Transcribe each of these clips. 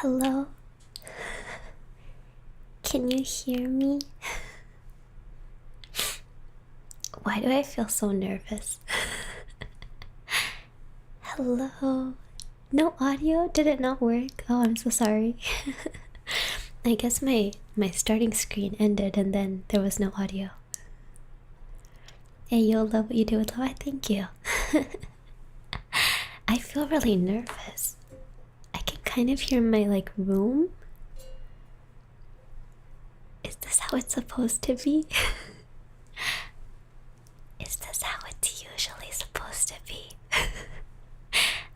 Hello? Can you hear me? Why do I feel so nervous? Hello? No audio? Did it not work? Oh, I'm so sorry. I guess my starting screen ended and then there was no audio. Hey, you'll love what you do with love. I thank you. I feel really nervous. I can kind of hear my room. Is this how it's supposed to be? Is this how it's usually supposed to be?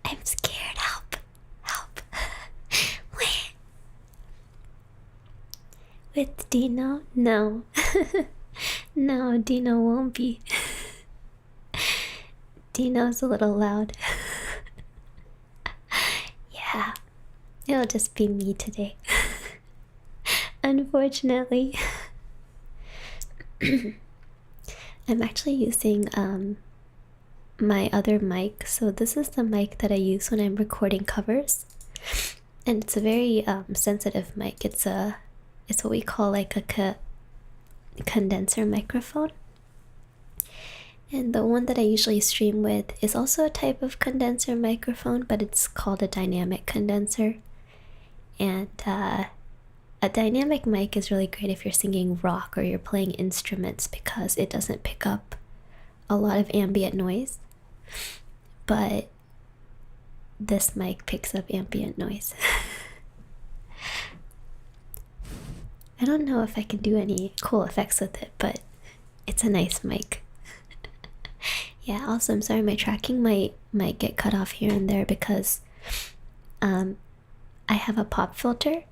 I'm scared. Help. Help. Wait. With Dino? No. No, Dino won't be. Dino's a little loud. Yeah. It'll just be me today. Unfortunately. I'm actually using my other mic. So this is the mic that I use when I'm recording covers, and it's a very sensitive mic. It's what we call like a condenser microphone. And the one that I usually stream with is also a type of condenser microphone, but it's called a dynamic condenser. And a dynamic mic is really great if you're singing rock or you're playing instruments because it doesn't pick up a lot of ambient noise. But this mic picks up ambient noise. I don't know if I can do any cool effects with it, but it's a nice mic. Yeah, also, I'm sorry, my tracking might get cut off here and there because I have a pop filter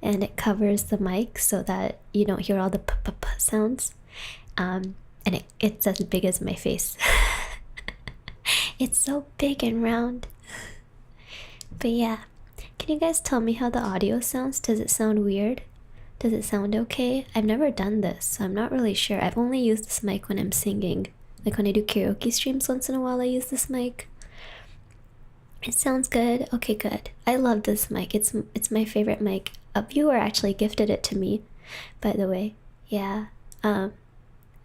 and it covers the mic so that you don't hear all the p sounds. And it's as big as my face. It's so big and round. But yeah, can you guys tell me how the audio sounds? Does it sound weird? Does it sound okay? I've never done this, so I'm not really sure. I've only used this mic when I'm singing. Like when I do karaoke streams once in a while, I use this mic. It sounds good. Okay, good. I love this mic. It's my favorite mic. A viewer actually gifted it to me, by the way. Yeah.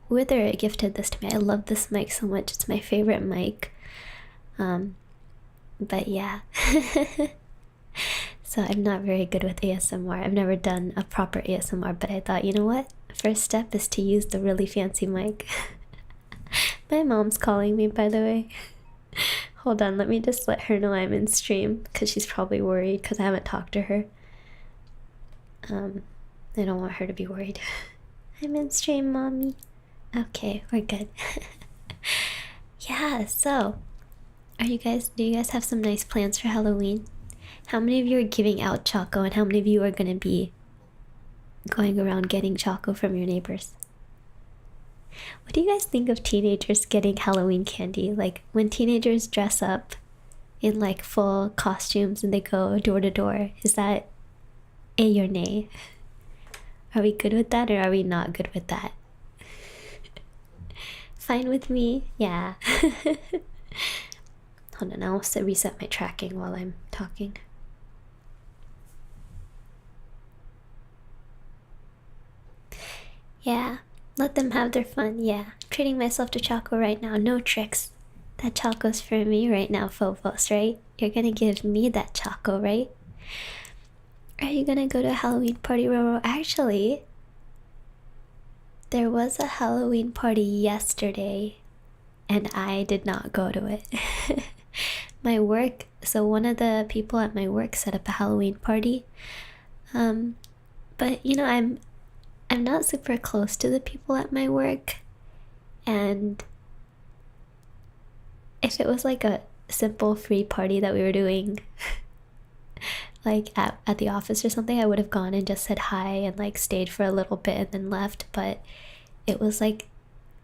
Wither gifted this to me. I love this mic so much. It's my favorite mic. But yeah. So I'm not very good with ASMR. I've never done a proper ASMR, but I thought, you know what? First step is to use the really fancy mic. My mom's calling me, by the way. Hold on, let me just let her know I'm in stream, because she's probably worried because I haven't talked to her. I don't want her to be worried. I'm in stream, mommy. Okay, we're good. Yeah, so do you guys have some nice plans for Halloween? How many of you are giving out Choco, and how many of you are gonna be going around getting Choco from your neighbors? What do you guys think of teenagers getting Halloween candy? Like when teenagers dress up in like full costumes and they go door to door. Is that a or nay? Are we good with that or are we not good with that? Fine with me? Yeah. Hold on, I'll reset my tracking while I'm talking. Yeah. Let them have their fun, yeah. I'm treating myself to Choco right now, no tricks. That Choco's for me right now, Phobos, right? You're gonna give me that Choco, right? Are you gonna go to a Halloween party, Roro? Actually, there was a Halloween party yesterday, and I did not go to it. So one of the people at my work set up a Halloween party. But you know, I'm not super close to the people at my work, and if it was like a simple free party that we were doing like at the office or something, I would have gone and just said hi and like stayed for a little bit and then left. But it was like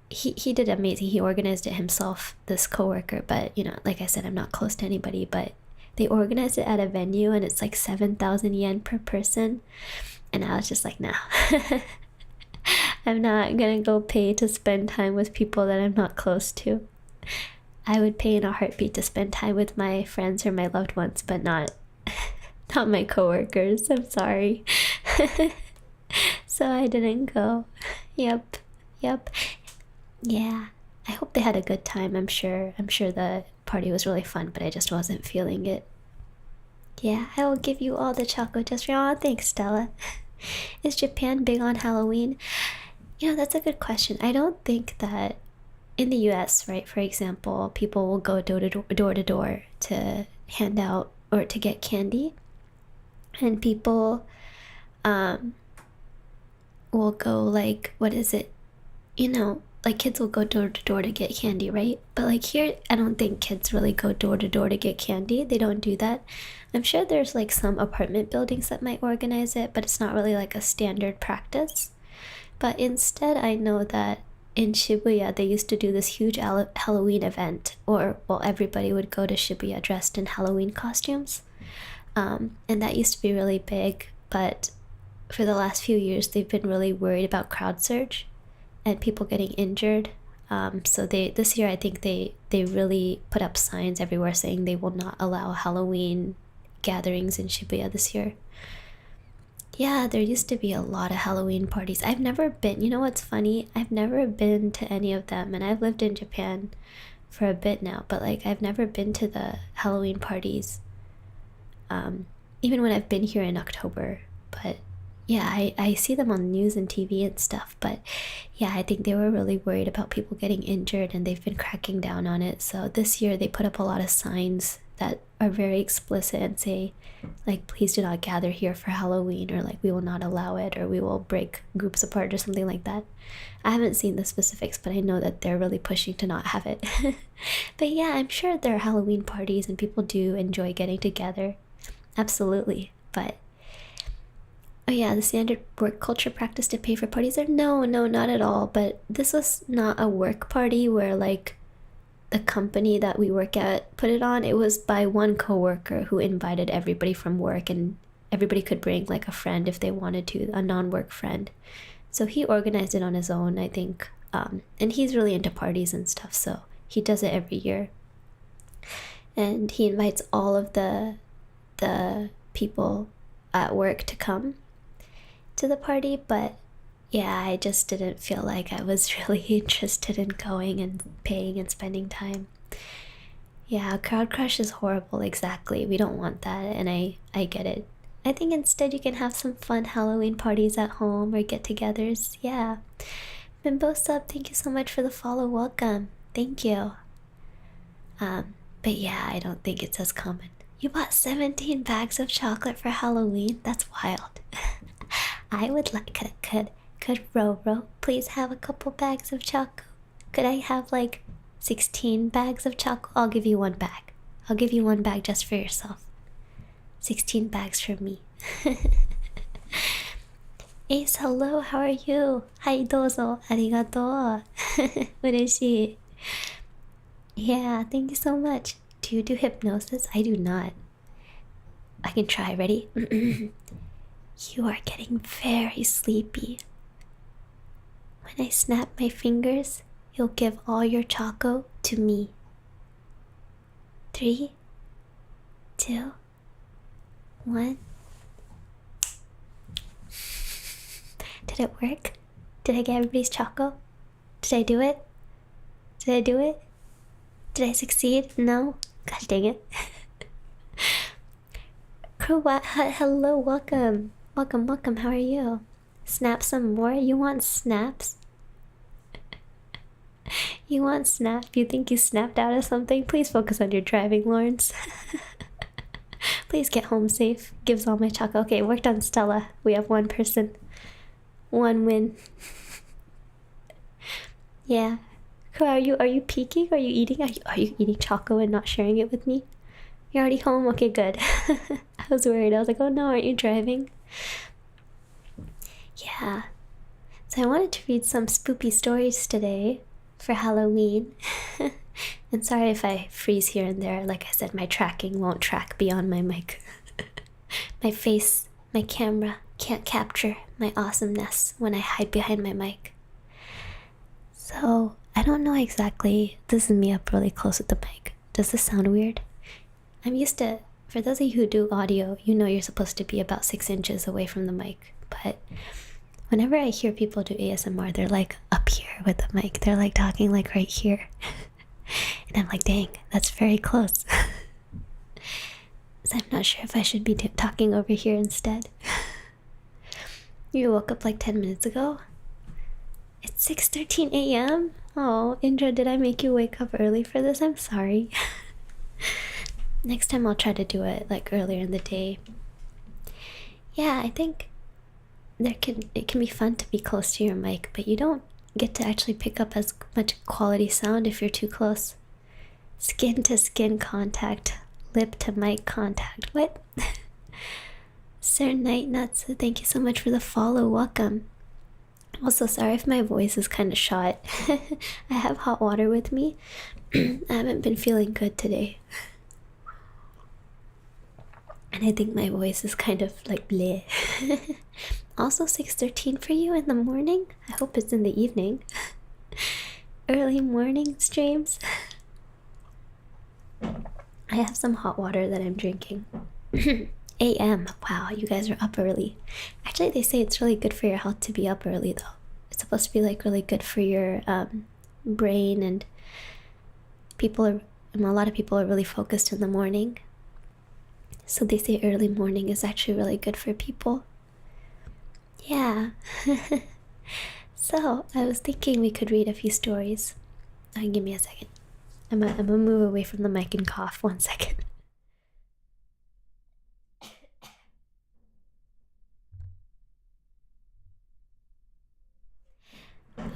he did amazing. He organized it himself, this coworker, but you know, like I said, I'm not close to anybody, but they organized it at a venue and it's like 7,000 yen per person. And I was just like, nah. I'm not gonna go pay to spend time with people that I'm not close to. I would pay in a heartbeat to spend time with my friends or my loved ones, but not Not my coworkers. I'm sorry. So I didn't go. Yep. Yep. Yeah. I hope they had a good time. I'm sure the party was really fun, but I just wasn't feeling it. Yeah, I will give you all the chocolate just for you. Oh, thanks, Stella. Is Japan big on Halloween? That's a good question. I don't think that in the US, right, for example, people will go door to hand out or to get candy. And people will go, like, what is it? Like kids will go door to door to get candy, right? But like here, I don't think kids really go door to door to get candy. They don't do that. I'm sure there's like some apartment buildings that might organize it, but it's not really like a standard practice. But instead, I know that in Shibuya, they used to do this huge Halloween event, or, well, everybody would go to Shibuya dressed in Halloween costumes. And that used to be really big, but for the last few years, they've been really worried about crowd surge and people getting injured. So this year, I think they really put up signs everywhere saying they will not allow Halloween gatherings in Shibuya this year. Yeah, there used to be a lot of Halloween parties. I've never been, what's funny? I've never been to any of them, and I've lived in Japan for a bit now, but like I've never been to the Halloween parties, even when I've been here in October. But yeah, I see them on the news and TV and stuff, but yeah, I think they were really worried about people getting injured and they've been cracking down on it. So this year they put up a lot of signs that are very explicit and say, like, please do not gather here for Halloween, or like we will not allow it, or we will break groups apart, or something like that. I haven't seen the specifics, but I know that they're really pushing to not have it. But yeah, I'm sure there are Halloween parties and people do enjoy getting together. Absolutely. But oh yeah, the standard work culture practice to pay for parties are no, not at all. But this was not a work party where like the company that we work at put it on. It was by one coworker who invited everybody from work, and everybody could bring like a friend if they wanted to, a non-work friend. So he organized it on his own, I think. And he's really into parties and stuff, so he does it every year. And he invites all of the people at work to come to the party, but yeah, I just didn't feel like I was really interested in going and paying and spending time. Yeah, crowd crush is horrible, exactly. We don't want that, and I get it. I think instead you can have some fun Halloween parties at home or get-togethers. Yeah. Bimbo Sub, thank you so much for the follow. Welcome. Thank you. But yeah, I don't think it's as common. You bought 17 bags of chocolate for Halloween? That's wild. I would like... Could Roro please have a couple bags of choco? Could I have like 16 bags of choco? I'll give you one bag. I'll give you one bag just for yourself. 16 bags for me. Ace, hello, how are you? Hai, dozo, arigato. Ureshi. Yeah, thank you so much. Do you do hypnosis? I do not. I can try. Ready? You are getting very sleepy. When I snap my fingers, you'll give all your choco to me. 3, 2, 1. Did it work? Did I get everybody's choco? Did I do it? Did I do it? Did I succeed? No? Gosh dang it. Crowat Hut, hello, welcome. Welcome, how are you? Snap some more? You want snaps? You want snap? You think you snapped out of something? Please focus on your driving, Lawrence. Please get home safe. Gives all my chocolate. Okay, worked on Stella. We have one person. One win. Yeah. Are you peeking? Are you eating? Are you eating chocolate and not sharing it with me? You're already home? Okay, good. I was worried. I was like, oh no, aren't you driving? Yeah. So I wanted to read some spoopy stories today for Halloween. And sorry if I freeze here and there. Like I said, my tracking won't track beyond my mic. My face, my camera can't capture my awesomeness when I hide behind my mic. So I don't know exactly. This is me up really close with the mic. Does this sound weird? For For those of you who do audio, you know you're supposed to be about 6 inches away from the mic. But whenever I hear people do ASMR, they're like up here with the mic. They're like talking like right here. And I'm like, dang, that's very close. So I'm not sure if I should be talking over here instead. You woke up like 10 minutes ago? It's 6:13 a.m.? Oh, Indra, did I make you wake up early for this? I'm sorry. Next time I'll try to do it like earlier in the day. Yeah, I think it can be fun to be close to your mic, but you don't get to actually pick up as much quality sound if you're too close. Skin to skin contact, lip to mic contact. What? Sir Night Nuts, thank you so much for the follow. Welcome. Also, sorry if my voice is kind of shot. I have hot water with me. I haven't been feeling good today. And I think my voice is kind of like bleh. Also 6:13 for you in the morning? I hope it's in the evening. Early morning streams. I have some hot water that I'm drinking. AM. Wow, you guys are up early. Actually, they say it's really good for your health to be up early though. It's supposed to be like really good for your brain, and a lot of people are really focused in the morning. So they say early morning is actually really good for people. Yeah. So I was thinking we could read a few stories. Give me a second. I'm gonna move away from the mic and cough 1 second.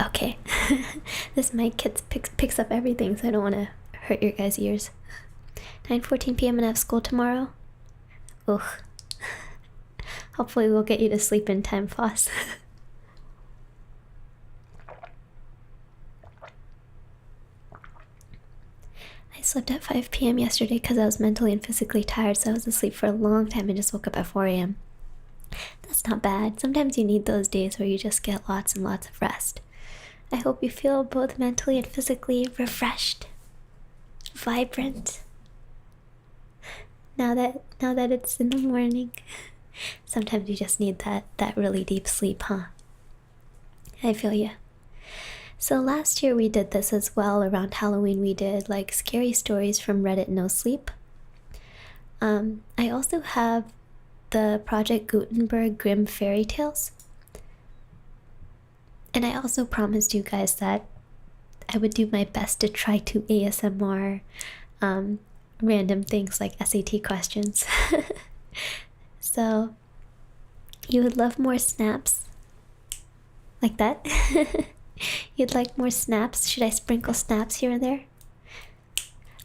Okay. This mic picks up everything, so I don't want to hurt your guys' ears. 9:14 p.m. and I have school tomorrow. Ugh. Hopefully we'll get you to sleep in time, Foss. I slept at 5 p.m. yesterday because I was mentally and physically tired, so I was asleep for a long time and just woke up at 4 a.m. That's not bad. Sometimes you need those days where you just get lots and lots of rest. I hope you feel both mentally and physically refreshed, vibrant. Now that it's in the morning. Sometimes you just need that really deep sleep, huh? I feel ya. So last year we did this as well. Around Halloween we did like scary stories from Reddit No Sleep. I also have the Project Gutenberg Grimm Fairy Tales. And I also promised you guys that I would do my best to try to ASMR random things like SAT questions. So, you would love more snaps like that? You'd like more snaps? Should I sprinkle snaps here and there?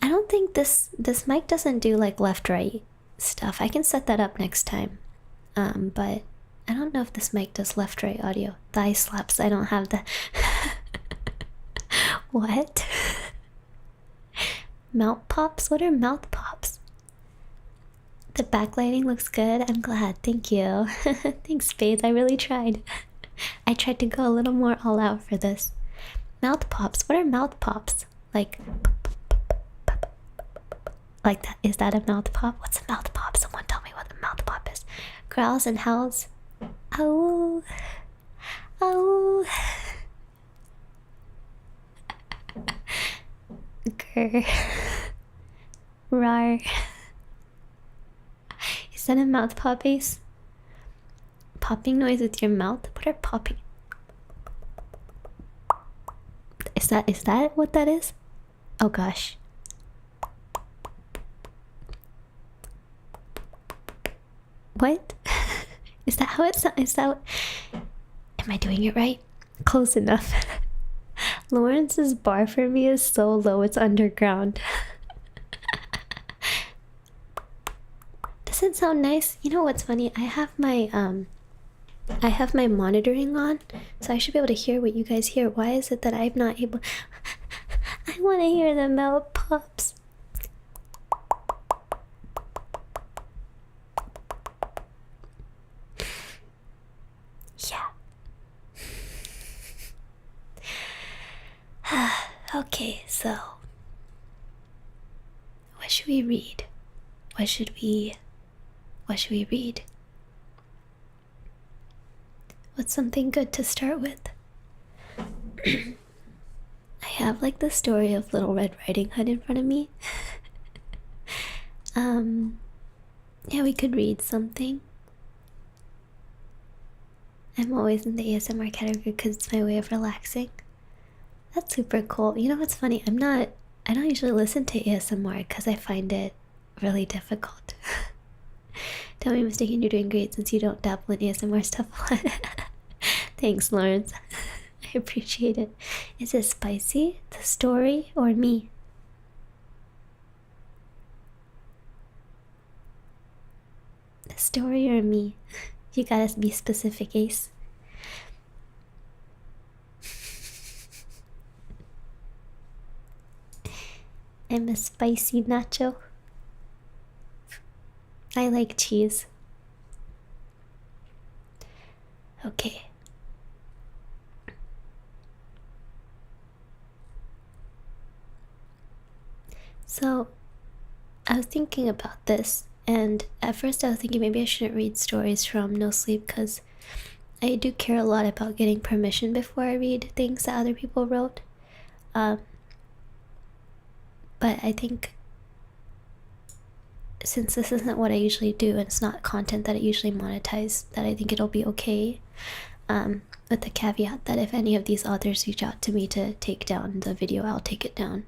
I don't think this mic doesn't do like left-right stuff. I can set that up next time. But I don't know if this mic does left-right audio. Thigh slaps, I don't have the... What? Mouth pops? What are mouth pops? The backlighting looks good. I'm glad. Thank you. Thanks, Spades. I really tried. I tried to go a little more all out for this. Mouth pops. What are mouth pops? Like that. Is that a mouth pop? What's a mouth pop? Someone tell me what a mouth pop is. Growls and howls. Oh. Oh. Grr. Rar. Is that a mouth pop, Ace? Popping noise with your mouth? What are popping? Is that what that is? Oh gosh. What? Is that how it sounds? Is that... Am I doing it right? Close enough. Lawrence's bar for me is so low it's underground. Does it sound nice? You know what's funny? I have my monitoring on, so I should be able to hear what you guys hear. Why is it that I'm not able... I want to hear the mouth pops. Yeah. Okay, so what should we read? What should we read? What's something good to start with? I have like the story of Little Red Riding Hood in front of me. Yeah, we could read something. I'm always in the ASMR category because it's my way of relaxing. That's super cool. You know what's funny? I don't usually listen to ASMR because I find it really difficult. Don't be mistaken, you're doing great since you don't dabble in ASMR stuff a lot. Thanks, Lawrence. I appreciate it. Is it spicy, the story, or me? The story or me? You gotta be specific, Ace. I'm a spicy nacho. I like cheese. Okay. So, I was thinking about this, and at first I was thinking maybe I shouldn't read stories from No Sleep because I do care a lot about getting permission before I read things that other people wrote. But I think since this isn't what I usually do and it's not content that I usually monetize, that I think it'll be okay. With the caveat that if any of these authors reach out to me to take down the video, I'll take it down.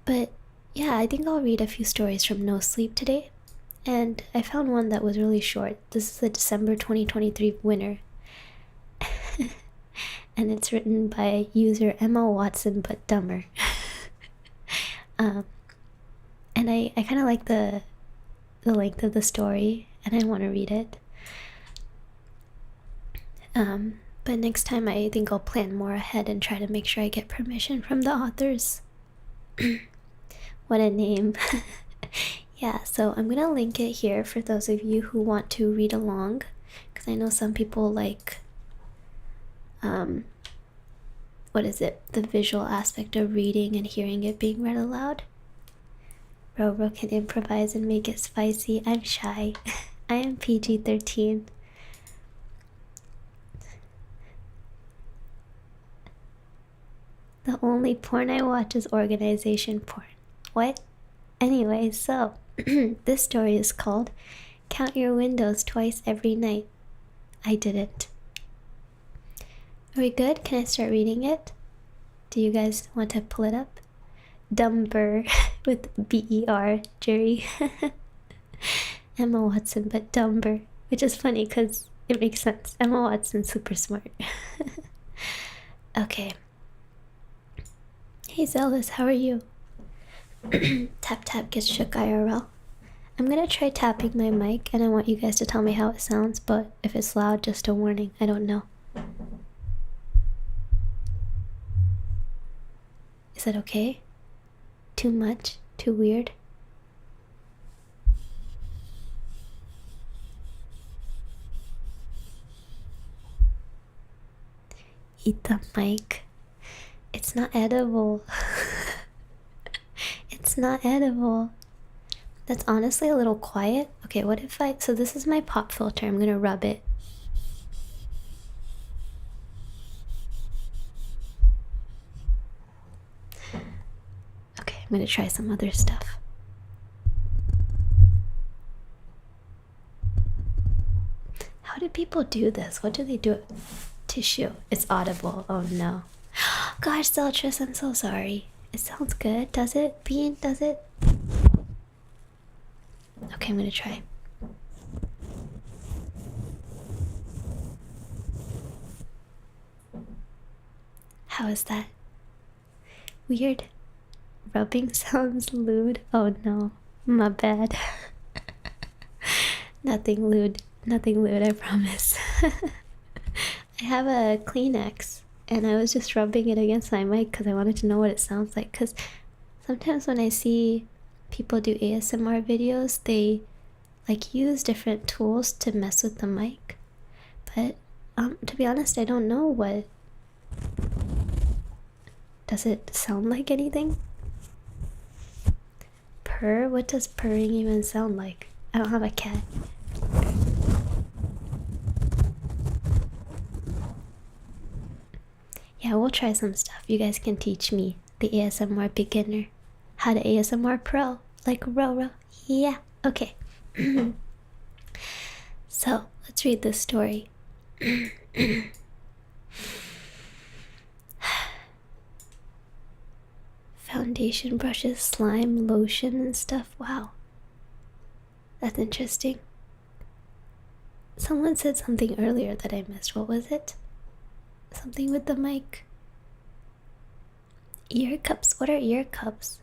But yeah, I think I'll read a few stories from No Sleep today. And I found one that was really short. This is the December 2023 winner. And it's written by user Emma Watson but dumber. And I kind of like the length of the story, and I want to read it. But next time I think I'll plan more ahead and try to make sure I get permission from the authors. What a name. Yeah, so I'm gonna link it here for those of you who want to read along, because I know some people like what is it, the visual aspect of reading and hearing it being read aloud. Roro can improvise and make it spicy. I'm shy. I am PG-13. The only porn I watch is organization porn. What? Anyway, so this story is called Count Your Windows Twice Every Night. I didn't. Are we good? Can I start reading it? Do you guys want to pull it up? Dumber with B-E-R, Jerry. Emma Watson, but dumber, which is funny because it makes sense. Emma Watson's super smart. Okay. Hey Zealous, how are you? Tap tap gets shook IRL. I'm gonna try tapping my mic and I want you guys to tell me how it sounds, but if it's loud, just a warning. I don't know. Is that okay? Too much? Too weird? Eat the mic. It's not edible. It's not edible. That's honestly a little quiet. Okay, what if so this is my pop filter. I'm gonna rub it. Okay, I'm gonna try some other stuff. How do people do this? What do they do? Tissue. It's audible. Oh no. Gosh, Zeltris, I'm so sorry. It sounds good. Does it? Bean, does it? Okay, I'm gonna try. How is that? Weird. Rubbing sounds lewd. Oh no. My bad. Nothing lewd. Nothing lewd, I promise. I have a Kleenex and I was just rubbing it against my mic because I wanted to know what it sounds like, because sometimes when I see people do ASMR videos, they like use different tools to mess with the mic, but to be honest, I don't know what. Does it sound like anything? purr? What does purring even sound like? I don't have a cat. Yeah, we'll try some stuff. You guys can teach me, the ASMR beginner, how to ASMR pro, like Roro. Yeah, okay. So, let's read this story. Foundation brushes, slime, lotion, and stuff. Wow. That's interesting. Someone said something earlier that I missed. What was it? Something with the mic. Ear cups? What are ear cups?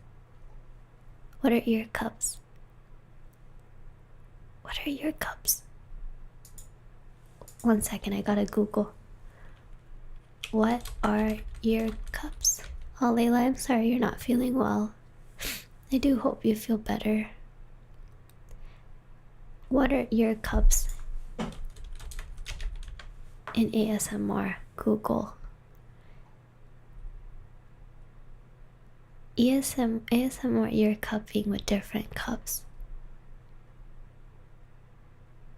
What are ear cups? What are ear cups? 1 second, I gotta Google. What are ear cups? Oh, Layla, I'm sorry you're not feeling well. I do hope you feel better. What are ear cups in ASMR? Google. ASMR ear cupping with different cups.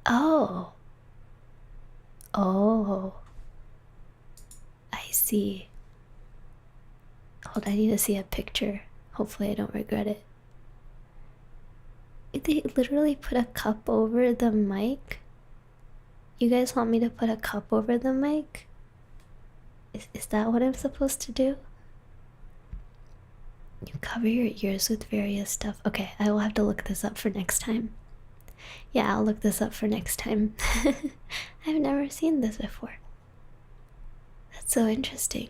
Oh. Oh. I see. Hold on, I need to see a picture. Hopefully I don't regret it. They literally put a cup over the mic? You guys want me to put a cup over the mic? Is that what I'm supposed to do? You cover your ears with various stuff. Okay, I will have to look this up for next time. Yeah, I'll look this up for next time. I've never seen this before. That's so interesting.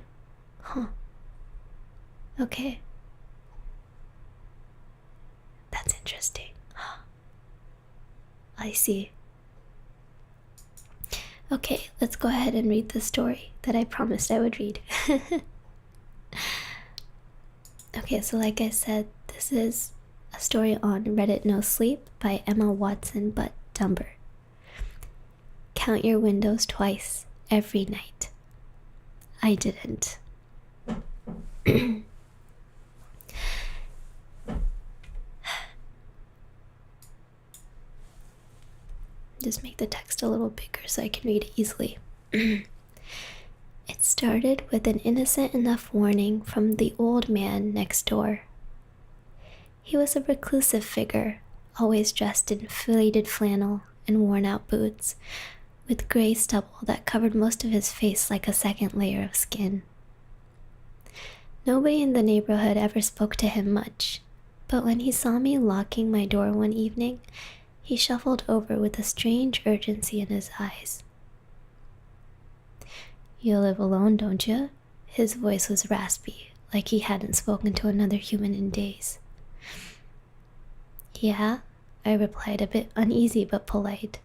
Huh. Okay. That's interesting. I see. Okay, let's go ahead and read the story that I promised I would read. Okay, so like I said, this is a story on Reddit No Sleep by Emma Watson Butt Dumber. Count your windows twice every night. I didn't. Just make the text a little bigger so I can read it easily. It started with an innocent enough warning from the old man next door. He was a reclusive figure, always dressed in faded flannel and worn-out boots, with gray stubble that covered most of his face like a second layer of skin. Nobody in the neighborhood ever spoke to him much, but when he saw me locking my door one evening, he shuffled over with a strange urgency in his eyes. "You live alone, don't you?" His voice was raspy, like he hadn't spoken to another human in days. "Yeah," I replied, a bit uneasy but polite.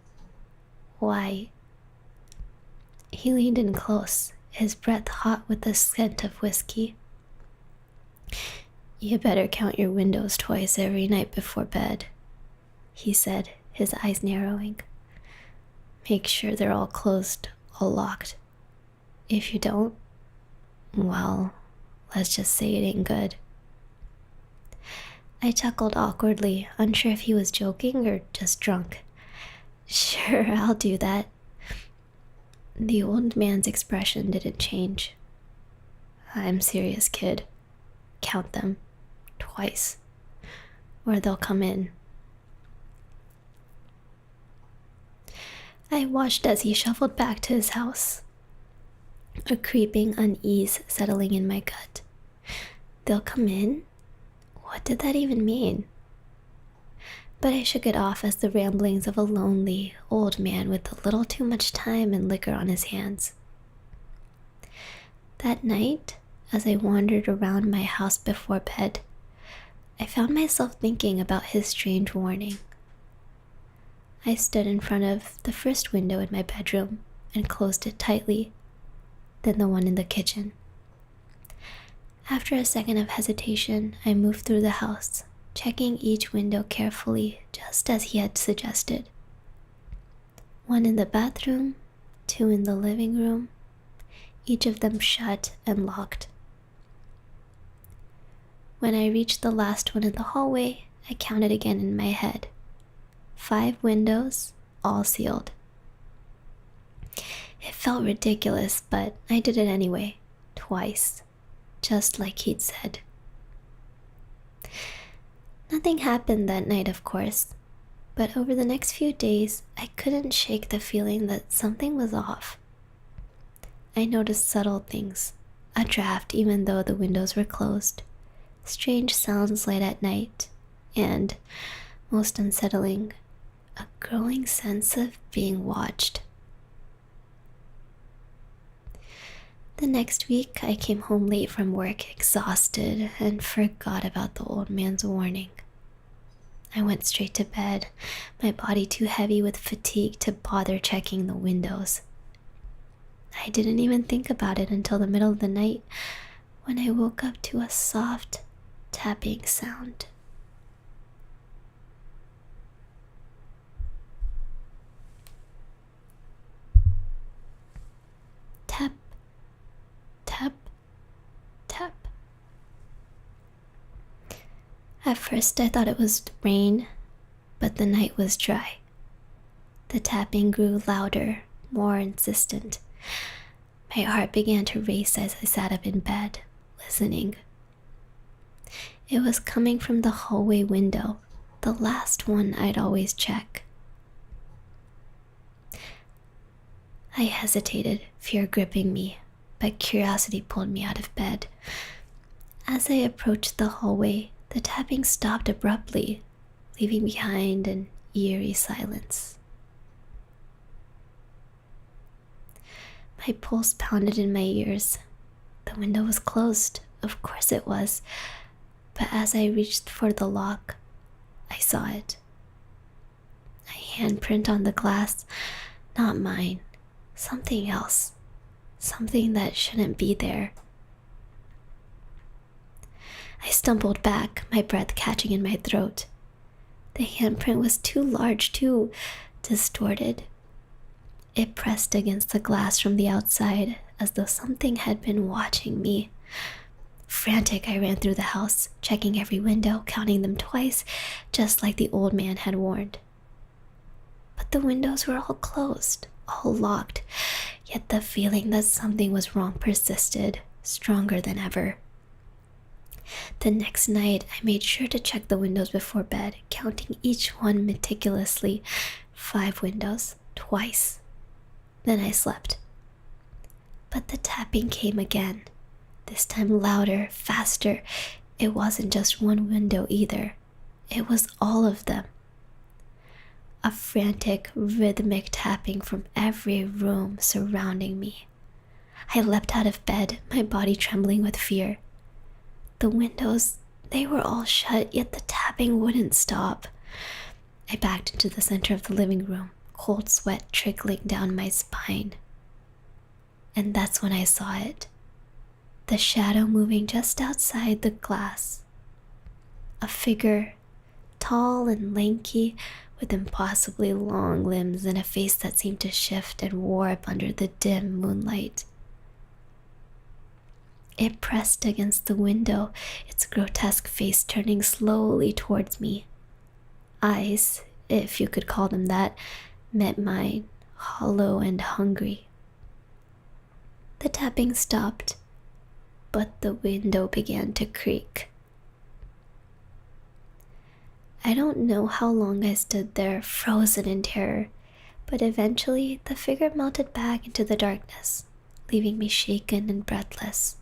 "Why?" He leaned in close, his breath hot with the scent of whiskey. "You better count your windows twice every night before bed," he said, his eyes narrowing. "Make sure they're all closed, all locked. If you don't, well, let's just say it ain't good." I chuckled awkwardly, unsure if he was joking or just drunk. "Sure, I'll do that." The old man's expression didn't change. "I'm serious, kid. Count them. Twice. Or they'll come in." I watched as he shuffled back to his house, a creeping unease settling in my gut. They'll come in? What did that even mean? But I shook it off as the ramblings of a lonely, old man with a little too much time and liquor on his hands. That night, as I wandered around my house before bed, I found myself thinking about his strange warning. I stood in front of the first window in my bedroom and closed it tightly, then the one in the kitchen. After a second of hesitation, I moved through the house, checking each window carefully, just as he had suggested. One in the bathroom, two in the living room, each of them shut and locked. When I reached the last one in the hallway, I counted again in my head. 5 windows, all sealed. It felt ridiculous, but I did it anyway, twice, just like he'd said. Nothing happened that night, of course, but over the next few days, I couldn't shake the feeling that something was off. I noticed subtle things, a draft even though the windows were closed, strange sounds late at night, and, most unsettling, a growing sense of being watched. The next week, I came home late from work, exhausted, and forgot about the old man's warning. I went straight to bed, my body too heavy with fatigue to bother checking the windows. I didn't even think about it until the middle of the night when I woke up to a soft tapping sound. Tap, tap, tap. At first I thought it was rain, but the night was dry. The tapping grew louder, more insistent. My heart began to race as I sat up in bed, listening. It was coming from the hallway window, the last one I'd always check. I hesitated, fear gripping me, but curiosity pulled me out of bed. As I approached the hallway, the tapping stopped abruptly, leaving behind an eerie silence. My pulse pounded in my ears. The window was closed, of course it was, but as I reached for the lock, I saw it. A handprint on the glass, not mine, something else, something that shouldn't be there. I stumbled back, my breath catching in my throat. The handprint was too large, too distorted. It pressed against the glass from the outside as though something had been watching me. Frantic, I ran through the house, checking every window, counting them twice, just like the old man had warned. But the windows were all closed, all locked, yet the feeling that something was wrong persisted, stronger than ever. The next night, I made sure to check the windows before bed, counting each one meticulously. 5 windows, twice. Then I slept. But the tapping came again, this time louder, faster. It wasn't just one window either. It was all of them. A frantic, rhythmic tapping from every room surrounding me. I leapt out of bed, my body trembling with fear. The windows, they were all shut, yet the tapping wouldn't stop. I backed into the center of the living room, cold sweat trickling down my spine. And that's when I saw it. The shadow moving just outside the glass. A figure, tall and lanky, with impossibly long limbs and a face that seemed to shift and warp under the dim moonlight. It pressed against the window, its grotesque face turning slowly towards me. Eyes, if you could call them that, met mine, hollow and hungry. The tapping stopped, but the window began to creak. I don't know how long I stood there, frozen in terror, but eventually the figure melted back into the darkness, leaving me shaken and breathless.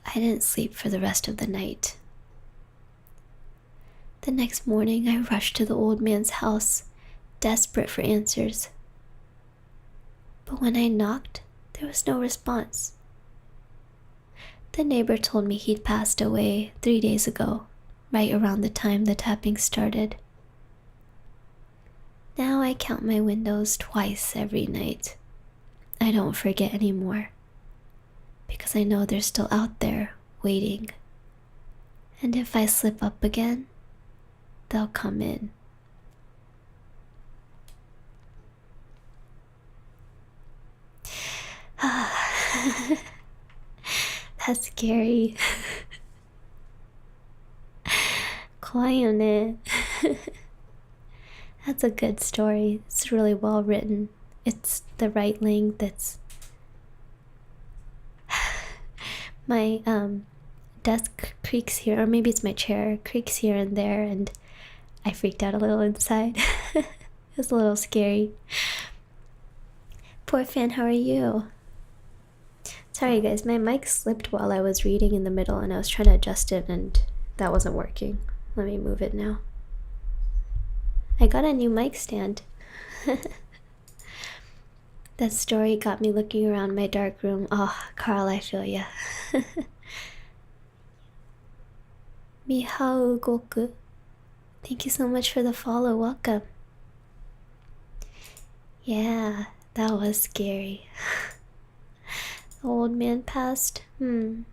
I didn't sleep for the rest of the night. The next morning, I rushed to the old man's house, desperate for answers. But when I knocked, there was no response. The neighbor told me he'd passed away 3 days ago, right around the time the tapping started. Now I count my windows twice every night. I don't forget anymore, because I know they're still out there, waiting. And if I slip up again, they'll come in. That's scary. kawaii ne. That's a good story. It's really well written. It's the right length. It's my desk creaks here, or maybe it's my chair creaks here and there, and I freaked out a little inside. It was a little scary. Poor fan, how are you? Sorry guys, my mic slipped while I was reading in the middle and I was trying to adjust it and that wasn't working. Let me move it now. I got a new mic stand. That story got me looking around my dark room. Oh, Carl, I feel ya. Mihao Goku. Thank you so much for the follow. Welcome. Yeah, that was scary. The old man passed. New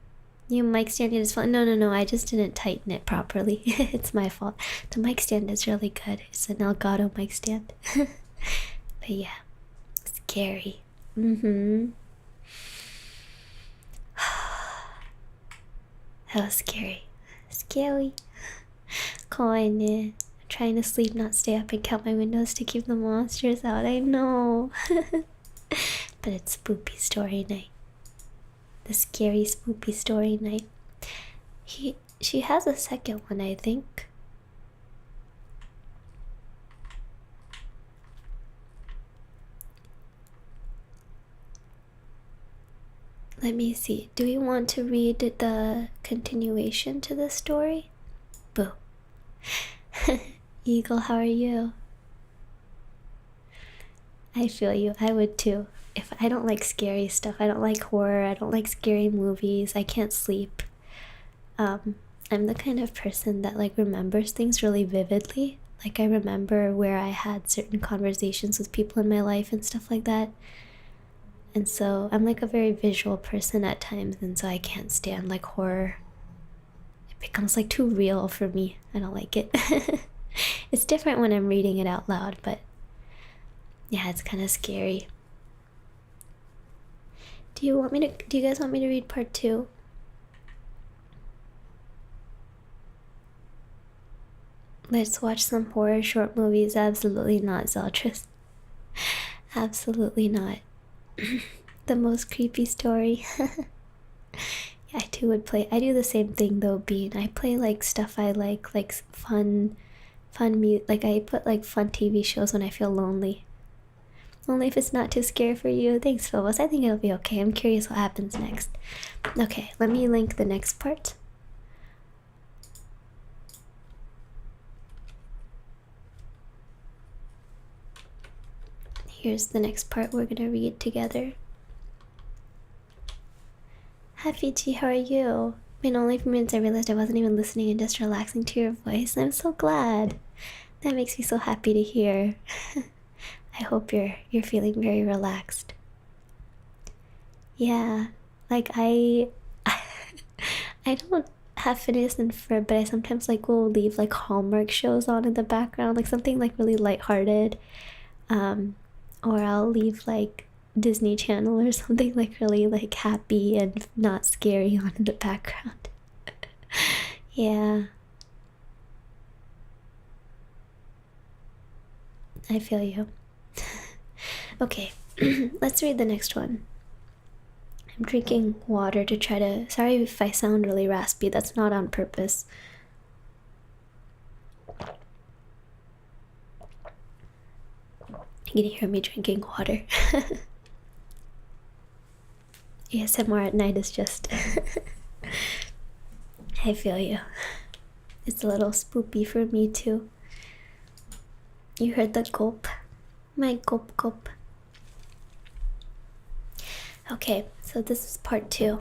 mic stand is fun. No, I just didn't tighten it properly. It's my fault. The mic stand is really good. It's an Elgato mic stand. But yeah, scary. That was scary. Scary. Kawaii ne. I'm trying to sleep, not stay up and count my windows to keep the monsters out. I know. But it's spoopy story night. The scary spoopy story night. She has a second one, I think. Let me see. Do we want to read the continuation to the story? Boo. Eagle, how are you? I feel you. I would too. If I don't like scary stuff, I don't like horror, I don't like scary movies, I can't sleep. I'm the kind of person that like remembers things really vividly. Like I remember where I had certain conversations with people in my life and stuff like that. And so I'm like a very visual person at times, and so I can't stand like horror. It becomes like too real for me. I don't like it. It's different when I'm reading it out loud, but yeah, it's kind of scary. Do you guys want me to read part 2? Let's watch some horror short movies. Absolutely not, Zeltris. Absolutely not. The most creepy story. Yeah, I too would play. I do the same thing though, Bean. I play like stuff I like fun mute. Like I put like fun TV shows when I feel lonely. Only if it's not too scary for you. Thanks, Phobos. I think it'll be okay. I'm curious what happens next. Okay, let me link the next part. Here's the next part we're gonna read together. Hi Fiji, how are you? Been only a few minutes, I realized I wasn't even listening and just relaxing to your voice. I'm so glad. That makes me so happy to hear. I hope you're feeling very relaxed. Yeah, like I don't have Phineas and Ferb, but I sometimes like will leave like Hallmark shows on in the background, like something like really lighthearted. Or I'll leave like Disney Channel or something like really like happy and not scary on in the background. Yeah. I feel you. Okay, let's read the next one. I'm drinking water to try to... Sorry if I sound really raspy, that's not on purpose. You can hear me drinking water. ASMR at night is just... I feel you. It's a little spoopy for me too. You heard the gulp? My gulp gulp. Okay, so this is part 2.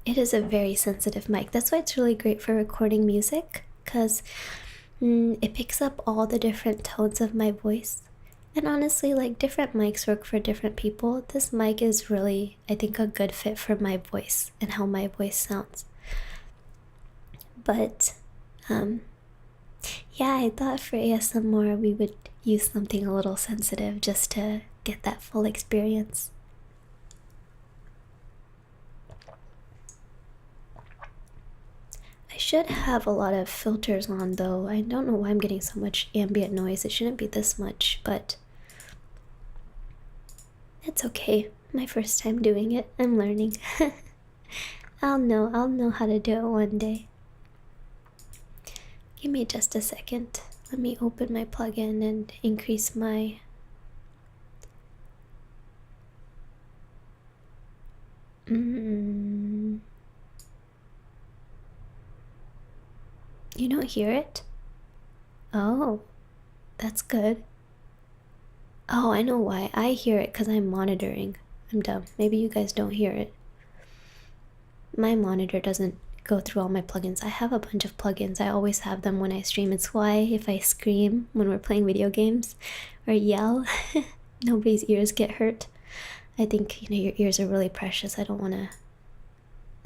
It is a very sensitive mic. That's why it's really great for recording music, because it picks up all the different tones of my voice. And honestly, like, different mics work for different people. This mic is really, I think, a good fit for my voice and how my voice sounds. But, yeah, I thought for ASMR we would use something a little sensitive just to get that full experience. I should have a lot of filters on though. I don't know why I'm getting so much ambient noise. It shouldn't be this much, but it's okay. My first time doing it. I'm learning. I'll know how to do it one day. Give me just a second. Let me open my plugin and increase my You don't hear it? Oh, that's good. Oh, I know why. I hear it because I'm monitoring. I'm dumb. Maybe you guys don't hear it. My monitor doesn't go through all my plugins. I have a bunch of plugins. I always have them when I stream. It's why if I scream when we're playing video games or yell, nobody's ears get hurt. I think, your ears are really precious. I don't want to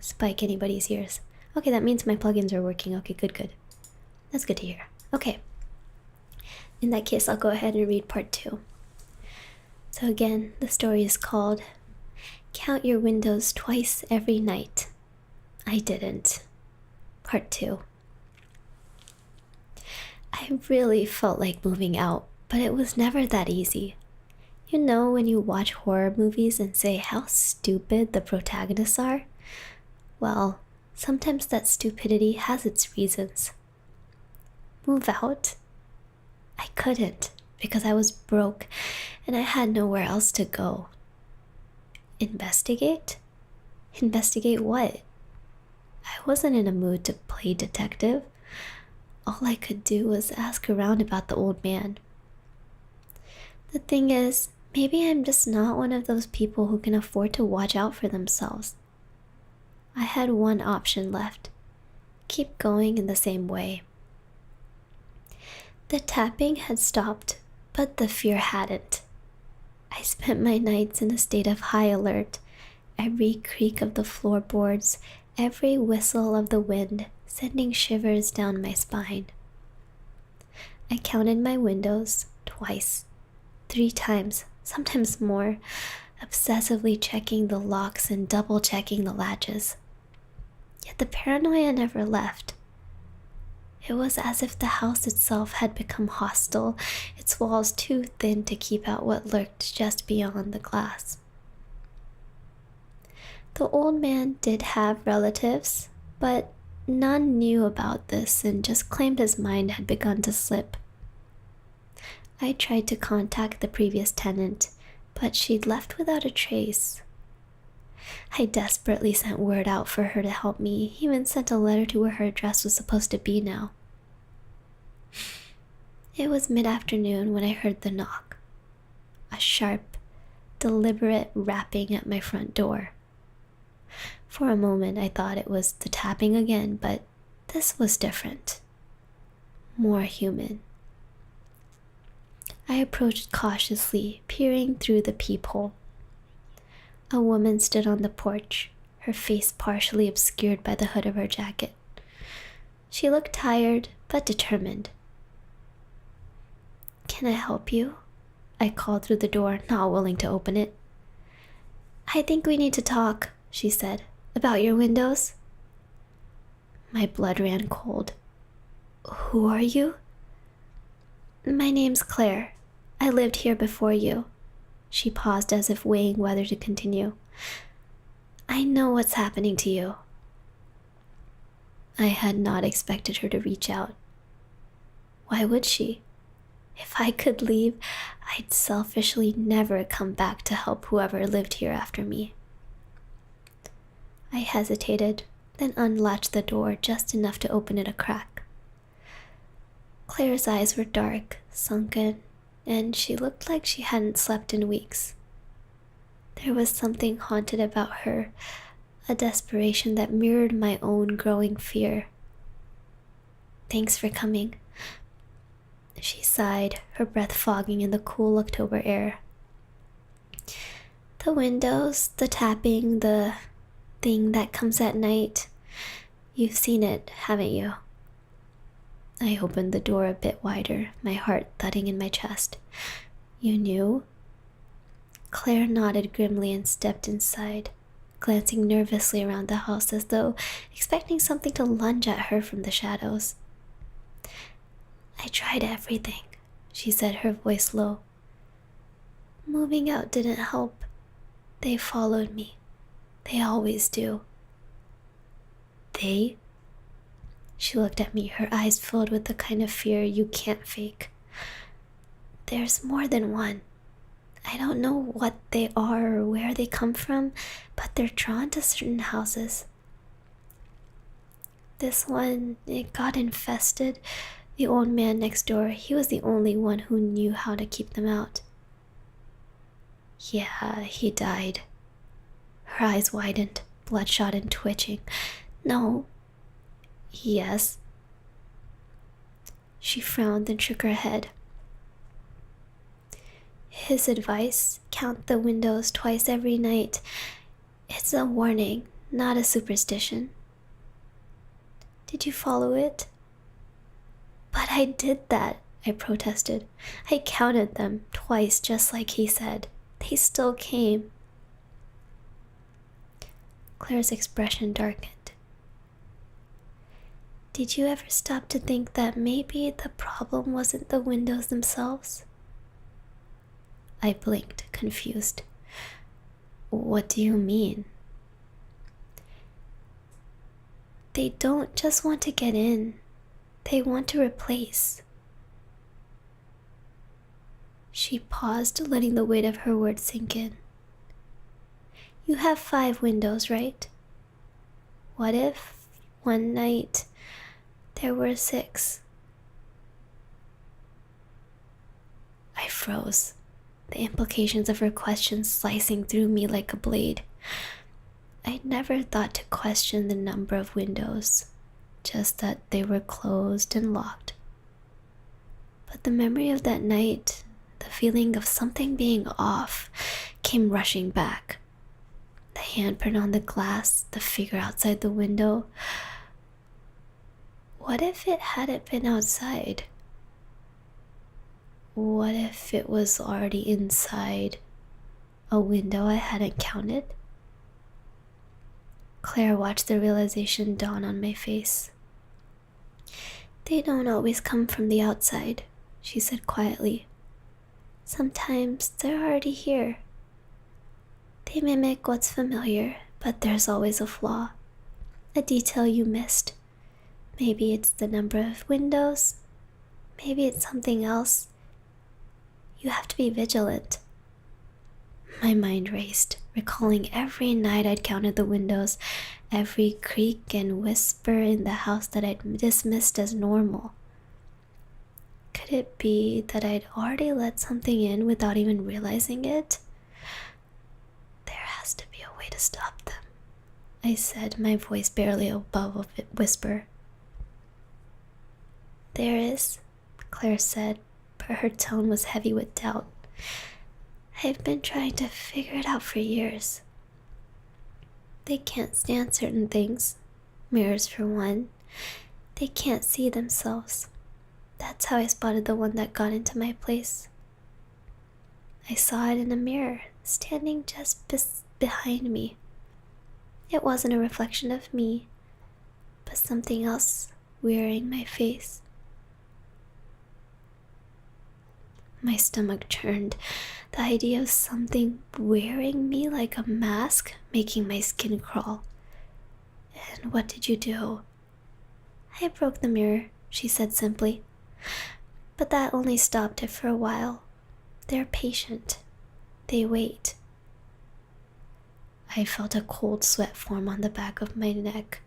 spike anybody's ears. Okay, that means my plugins are working. Okay, good. That's good to hear. Okay. In that case, I'll go ahead and read part 2. So again, the story is called Count Your Windows Twice Every Night. I didn't. Part 2. I really felt like moving out, but it was never that easy. You know when you watch horror movies and say how stupid the protagonists are? Well, sometimes that stupidity has its reasons. Move out? I couldn't because I was broke and I had nowhere else to go. Investigate? Investigate what? I wasn't in a mood to play detective. All I could do was ask around about the old man. The thing is, maybe I'm just not one of those people who can afford to watch out for themselves. I had one option left. Keep going in the same way. The tapping had stopped, but the fear hadn't. I spent my nights in a state of high alert. Every creak of the floorboards, every whistle of the wind, sending shivers down my spine. I counted my windows twice, 3 times, sometimes more, obsessively checking the locks and double-checking the latches. Yet the paranoia never left. It was as if the house itself had become hostile, its walls too thin to keep out what lurked just beyond the glass. The old man did have relatives, but none knew about this and just claimed his mind had begun to slip. I tried to contact the previous tenant, but she'd left without a trace. I desperately sent word out for her to help me, even sent a letter to where her address was supposed to be now. It was mid-afternoon when I heard the knock. A sharp, deliberate rapping at my front door. For a moment I thought it was the tapping again, but this was different. More human. I approached cautiously, peering through the peephole. A woman stood on the porch, her face partially obscured by the hood of her jacket. She looked tired, but determined. "Can I help you?" I called through the door, not willing to open it. "I think we need to talk," she said. "About your windows?" My blood ran cold. "Who are you?" "My name's Claire. I lived here before you." She paused as if weighing whether to continue. "I know what's happening to you." I had not expected her to reach out. Why would she? If I could leave, I'd selfishly never come back to help whoever lived here after me. I hesitated, then unlatched the door just enough to open it a crack. Claire's eyes were dark, sunken, and she looked like she hadn't slept in weeks. There was something haunted about her, a desperation that mirrored my own growing fear. "Thanks for coming." She sighed, her breath fogging in the cool October air. "The windows, the tapping, the thing that comes at night. You've seen it, haven't you?" I opened the door a bit wider, my heart thudding in my chest. "You knew?" Claire nodded grimly and stepped inside. glancing nervously around the house as though expecting something to lunge at her from the shadows. "I tried everything," she said, her voice low. "Moving out didn't help. They followed me. They always do." "They?" She looked at me, her eyes filled with the kind of fear you can't fake. "There's more than one. I don't know what they are or where they come from, but they're drawn to certain houses. This one, it got infested. The old man next door, he was the only one who knew how to keep them out." "Yeah, he died." Her eyes widened, bloodshot and twitching. "No." "Yes." She frowned and shook her head. "His advice, count the windows twice every night. It's a warning, not a superstition." "Did you follow it?" "But I did that," I protested. "I counted them twice just like he said. They still came." Claire's expression darkened. "Did you ever stop to think that maybe the problem wasn't the windows themselves?" I blinked, confused. "What do you mean?" "They don't just want to get in. They want to replace." She paused, letting the weight of her words sink in. "You have 5 windows, right? What if one night there were 6? I froze, the implications of her question slicing through me like a blade. I'd never thought to question the number of windows, just that they were closed and locked. But the memory of that night, the feeling of something being off, came rushing back. The handprint on the glass, the figure outside the window. What if it hadn't been outside? What if it was already inside a window I hadn't counted? Claire watched the realization dawn on my face. "They don't always come from the outside," she said quietly. "Sometimes they're already here. They mimic what's familiar, but there's always a flaw, a detail you missed. Maybe it's the number of windows, maybe it's something else. You have to be vigilant." My mind raced, recalling every night I'd counted the windows, every creak and whisper in the house that I'd dismissed as normal. Could it be that I'd already let something in without even realizing it? "There has to be a way to stop them," I said, my voice barely above a whisper. "There is," Claire said, but her tone was heavy with doubt. "I've been trying to figure it out for years. They can't stand certain things. Mirrors for one. They can't see themselves. That's how I spotted the one that got into my place. I saw it in a mirror, standing just behind me. It wasn't a reflection of me, but something else wearing my face." My stomach churned, the idea of something wearing me like a mask making my skin crawl. "And what did you do?" "I broke the mirror," she said simply. "But that only stopped it for a while. They're patient. They wait." I felt a cold sweat form on the back of my neck.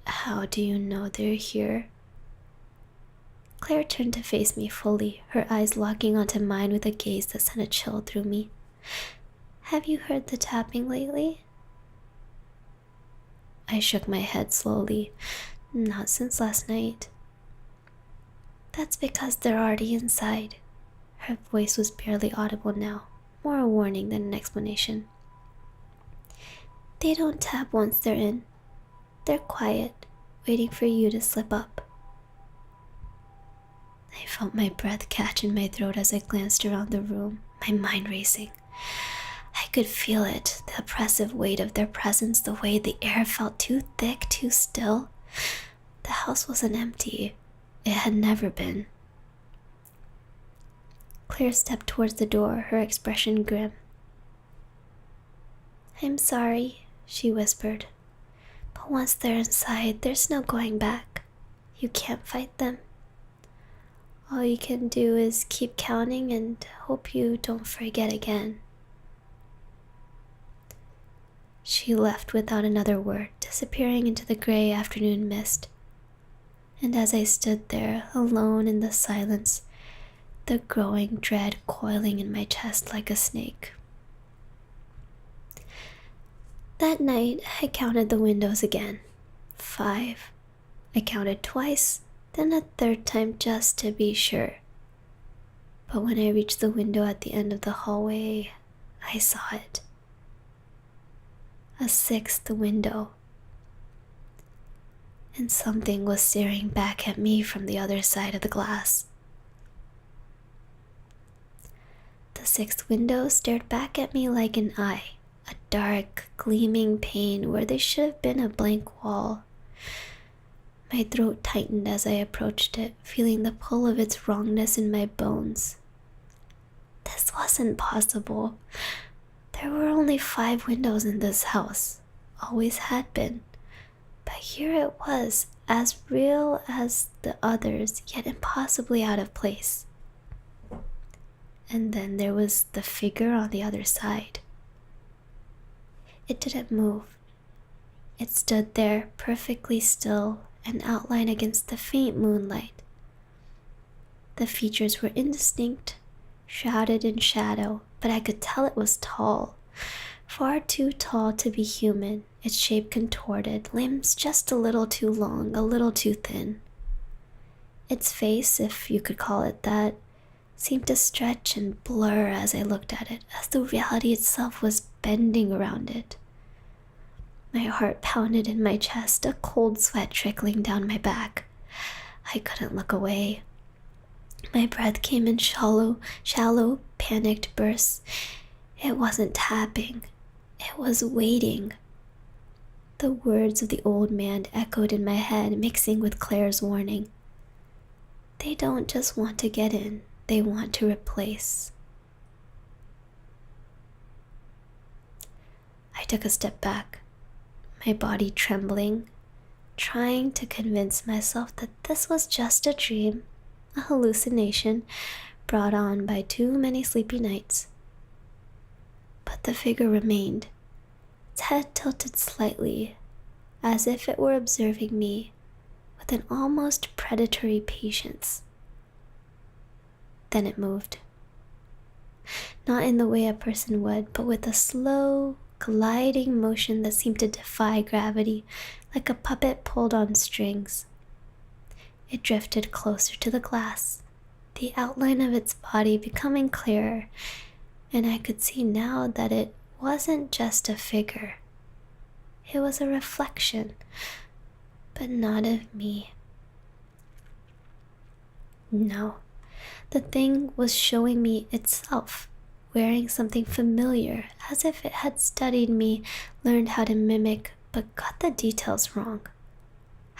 "How do you know they're here?" Claire turned to face me fully, her eyes locking onto mine with a gaze that sent a chill through me. "Have you heard the tapping lately?" I shook my head slowly. "Not since last night." "That's because they're already inside." Her voice was barely audible now, more a warning than an explanation. "They don't tap once they're in. They're quiet, waiting for you to slip up." I felt my breath catch in my throat as I glanced around the room, my mind racing. I could feel it, the oppressive weight of their presence, the way the air felt too thick, too still. The house wasn't empty. It had never been. Claire stepped towards the door, her expression grim. "I'm sorry," she whispered. "But once they're inside, there's no going back. You can't fight them. All you can do is keep counting and hope you don't forget again." She left without another word, disappearing into the gray afternoon mist. And as I stood there, alone in the silence, the growing dread coiling in my chest like a snake. That night, I counted the windows again. 5. I counted twice, then a third time just to be sure. But when I reached the window at the end of the hallway, I saw it. A 6th window. And something was staring back at me from the other side of the glass. The 6th window stared back at me like an eye, a dark, gleaming pane where there should have been a blank wall. My throat tightened as I approached it, feeling the pull of its wrongness in my bones. This wasn't possible. There were only 5 windows in this house, always had been. But here it was, as real as the others, yet impossibly out of place. And then there was the figure on the other side. It didn't move. It stood there, perfectly still, an outline against the faint moonlight. The features were indistinct, shrouded in shadow, but I could tell it was tall, far too tall to be human, its shape contorted, limbs just a little too long, a little too thin. Its face, if you could call it that, seemed to stretch and blur as I looked at it, as though reality itself was bending around it. My heart pounded in my chest, a cold sweat trickling down my back. I couldn't look away. My breath came in shallow, panicked bursts. It wasn't tapping. It was waiting. The words of the old man echoed in my head, mixing with Claire's warning. They don't just want to get in, they want to replace. I took a step back, my body trembling, trying to convince myself that this was just a dream, a hallucination brought on by too many sleepy nights. But the figure remained, its head tilted slightly, as if it were observing me with an almost predatory patience. Then it moved. Not in the way a person would, but with a slow, gliding motion that seemed to defy gravity, like a puppet pulled on strings. It drifted closer to the glass, the outline of its body becoming clearer, and I could see now that it wasn't just a figure. It was a reflection, but not of me. No, the thing was showing me itself, wearing something familiar, as if it had studied me, learned how to mimic, but got the details wrong.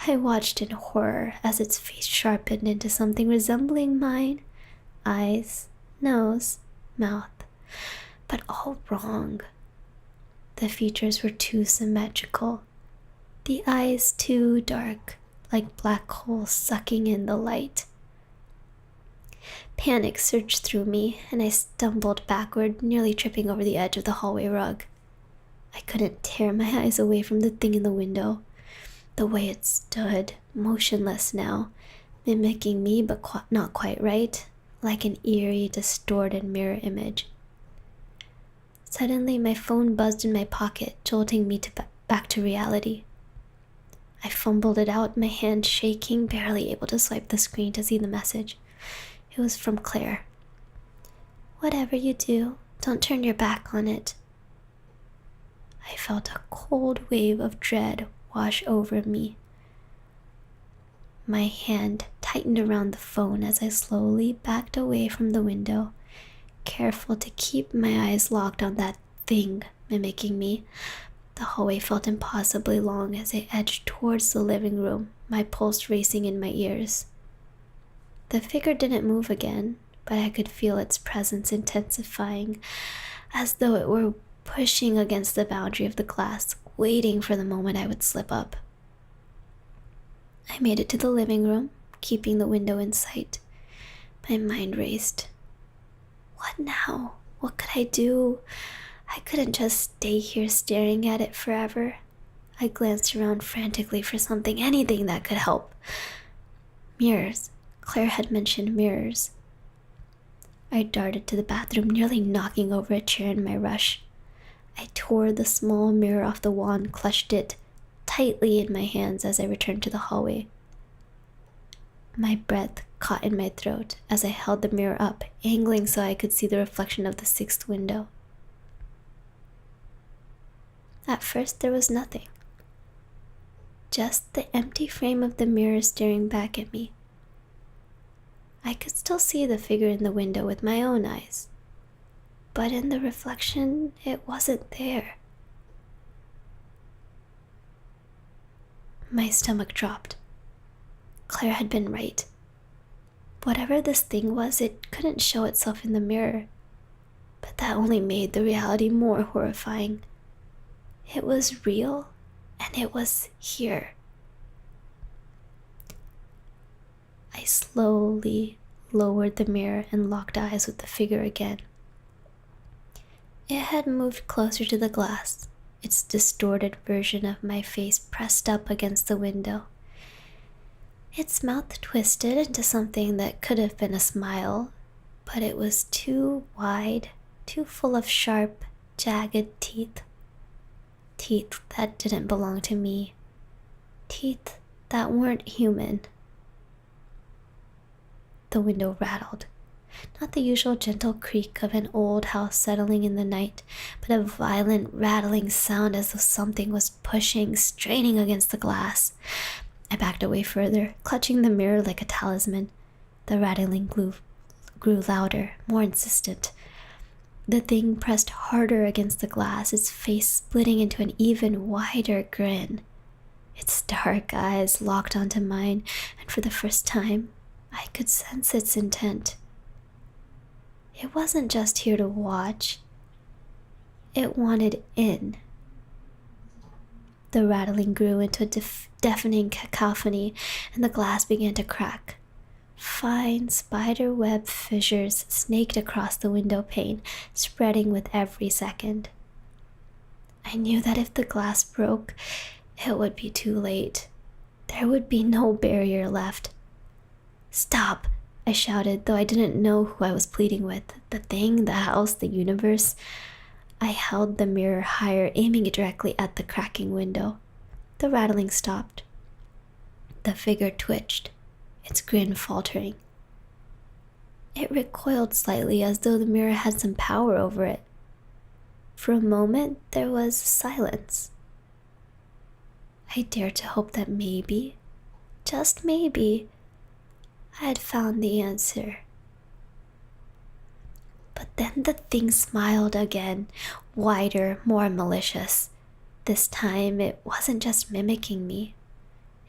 I watched in horror as its face sharpened into something resembling mine, eyes, nose, mouth, but all wrong. The features were too symmetrical, the eyes too dark, like black holes sucking in the light. Panic surged through me, and I stumbled backward, nearly tripping over the edge of the hallway rug. I couldn't tear my eyes away from the thing in the window. The way it stood, motionless now, mimicking me but not quite right, like an eerie, distorted mirror image. Suddenly, my phone buzzed in my pocket, jolting me back to reality. I fumbled it out, my hand shaking, barely able to swipe the screen to see the message. It was from Claire. "Whatever you do, don't turn your back on it." I felt a cold wave of dread wash over me. My hand tightened around the phone as I slowly backed away from the window, careful to keep my eyes locked on that thing mimicking me. The hallway felt impossibly long as I edged towards the living room, my pulse racing in my ears. The figure didn't move again, but I could feel its presence intensifying, as though it were pushing against the boundary of the glass, waiting for the moment I would slip up. I made it to the living room, keeping the window in sight. My mind raced. What now? What could I do? I couldn't just stay here staring at it forever. I glanced around frantically for something, anything that could help. Mirrors. Claire had mentioned mirrors. I darted to the bathroom, nearly knocking over a chair in my rush. I tore the small mirror off the wall and clutched it tightly in my hands as I returned to the hallway. My breath caught in my throat as I held the mirror up, angling so I could see the reflection of the 6th window. At first there was nothing. Just the empty frame of the mirror staring back at me. I could still see the figure in the window with my own eyes, but in the reflection, it wasn't there. My stomach dropped. Claire had been right. Whatever this thing was, it couldn't show itself in the mirror, but that only made the reality more horrifying. It was real, and it was here. I slowly lowered the mirror and locked eyes with the figure again. It had moved closer to the glass, its distorted version of my face pressed up against the window. Its mouth twisted into something that could have been a smile, but it was too wide, too full of sharp, jagged teeth. Teeth that didn't belong to me. Teeth that weren't human. The window rattled. Not the usual gentle creak of an old house settling in the night, but a violent rattling sound as though something was pushing, straining against the glass. I backed away further, clutching the mirror like a talisman. The rattling grew louder, more insistent. The thing pressed harder against the glass, its face splitting into an even wider grin. Its dark eyes locked onto mine, and for the first time, I could sense its intent. It wasn't just here to watch. It wanted in. The rattling grew into a deafening cacophony, and the glass began to crack. Fine spider-web fissures snaked across the window pane, spreading with every second. I knew that if the glass broke, it would be too late. There would be no barrier left. "Stop!" I shouted, though I didn't know who I was pleading with. The thing, the house, the universe. I held the mirror higher, aiming it directly at the cracking window. The rattling stopped. The figure twitched, its grin faltering. It recoiled slightly, as though the mirror had some power over it. For a moment, there was silence. I dared to hope that maybe, just maybe, I had found the answer. But then the thing smiled again, wider, more malicious. This time it wasn't just mimicking me,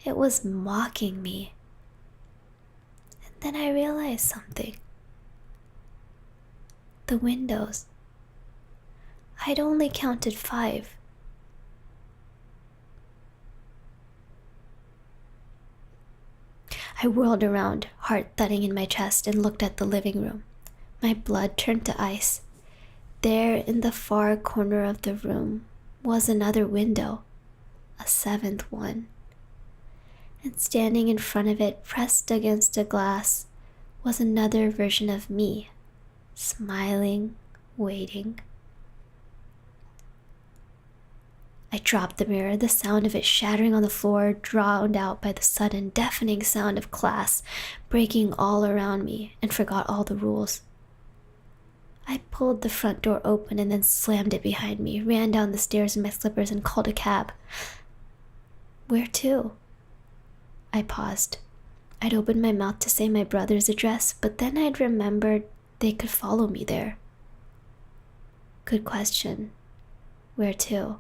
it was mocking me. And then I realized something. The windows. I'd only counted 5. I whirled around, heart thudding in my chest, and looked at the living room. My blood turned to ice. There, in the far corner of the room, was another window, a 7th one. And standing in front of it, pressed against a glass, was another version of me, smiling, waiting. I dropped the mirror, the sound of it shattering on the floor drowned out by the sudden, deafening sound of class breaking all around me, and forgot all the rules. I pulled the front door open and then slammed it behind me, ran down the stairs in my slippers, and called a cab. Where to? I paused. I'd opened my mouth to say my brother's address, but then I'd remembered they could follow me there. Good question. Where to?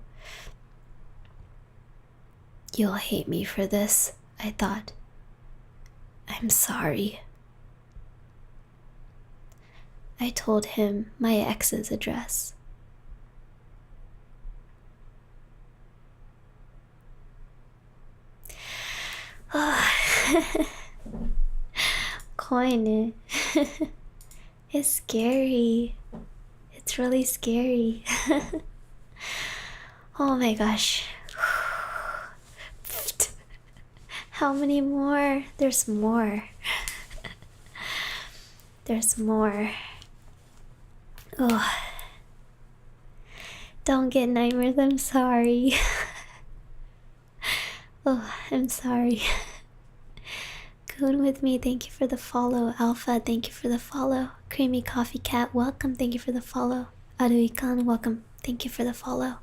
You'll hate me for this, I thought. I'm sorry. I told him my ex's address. Coin. It's scary. It's really scary. Oh my gosh. How many more? There's more. There's more. Oh. Don't get nightmares, I'm sorry. Oh, I'm sorry. Goon with me, thank you for the follow. Alpha, thank you for the follow. Creamy Coffee Cat, welcome, thank you for the follow. Aruikan, welcome, thank you for the follow.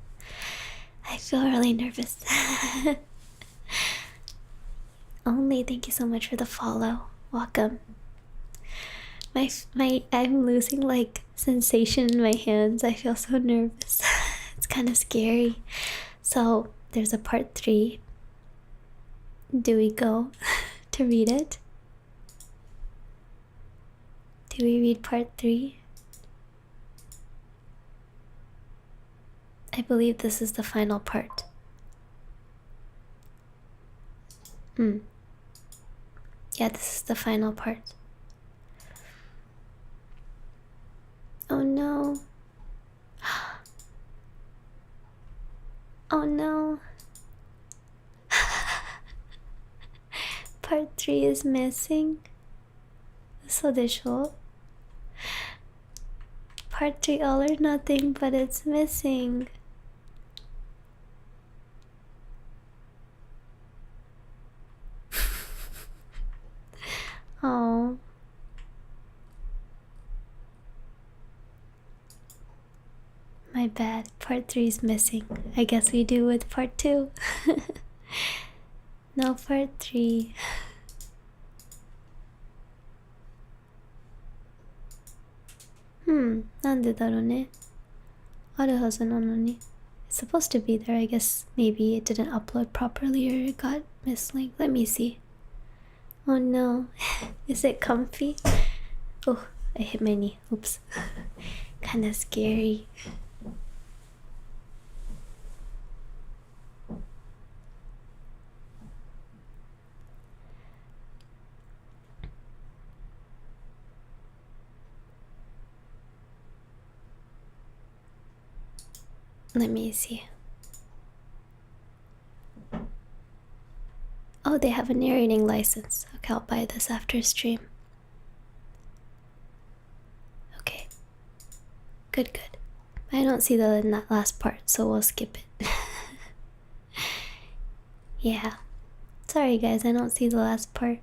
I feel really nervous. Only, thank you so much for the follow. Welcome. I'm losing like sensation in my hands. I feel so nervous. It's kind of scary. So there's a part 3. Do we go to read it? Do we read part 3? I believe this is the final part. Yeah, this is the final part. Oh no. Oh no. Part 3 is missing. So they show. Part 3 all or nothing, but it's missing. Oh. My bad. Part 3 is missing. I guess we do with part 2. No part 3. Nande daro ne? Aru hazu nano ni. It's supposed to be there. I guess maybe it didn't upload properly or it got mislinked. Let me see. Oh no. Is it comfy? Oh, I hit my knee. Oops. Kinda scary. Let me see. Oh, they have a narrating license. Okay, I'll buy this after stream. Okay. Good, good. I don't see that last part, so we'll skip it. Yeah. Sorry guys, I don't see the last part.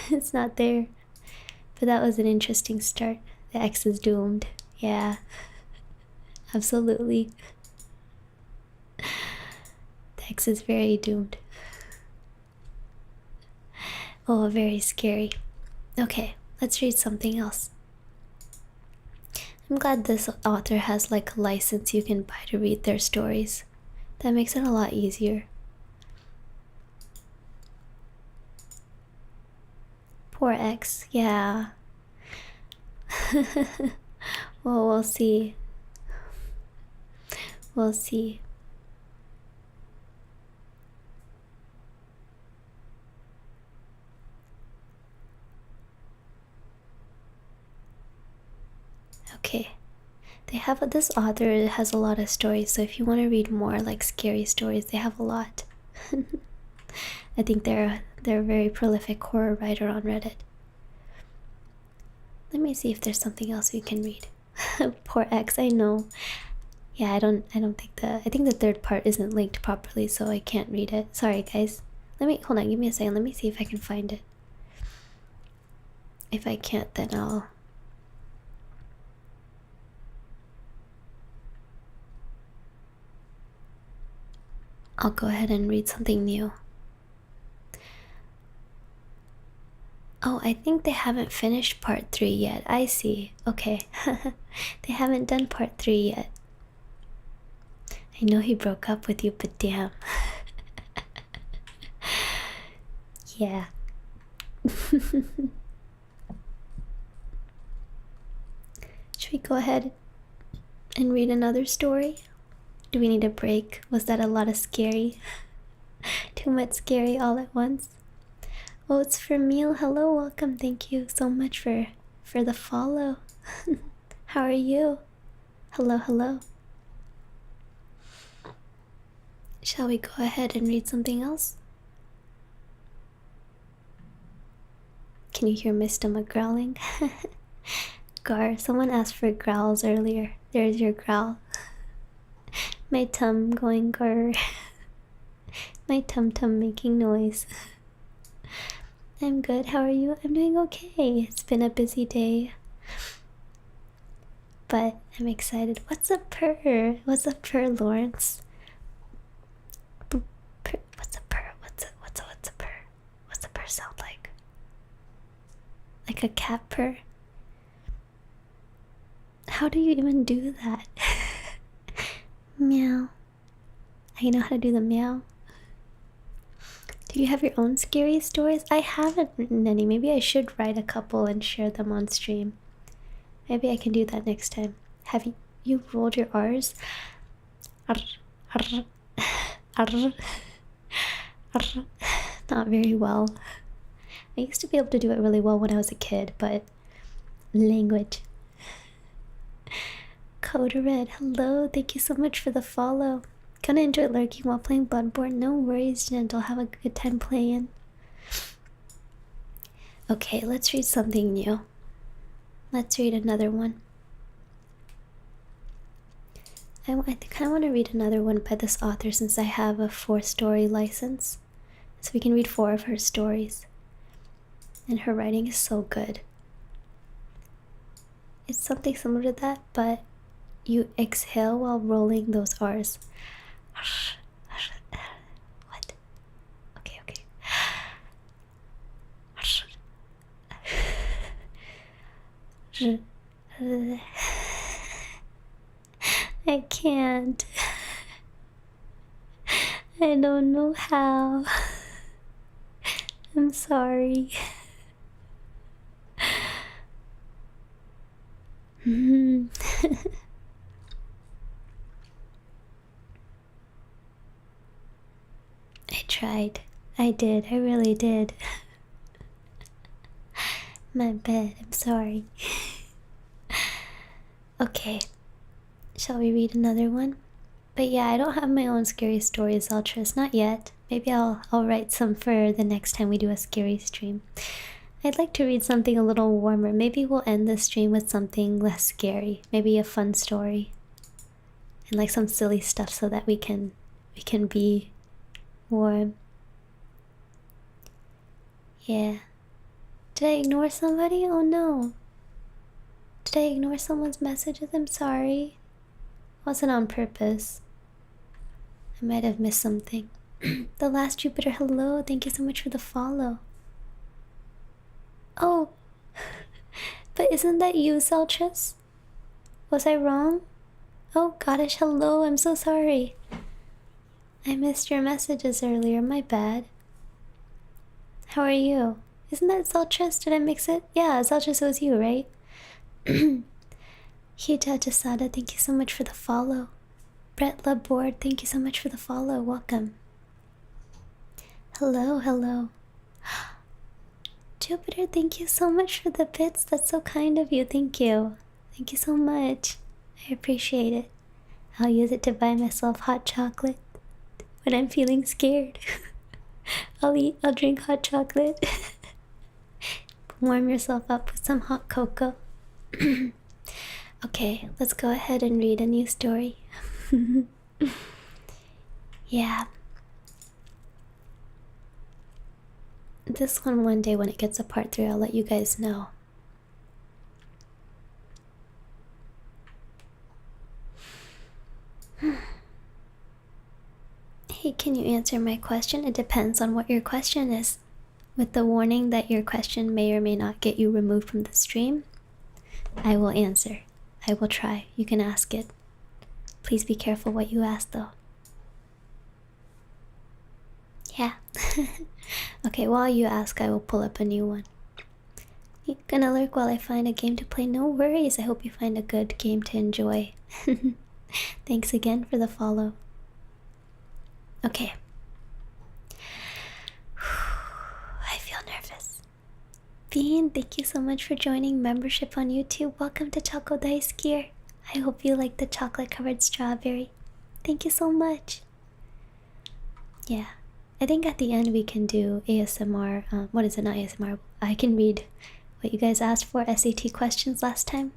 It's not there. But that was an interesting start. The X is doomed. Yeah. Absolutely. The X is very doomed. Oh, very scary. Okay, let's read something else. I'm glad this author has like a license you can buy to read their stories. That makes it a lot easier. Poor X, yeah. Well, we'll see. We'll see. Okay. They have this author has a lot of stories, so if you want to read more like scary stories, they have a lot. I think they're a very prolific horror writer on Reddit. Let me see if there's something else we can read. Poor X, I know. Yeah, I think the third part isn't linked properly, so I can't read it. Sorry guys. Hold on, give me a second. Let me see if I can find it. If I can't, then I'll go ahead and read something new. Oh, I think they haven't finished part 3 yet. I see. Okay. They haven't done part 3 yet. I know he broke up with you, but damn. Yeah. Should we go ahead and read another story? Do we need a break? Was that a lot of scary? Too much scary all at once? Oh, it's for Meal. Hello, welcome. Thank you so much for the follow. How are you? Hello, hello. Shall we go ahead and read something else? Can you hear my stomach growling? Gar, someone asked for growls earlier. There's your growl. My tum going gar. My tum making noise. I'm good. How are you? I'm doing okay. It's been a busy day, but I'm excited. What's a purr? What's a purr, Lawrence? What's a purr? What's a purr? What's a purr sound like? Like a cat purr? How do you even do that? Meow. I know how to do the meow. Do you have your own scary stories? I haven't written any. Maybe I should write a couple and share them on stream. Maybe I can do that next time. Have you rolled your R's? Not very well. I used to be able to do it really well when I was a kid, but language. Code Red, hello. Thank you so much for the follow. Gonna enjoy lurking while playing Bloodborne. No worries, Gentle. Have a good time playing. Okay, let's read something new. Let's read another one. I think I want to read another one by this author since I have a 4-story license. So we can read 4 of her stories. And her writing is so good. It's something similar to that, but you exhale while rolling those R's. What? Okay. I can't. I don't know how. I'm sorry. I tried. I did. I really did. My bad. I'm sorry. Okay. Shall we read another one? But yeah, I don't have my own scary stories, Ultras. Not yet. Maybe I'll write some for the next time we do a scary stream. I'd like to read something a little warmer. Maybe we'll end the stream with something less scary. Maybe a fun story. And like some silly stuff so that we can be warm. Yeah. Did I ignore somebody? Oh no. Did I ignore someone's messages? I'm sorry. Wasn't on purpose. I might have missed something. The Last Jupiter, hello. Thank you so much for the follow. Oh. But isn't that you, Celchus? Was I wrong? Oh, Goddess, hello. I'm so sorry. I missed your messages earlier. My bad. How are you? Isn't that Celchus? Did I mix it? Yeah, Celchus was you, right? Hija Jasada, thank you so much for the follow. Brett Laborde, thank you so much for the follow. Welcome. Hello. Jupiter, thank you so much for the bits. That's so kind of you. Thank you. Thank you so much. I appreciate it. I'll use it to buy myself hot chocolate when I'm feeling scared. I'll drink hot chocolate. Warm yourself up with some hot cocoa. Okay, let's go ahead and read a new story. Yeah. This one day when it gets a part 3, I'll let you guys know. Hey, can you answer my question? It depends on what your question is. With the warning that your question may or may not get you removed from the stream, I will answer. I will try. You can ask it. Please be careful what you ask, though. Yeah. Okay, while you ask, I will pull up a new one. You're gonna lurk while I find a game to play. No worries. I hope you find a good game to enjoy. Thanks again for the follow. Okay. I feel nervous. Bean, thank you so much for joining membership on YouTube. Welcome to Choco Dice Gear. I hope you like the chocolate covered strawberry. Thank you so much. Yeah, I think at the end we can do ASMR. What is an ASMR? I can read what you guys asked for, SAT questions last time.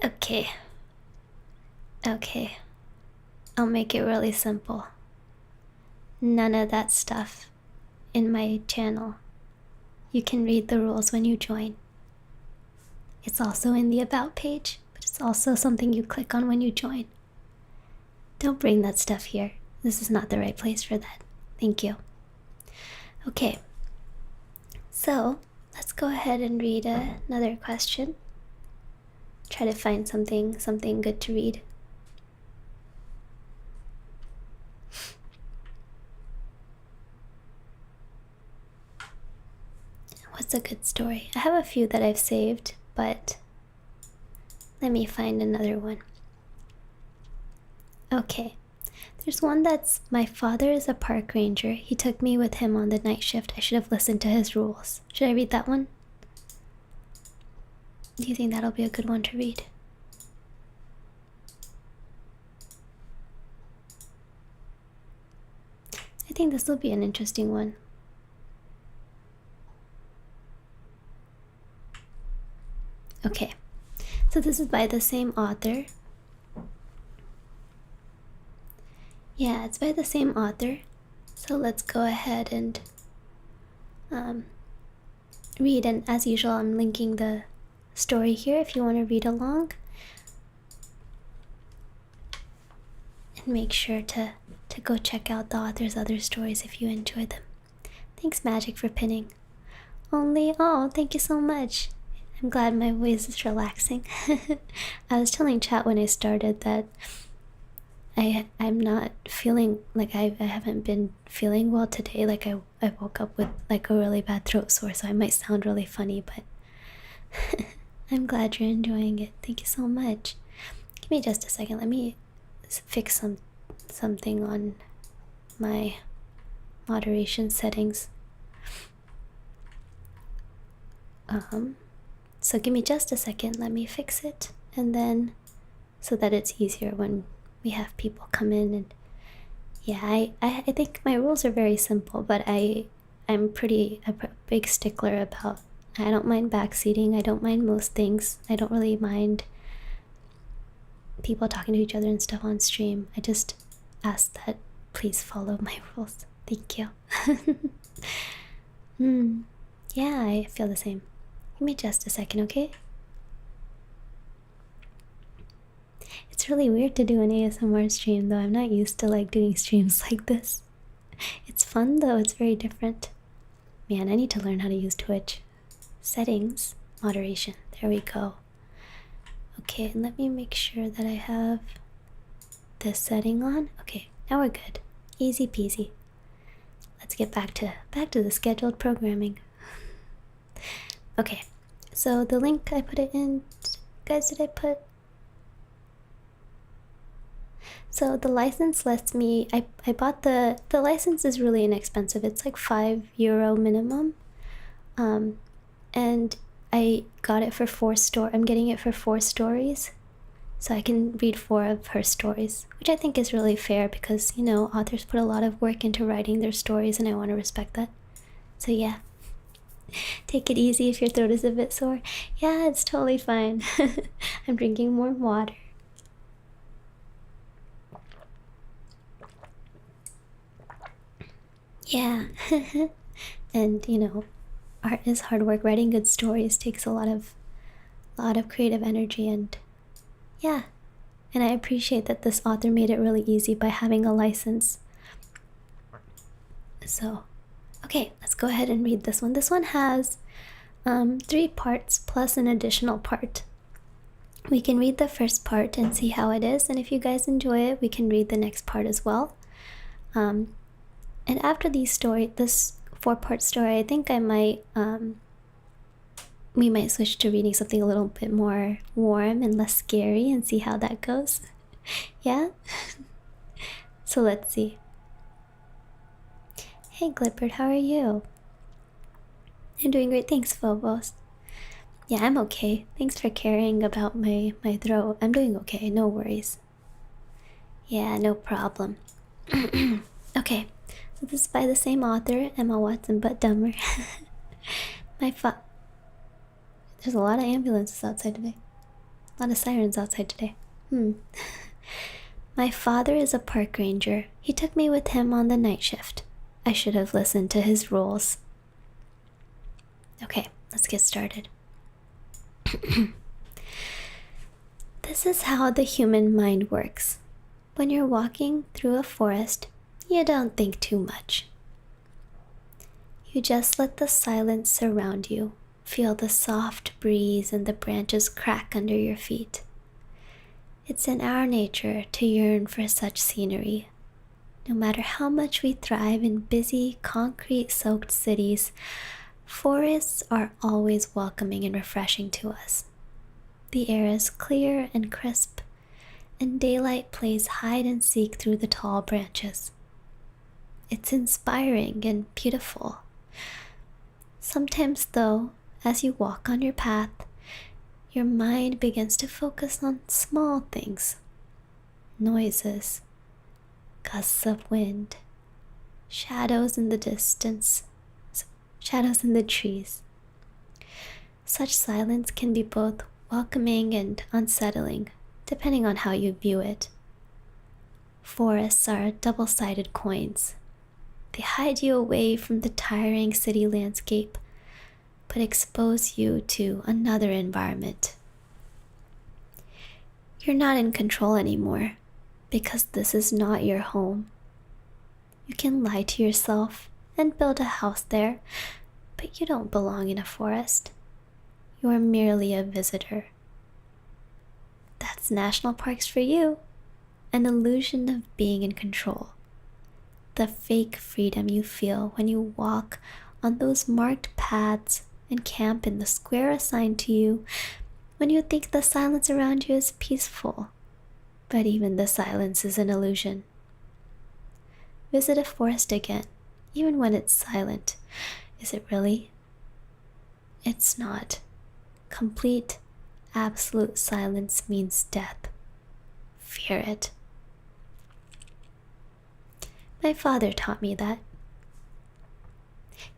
Okay. Okay. I'll make it really simple. None of that stuff in my channel. You can read the rules when you join. It's also in the About page, but it's also something you click on when you join. Don't bring that stuff here. This is not the right place for that. Thank you. Okay. So, let's go ahead and read another question. Try to find something good to read. What's a good story? I have a few that I've saved, but let me find another one. Okay. There's one that's, my father is a park ranger. He took me with him on the night shift. I should have listened to his rules. Should I read that one? Do you think that'll be a good one to read? I think this will be an interesting one. Okay, so this is by the same author. Yeah, it's by the same author. So let's go ahead and read. And as usual, I'm linking the story here if you want to read along. And make sure to go check out the author's other stories if you enjoy them. Thanks, Magic, for pinning. Oh, thank you so much. I'm glad my voice is relaxing. I was telling chat when I started that I'm not feeling like I haven't been feeling well today. Like I woke up with like a really bad throat sore, so I might sound really funny, but I'm glad you're enjoying it. Thank you so much. Give me just a second. Let me fix something on my moderation settings. So give me just a second. Let me fix it, and then so that it's easier when we have people come in. And yeah, I think my rules are very simple, but I'm a big stickler about, I don't mind backseating. I don't mind most things. I don't really mind people talking to each other and stuff on stream. I just ask that please follow my rules. Thank you. Yeah, I feel the same. Give me just a second, okay? It's really weird to do an ASMR stream though. I'm not used to like doing streams like this. It's fun though, it's very different. Man, I need to learn how to use Twitch. Settings, moderation, there we go. Okay, and let me make sure that I have this setting on. Okay, now we're good. Easy peasy. Let's get back to the scheduled programming. Okay, so the link I put it in, guys, did I put? So the license lets me, I bought the license is really inexpensive. It's like €5 minimum. And I got it for I'm getting it for 4 stories. So I can read 4 of her stories, which I think is really fair because, you know, authors put a lot of work into writing their stories and I want to respect that. So yeah. Take it easy if your throat is a bit sore. Yeah, it's totally fine. I'm drinking more water. Yeah. And you know, art is hard work. Writing good stories takes a lot of creative energy, and yeah. And I appreciate that this author made it really easy by having a license. So okay, let's go ahead and read this one. This one has 3 parts plus an additional part. We can read the first part and see how it is, and if you guys enjoy it, we can read the next part as well. And after this 4-part story, I think we might switch to reading something a little bit more warm and less scary and see how that goes. Yeah? So let's see. Hey Glippered, how are you? I'm doing great, thanks Phobos. Yeah, I'm okay. Thanks for caring about my throat. I'm doing okay, no worries. Yeah, no problem. Okay, so this is by the same author, Emma Watson, but dumber. There's a lot of ambulances outside today. A lot of sirens outside today. My father is a park ranger. He took me with him on the night shift. I should have listened to his rules. Okay, let's get started. This is how the human mind works. When you're walking through a forest, you don't think too much. You just let the silence surround you. Feel the soft breeze and the branches crack under your feet. It's in our nature to yearn for such scenery. No matter how much we thrive in busy, concrete-soaked cities, forests are always welcoming and refreshing to us. The air is clear and crisp, and daylight plays hide and seek through the tall branches. It's inspiring and beautiful. Sometimes, though, as you walk on your path, your mind begins to focus on small things. Noises, gusts of wind, shadows in the distance, shadows in the trees. Such silence can be both welcoming and unsettling, depending on how you view it. Forests are double-sided coins. They hide you away from the tiring city landscape, but expose you to another environment. You're not in control anymore, because this is not your home. You can lie to yourself and build a house there, but you don't belong in a forest. You are merely a visitor. That's national parks for you, an illusion of being in control. The fake freedom you feel when you walk on those marked paths and camp in the square assigned to you, when you think the silence around you is peaceful, but even the silence is an illusion. Visit a forest again, even when it's silent. Is it really? It's not. Complete, absolute silence means death. Fear it. My father taught me that.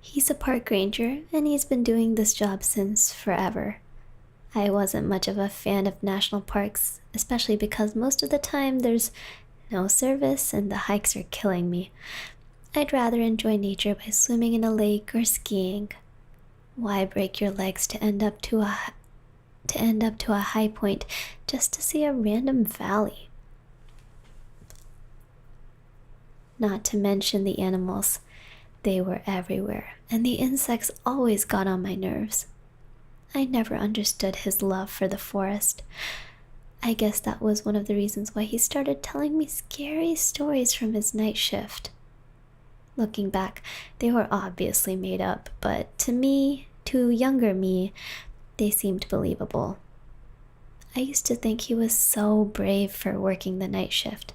He's a park ranger, and he's been doing this job since forever. I wasn't much of a fan of national parks, especially because most of the time there's no service and the hikes are killing me. I'd rather enjoy nature by swimming in a lake or skiing. Why break your legs to end up to a high point just to see a random valley? Not to mention the animals. They were everywhere, and the insects always got on my nerves. I never understood his love for the forest. I guess that was one of the reasons why he started telling me scary stories from his night shift. Looking back, they were obviously made up, but to younger me, they seemed believable. I used to think he was so brave for working the night shift.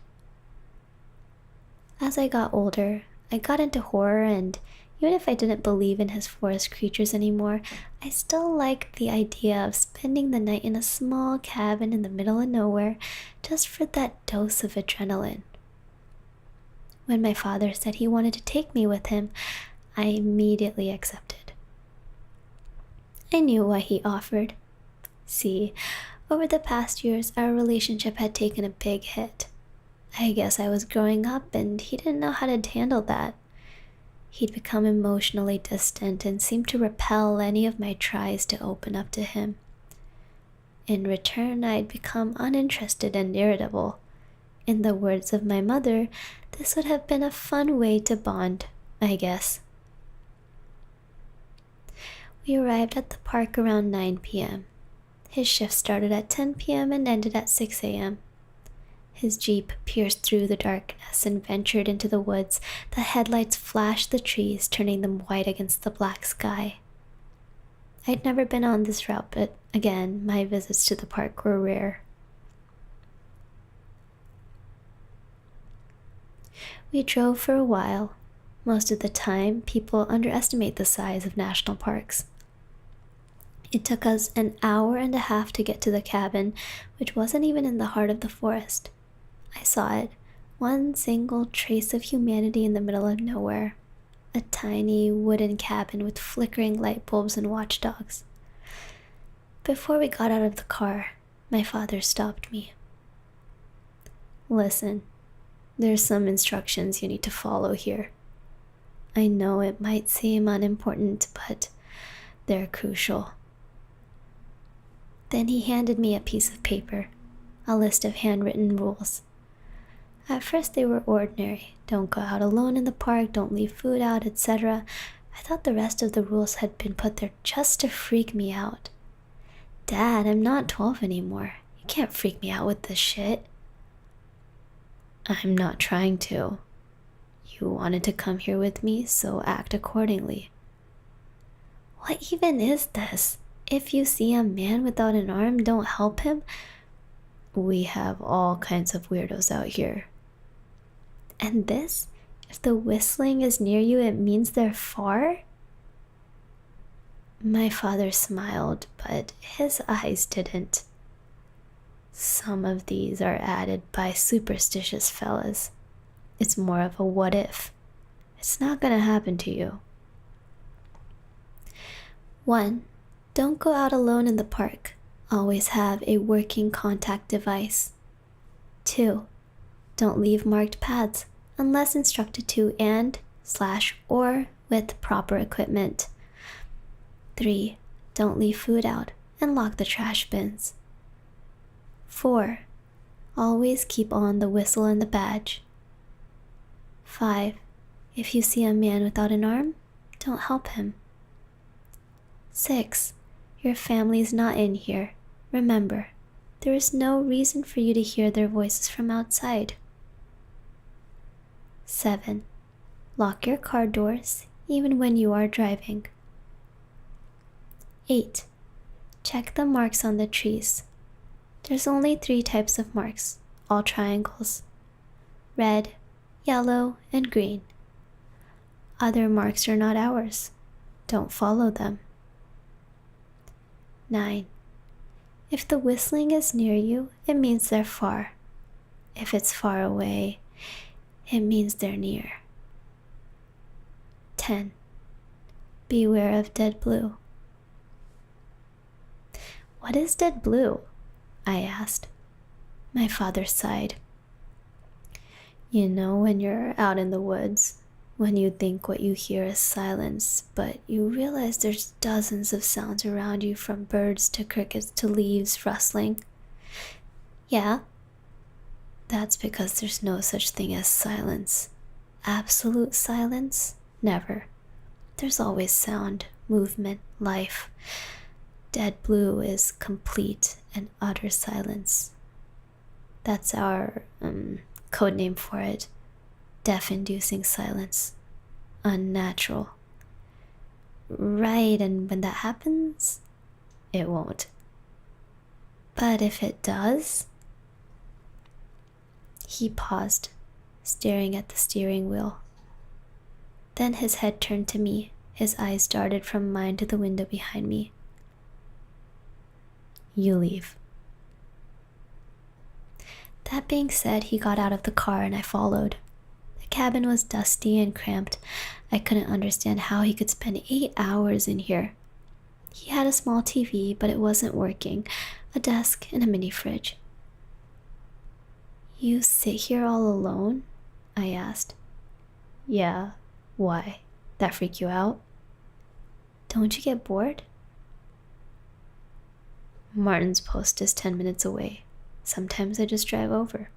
As I got older, I got into horror, and even if I didn't believe in his forest creatures anymore, I still liked the idea of spending the night in a small cabin in the middle of nowhere just for that dose of adrenaline. When my father said he wanted to take me with him, I immediately accepted. I knew why he offered. See, over the past years, our relationship had taken a big hit. I guess I was growing up and he didn't know how to handle that. He'd become emotionally distant and seemed to repel any of my tries to open up to him. In return, I'd become uninterested and irritable. In the words of my mother, this would have been a fun way to bond, I guess. We arrived at the park around 9 p.m. His shift started at 10 p.m. and ended at 6 a.m. His jeep pierced through the darkness and ventured into the woods. The headlights flashed the trees, turning them white against the black sky. I'd never been on this route, but again, my visits to the park were rare. We drove for a while. Most of the time, people underestimate the size of national parks. It took us an hour and a half to get to the cabin, which wasn't even in the heart of the forest. I saw it, one single trace of humanity in the middle of nowhere. A tiny wooden cabin with flickering light bulbs and watchdogs. Before we got out of the car, my father stopped me. Listen, there's some instructions you need to follow here. I know it might seem unimportant, but they're crucial. Then he handed me a piece of paper, a list of handwritten rules. At first they were ordinary. Don't go out alone in the park, don't leave food out, etc. I thought the rest of the rules had been put there just to freak me out. Dad, I'm not 12 anymore. You can't freak me out with this shit. I'm not trying to. You wanted to come here with me, so act accordingly. What even is this? If you see a man without an arm, don't help him? We have all kinds of weirdos out here. And this? If the whistling is near you, it means they're far? My father smiled, but his eyes didn't. Some of these are added by superstitious fellas. It's more of a what if. It's not gonna happen to you. 1. Don't go out alone in the park. Always have a working contact device. 2. Don't leave marked paths unless instructed to and/or with proper equipment. 3. Don't leave food out and lock the trash bins. 4. Always keep on the whistle and the badge. 5. If you see a man without an arm, don't help him. 6. Your family's not in here. Remember, there is no reason for you to hear their voices from outside. 7. Lock your car doors even when you are driving. 8. Check the marks on the trees. There's only 3 types of marks, all triangles. Red, yellow, and green. Other marks are not ours. Don't follow them. 9. If the whistling is near you, it means they're far. If it's far away, it means they're near. 10. Beware of dead blue. What is dead blue? I asked. My father sighed. You know, when you're out in the woods, when you think what you hear is silence, but you realize there's dozens of sounds around you, from birds to crickets to leaves rustling. Yeah, that's because there's no such thing as silence. Absolute silence? Never. There's always sound, movement, life. Dead blue is complete and utter silence. That's our code name for it. Death-inducing silence. Unnatural. Right, and when that happens, it won't. But if it does... He paused, staring at the steering wheel. Then his head turned to me. His eyes darted from mine to the window behind me. You leave. That being said, he got out of the car and I followed. The cabin was dusty and cramped. I couldn't understand how he could spend 8 hours in here. He had a small TV, but it wasn't working, a desk, and a mini fridge. You sit here all alone? I asked. Yeah, why? That freak you out? Don't you get bored? Martin's post is 10 minutes away. Sometimes I just drive over.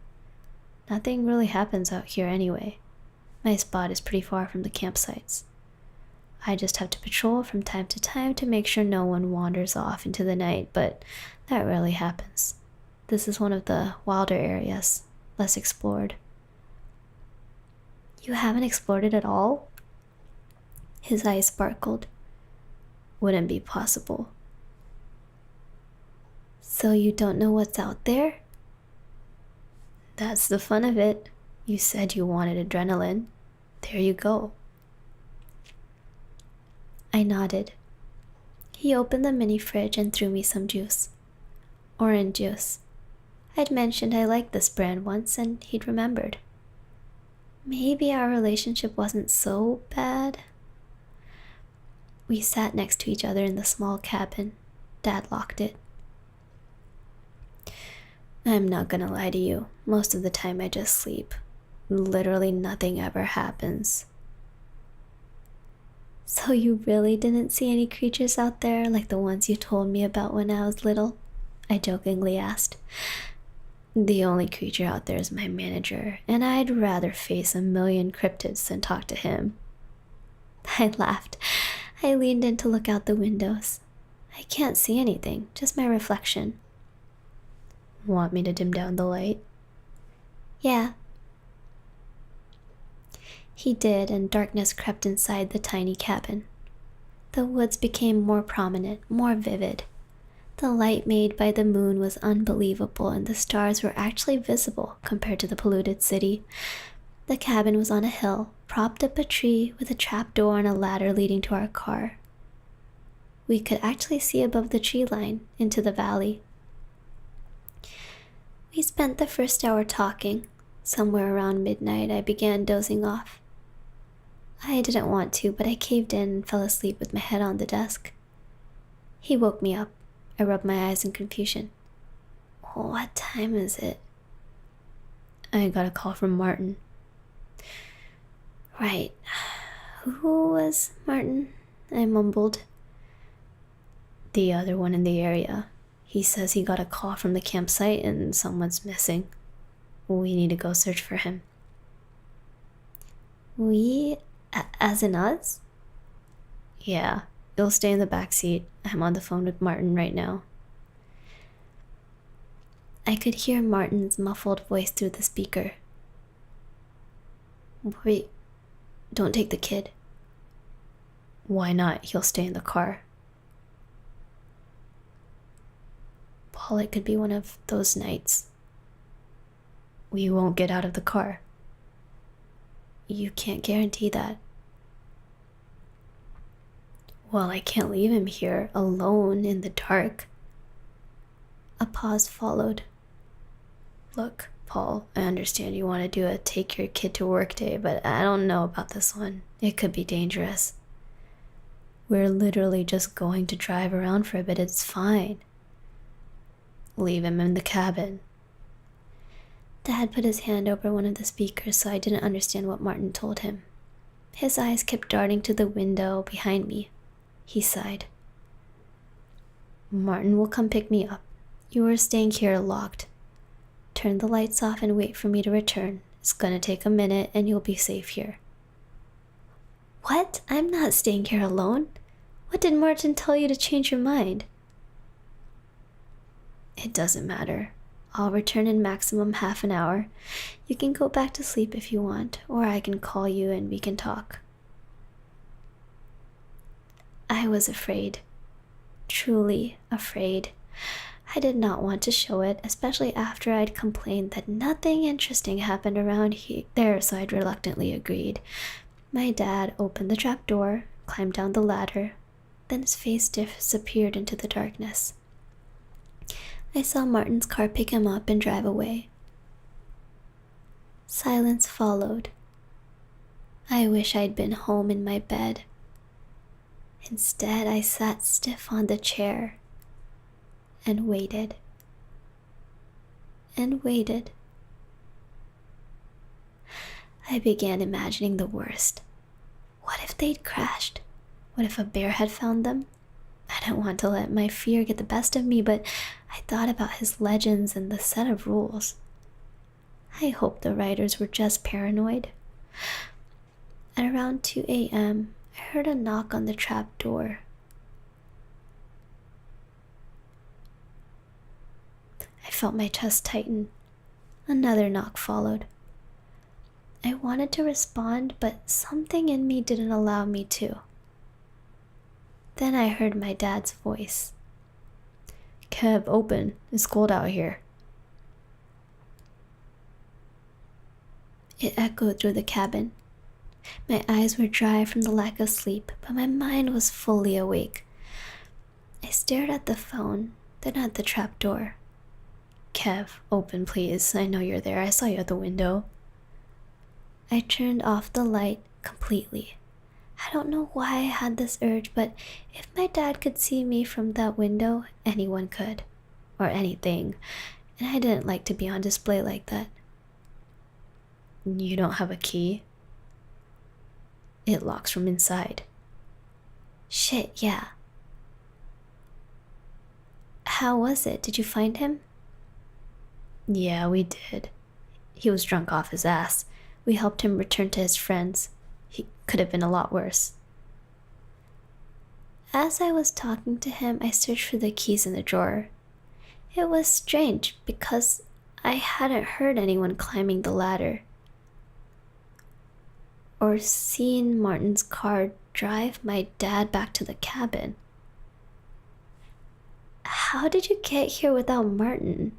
Nothing really happens out here anyway. My spot is pretty far from the campsites. I just have to patrol from time to time to make sure no one wanders off into the night, but that rarely happens. This is one of the wilder areas, less explored. You haven't explored it at all? His eyes sparkled. Wouldn't be possible. So you don't know what's out there? That's the fun of it. You said you wanted adrenaline. There you go. I nodded. He opened the mini fridge and threw me some juice. Orange juice. I'd mentioned I liked this brand once and he'd remembered. Maybe our relationship wasn't so bad. We sat next to each other in the small cabin. Dad locked it. I'm not gonna lie to you. Most of the time I just sleep. Literally nothing ever happens. So you really didn't see any creatures out there like the ones you told me about when I was little? I jokingly asked. The only creature out there is my manager, and I'd rather face a million cryptids than talk to him. I laughed. I leaned in to look out the windows. I can't see anything, just my reflection. Want me to dim down the light? Yeah. He did, and darkness crept inside the tiny cabin. The woods became more prominent, more vivid. The light made by the moon was unbelievable, and the stars were actually visible compared to the polluted city. The cabin was on a hill, propped up a tree with a trapdoor and a ladder leading to our car. We could actually see above the tree line into the valley. We spent the first hour talking. Somewhere around midnight, I began dozing off. I didn't want to, but I caved in and fell asleep with my head on the desk. He woke me up. I rubbed my eyes in confusion. What time is it? I got a call from Martin. Right. Who was Martin? I mumbled. The other one in the area. He says he got a call from the campsite and someone's missing. We need to go search for him. We? As in us? Yeah. You'll stay in the back seat. I'm on the phone with Martin right now. I could hear Martin's muffled voice through the speaker. Wait, don't take the kid. Why not? He'll stay in the car. Paul, it could be one of those nights. We won't get out of the car. You can't guarantee that. Well, I can't leave him here, alone, in the dark. A pause followed. Look, Paul, I understand you want to do a take your kid to work day, but I don't know about this one. It could be dangerous. We're literally just going to drive around for a bit. It's fine. Leave him in the cabin. Dad put his hand over one of the speakers so I didn't understand what Martin told him. His eyes kept darting to the window behind me. He sighed. Martin will come pick me up. You are staying here locked. Turn the lights off and wait for me to return. It's gonna take a minute and you'll be safe here. What? I'm not staying here alone. What did Martin tell you to change your mind? It doesn't matter. I'll return in maximum half an hour. You can go back to sleep if you want, or I can call you and we can talk. I was afraid. Truly afraid. I did not want to show it, especially after I'd complained that nothing interesting happened around there, so I'd reluctantly agreed. My dad opened the trapdoor, climbed down the ladder, then his face disappeared into the darkness. I saw Martin's car pick him up and drive away. Silence followed. I wish I'd been home in my bed. Instead, I sat stiff on the chair and waited. And waited. I began imagining the worst. What if they'd crashed? What if a bear had found them? I didn't want to let my fear get the best of me, but I thought about his legends and the set of rules. I hoped the writers were just paranoid. At around 2 a.m., I heard a knock on the trap door. I felt my chest tighten. Another knock followed. I wanted to respond, but something in me didn't allow me to. Then I heard my dad's voice. "Kev, open. It's cold out here." It echoed through the cabin. My eyes were dry from the lack of sleep, but my mind was fully awake. I stared at the phone, then at the trap door. "Kev, open please. I know you're there. I saw you at the window." I turned off the light completely. I don't know why I had this urge, but if my dad could see me from that window, anyone could. Or anything. And I didn't like to be on display like that. "You don't have a key?" "It locks from inside." "Shit, yeah." "How was it? Did you find him?" "Yeah, we did. He was drunk off his ass. We helped him return to his friends. He could have been a lot worse." As I was talking to him, I searched for the keys in the drawer. It was strange because I hadn't heard anyone climbing the ladder or seen Martin's car drive my dad back to the cabin. How did you get here without Martin?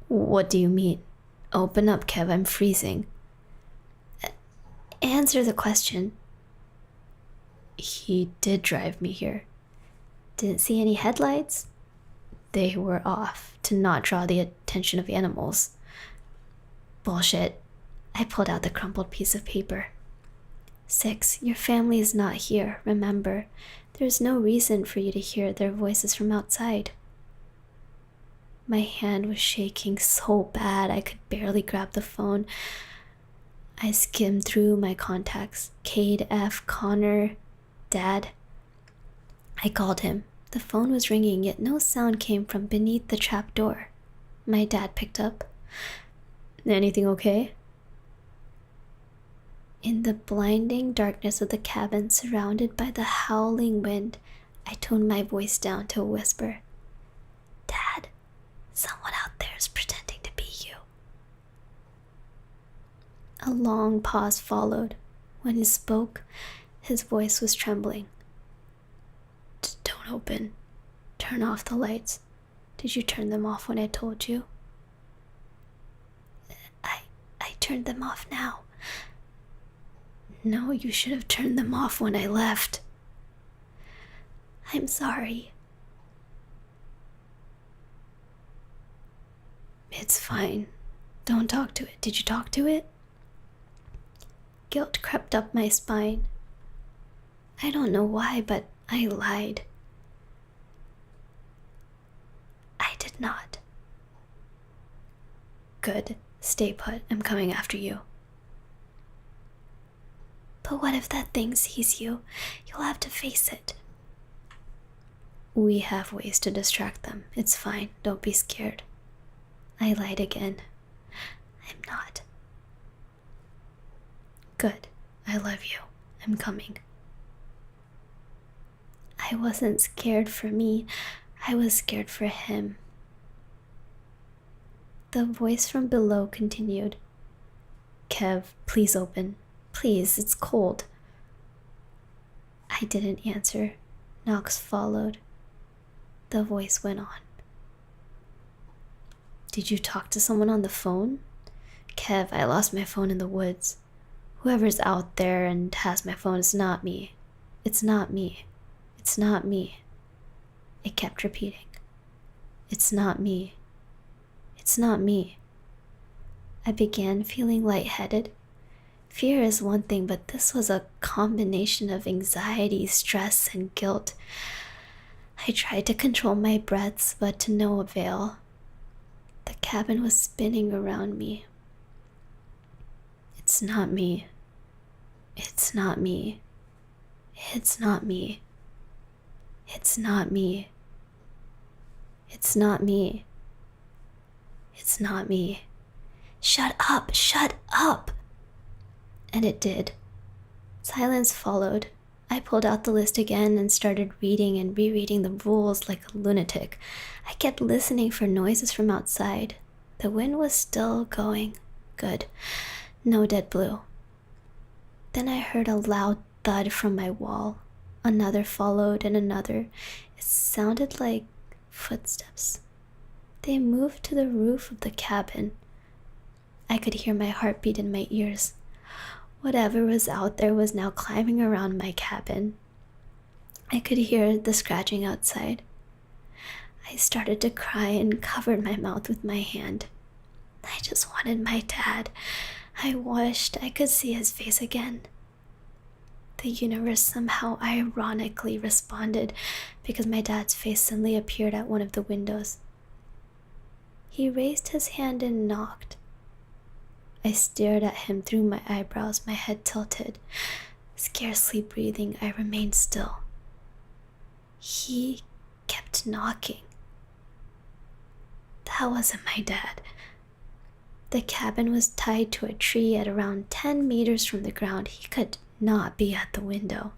"What do you mean? Open up, Kev, I'm freezing." Answer the question. "He did drive me here." "Didn't see any headlights?" "They were off to not draw the attention of animals." "Bullshit." I pulled out the crumpled piece of paper. 6. Your family is not here, remember. There's no reason for you to hear their voices from outside. My hand was shaking so bad I could barely grab the phone. I skimmed through my contacts. Cade, F, Connor, Dad. I called him. The phone was ringing, yet no sound came from beneath the trap door. My dad picked up. "Anything okay?" In the blinding darkness of the cabin, surrounded by the howling wind, I toned my voice down to a whisper. "Dad, someone out there is pretending to be you." A long pause followed. When he spoke, his voice was trembling. "Don't open. Turn off the lights. Did you turn them off when I told you?" I turned them off now." "No, you should have turned them off when I left." "I'm sorry." "It's fine. Don't talk to it. Did you talk to it?" Guilt crept up my spine. I don't know why, but I lied. I did not. "Good. Stay put. I'm coming after you." "But what if that thing sees you? You'll have to face it." "We have ways to distract them. It's fine. Don't be scared." I lied again. "I'm not." "Good. I love you. I'm coming." I wasn't scared for me. I was scared for him. The voice from below continued. "Kev, please open. Please, it's cold." I didn't answer. Knocks followed. The voice went on. "Did you talk to someone on the phone?" "Kev, I lost my phone in the woods. Whoever's out there and has my phone is not me. It's not me. It's not me." It kept repeating. "It's not me. It's not me." I began feeling lightheaded. Fear is one thing, but this was a combination of anxiety, stress, and guilt. I tried to control my breaths, but to no avail. The cabin was spinning around me. "It's not me. It's not me. It's not me. It's not me. It's not me. It's not me. Shut up, shut up! And it did. Silence followed. I pulled out the list again and started reading and rereading the rules like a lunatic. I kept listening for noises from outside. The wind was still going. Good. No dead blue. Then I heard a loud thud from my wall. Another followed and another. It sounded like footsteps. They moved to the roof of the cabin. I could hear my heartbeat in my ears. Whatever was out there was now climbing around my cabin. I could hear the scratching outside. I started to cry and covered my mouth with my hand. I just wanted my dad. I wished I could see his face again. The universe somehow ironically responded because my dad's face suddenly appeared at one of the windows. He raised his hand and knocked. I stared at him through my eyebrows, my head tilted. Scarcely breathing, I remained still. He kept knocking. That wasn't my dad. The cabin was tied to a tree at around 10 meters from the ground. He could not be at the window.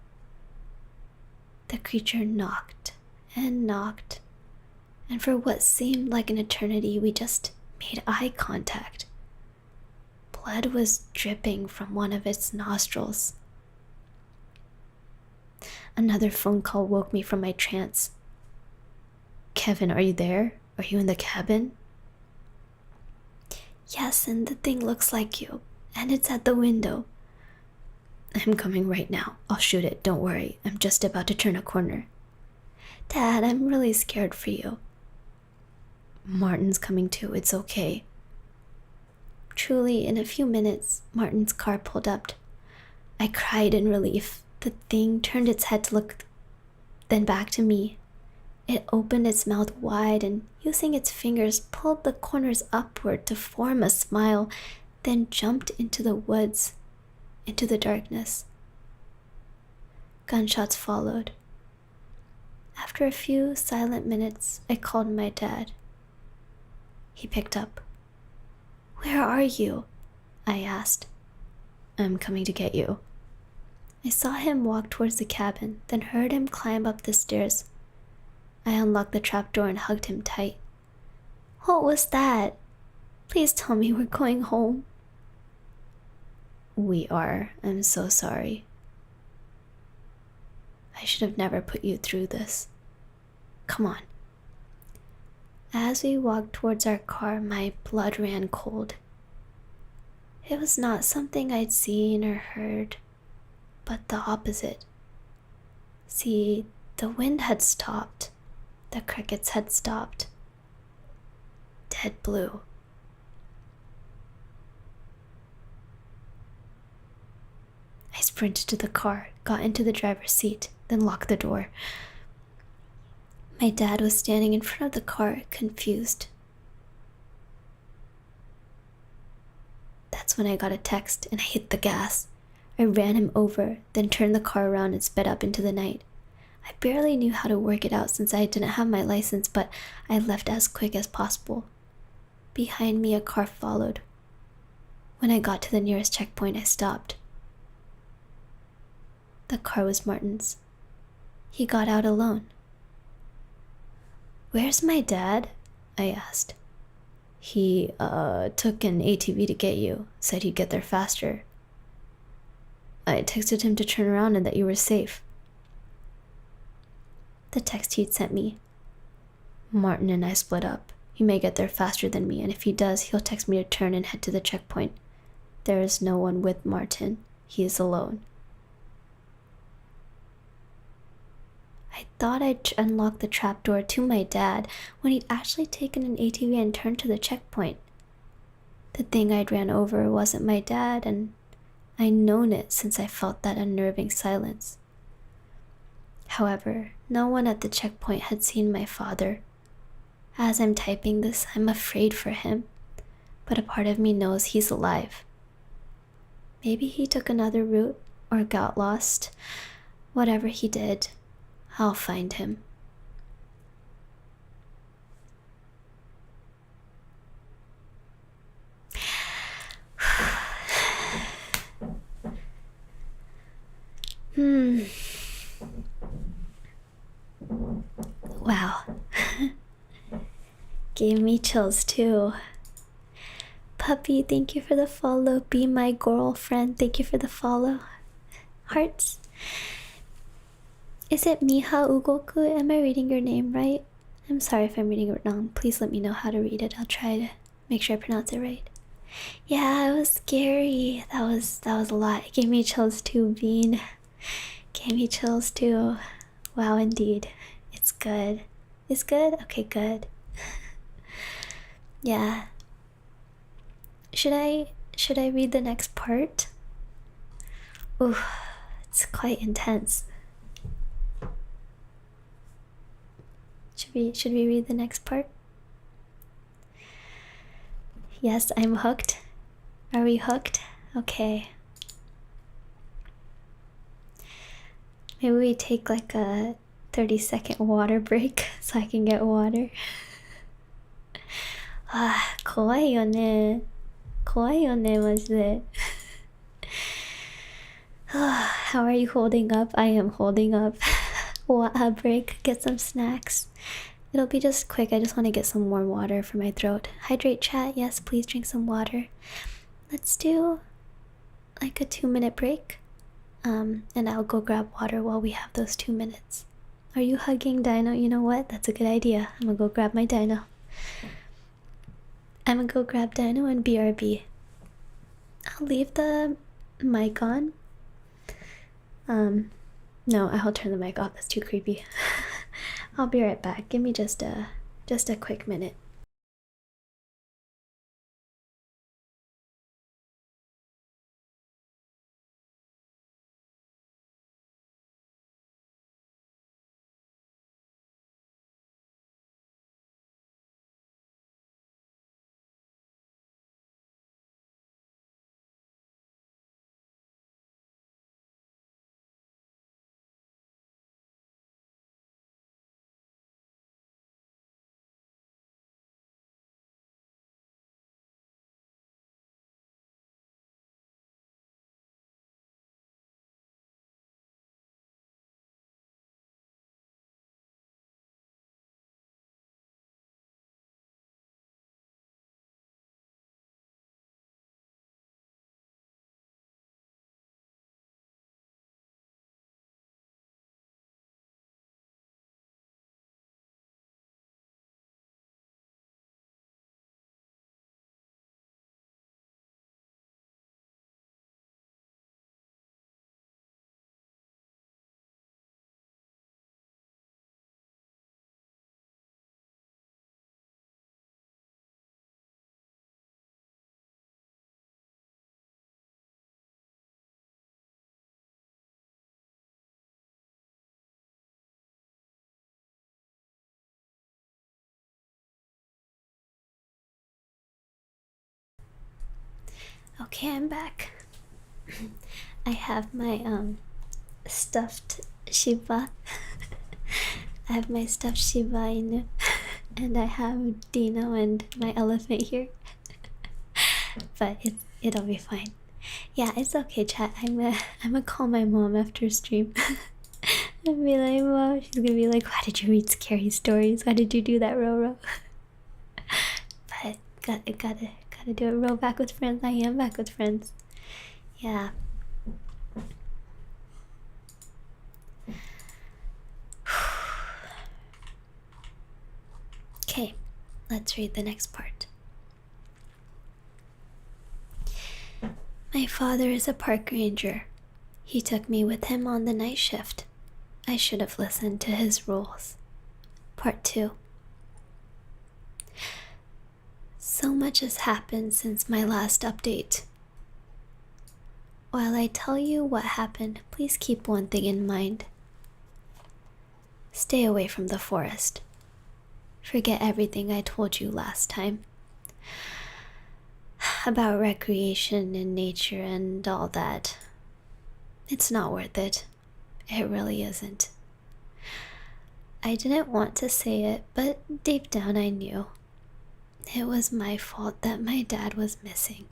The creature knocked and knocked, and for what seemed like an eternity, we just made eye contact. Blood was dripping from one of its nostrils. Another phone call woke me from my trance. Kevin, are you there? Are you in the cabin? Yes, and the thing looks like you, and it's at the window. I'm coming right now. I'll shoot it, don't worry. I'm just about to turn a corner. Dad, I'm really scared for you. Martin's coming too, it's okay. Truly, in a few minutes, Martin's car pulled up. I cried in relief. The thing turned its head to look, then back to me. It opened its mouth wide and, using its fingers, pulled the corners upward to form a smile, then jumped into the woods, into the darkness. Gunshots followed. After a few silent minutes, I called my dad. He picked up. Where are you? I asked. I'm coming to get you. I saw him walk towards the cabin, then heard him climb up the stairs. I unlocked the trapdoor and hugged him tight. What was that? Please tell me we're going home. We are. I'm so sorry. I should have never put you through this. Come on. As we walked towards our car, my blood ran cold. It was not something I'd seen or heard, but the opposite. See, the wind had stopped. The crickets had stopped. Dead blue. I sprinted to the car, got into the driver's seat, then locked the door. My dad was standing in front of the car, confused. That's when I got a text and I hit the gas. I ran him over, then turned the car around and sped up into the night. I barely knew how to work it out since I didn't have my license, but I left as quick as possible. Behind me, a car followed. When I got to the nearest checkpoint, I stopped. The car was Martin's. He got out alone. Where's my dad? I asked. He, took an ATV to get you, said he'd get there faster. I texted him to turn around and that you were safe. The text he'd sent me. Martin and I split up. He may get there faster than me, and if he does, he'll text me to turn and head to the checkpoint. There is no one with Martin. He is alone. I thought I'd unlock the trapdoor to my dad when he'd actually taken an ATV and turned to the checkpoint. The thing I'd ran over wasn't my dad, and I'd known it since I felt that unnerving silence. However, no one at the checkpoint had seen my father. As I'm typing this, I'm afraid for him, but a part of me knows he's alive. Maybe he took another route or got lost. Whatever he did, I'll find him. Wow. Gave me chills too. Puppy, thank you for the follow. Be my girlfriend, thank you for the follow. Hearts. Is it Miha Ugoku? Am I reading your name right? I'm sorry if I'm reading it wrong. Please let me know how to read it. I'll try to make sure I pronounce it right. Yeah, it was scary. That was a lot. It gave me chills too, Bean. Gave me chills too. Wow, indeed. It's good. It's good? Okay, good. Yeah. Should I read the next part? Ooh, it's quite intense. Should we read the next part? Yes, I'm hooked. Are we hooked? Okay. Maybe we take like a 30-second water break so I can get water. Ah, 怖いよね。怖いよね、マジで。How are you holding up? I am holding up. A break, get some snacks. It'll be just quick. I just want to get some warm water for my throat. Hydrate, chat. Yes, please drink some water. Let's do like a 2-minute break. And I'll go grab water while we have those 2 minutes. Are you hugging Dino? You know what? That's a good idea. I'm gonna go grab my Dino. I'm gonna go grab Dino and BRB. I'll leave the mic on. No, I'll turn the mic off. That's too creepy. I'll be right back. Give me just a quick minute. Okay, I'm back. I have my stuffed Shiba. I have my stuffed Shiba Inu, and I have Dino and my elephant here. But it'll be fine. Yeah, it's okay, chat. I'm gonna call my mom after stream. And be like, Mom, she's gonna be like, why did you read scary stories? Why did you do that, Roro? But gotta do it. Roll back with friends. I am back with friends. Yeah. Okay, let's read the next part. My father is a park ranger. He took me with him on the night shift. I should have listened to his rules. Part 2. So much has happened since my last update. While I tell you what happened, please keep one thing in mind. Stay away from the forest. Forget everything I told you last time. About recreation and nature and all that. It's not worth it. It really isn't. I didn't want to say it, but deep down I knew. It was my fault that my dad was missing.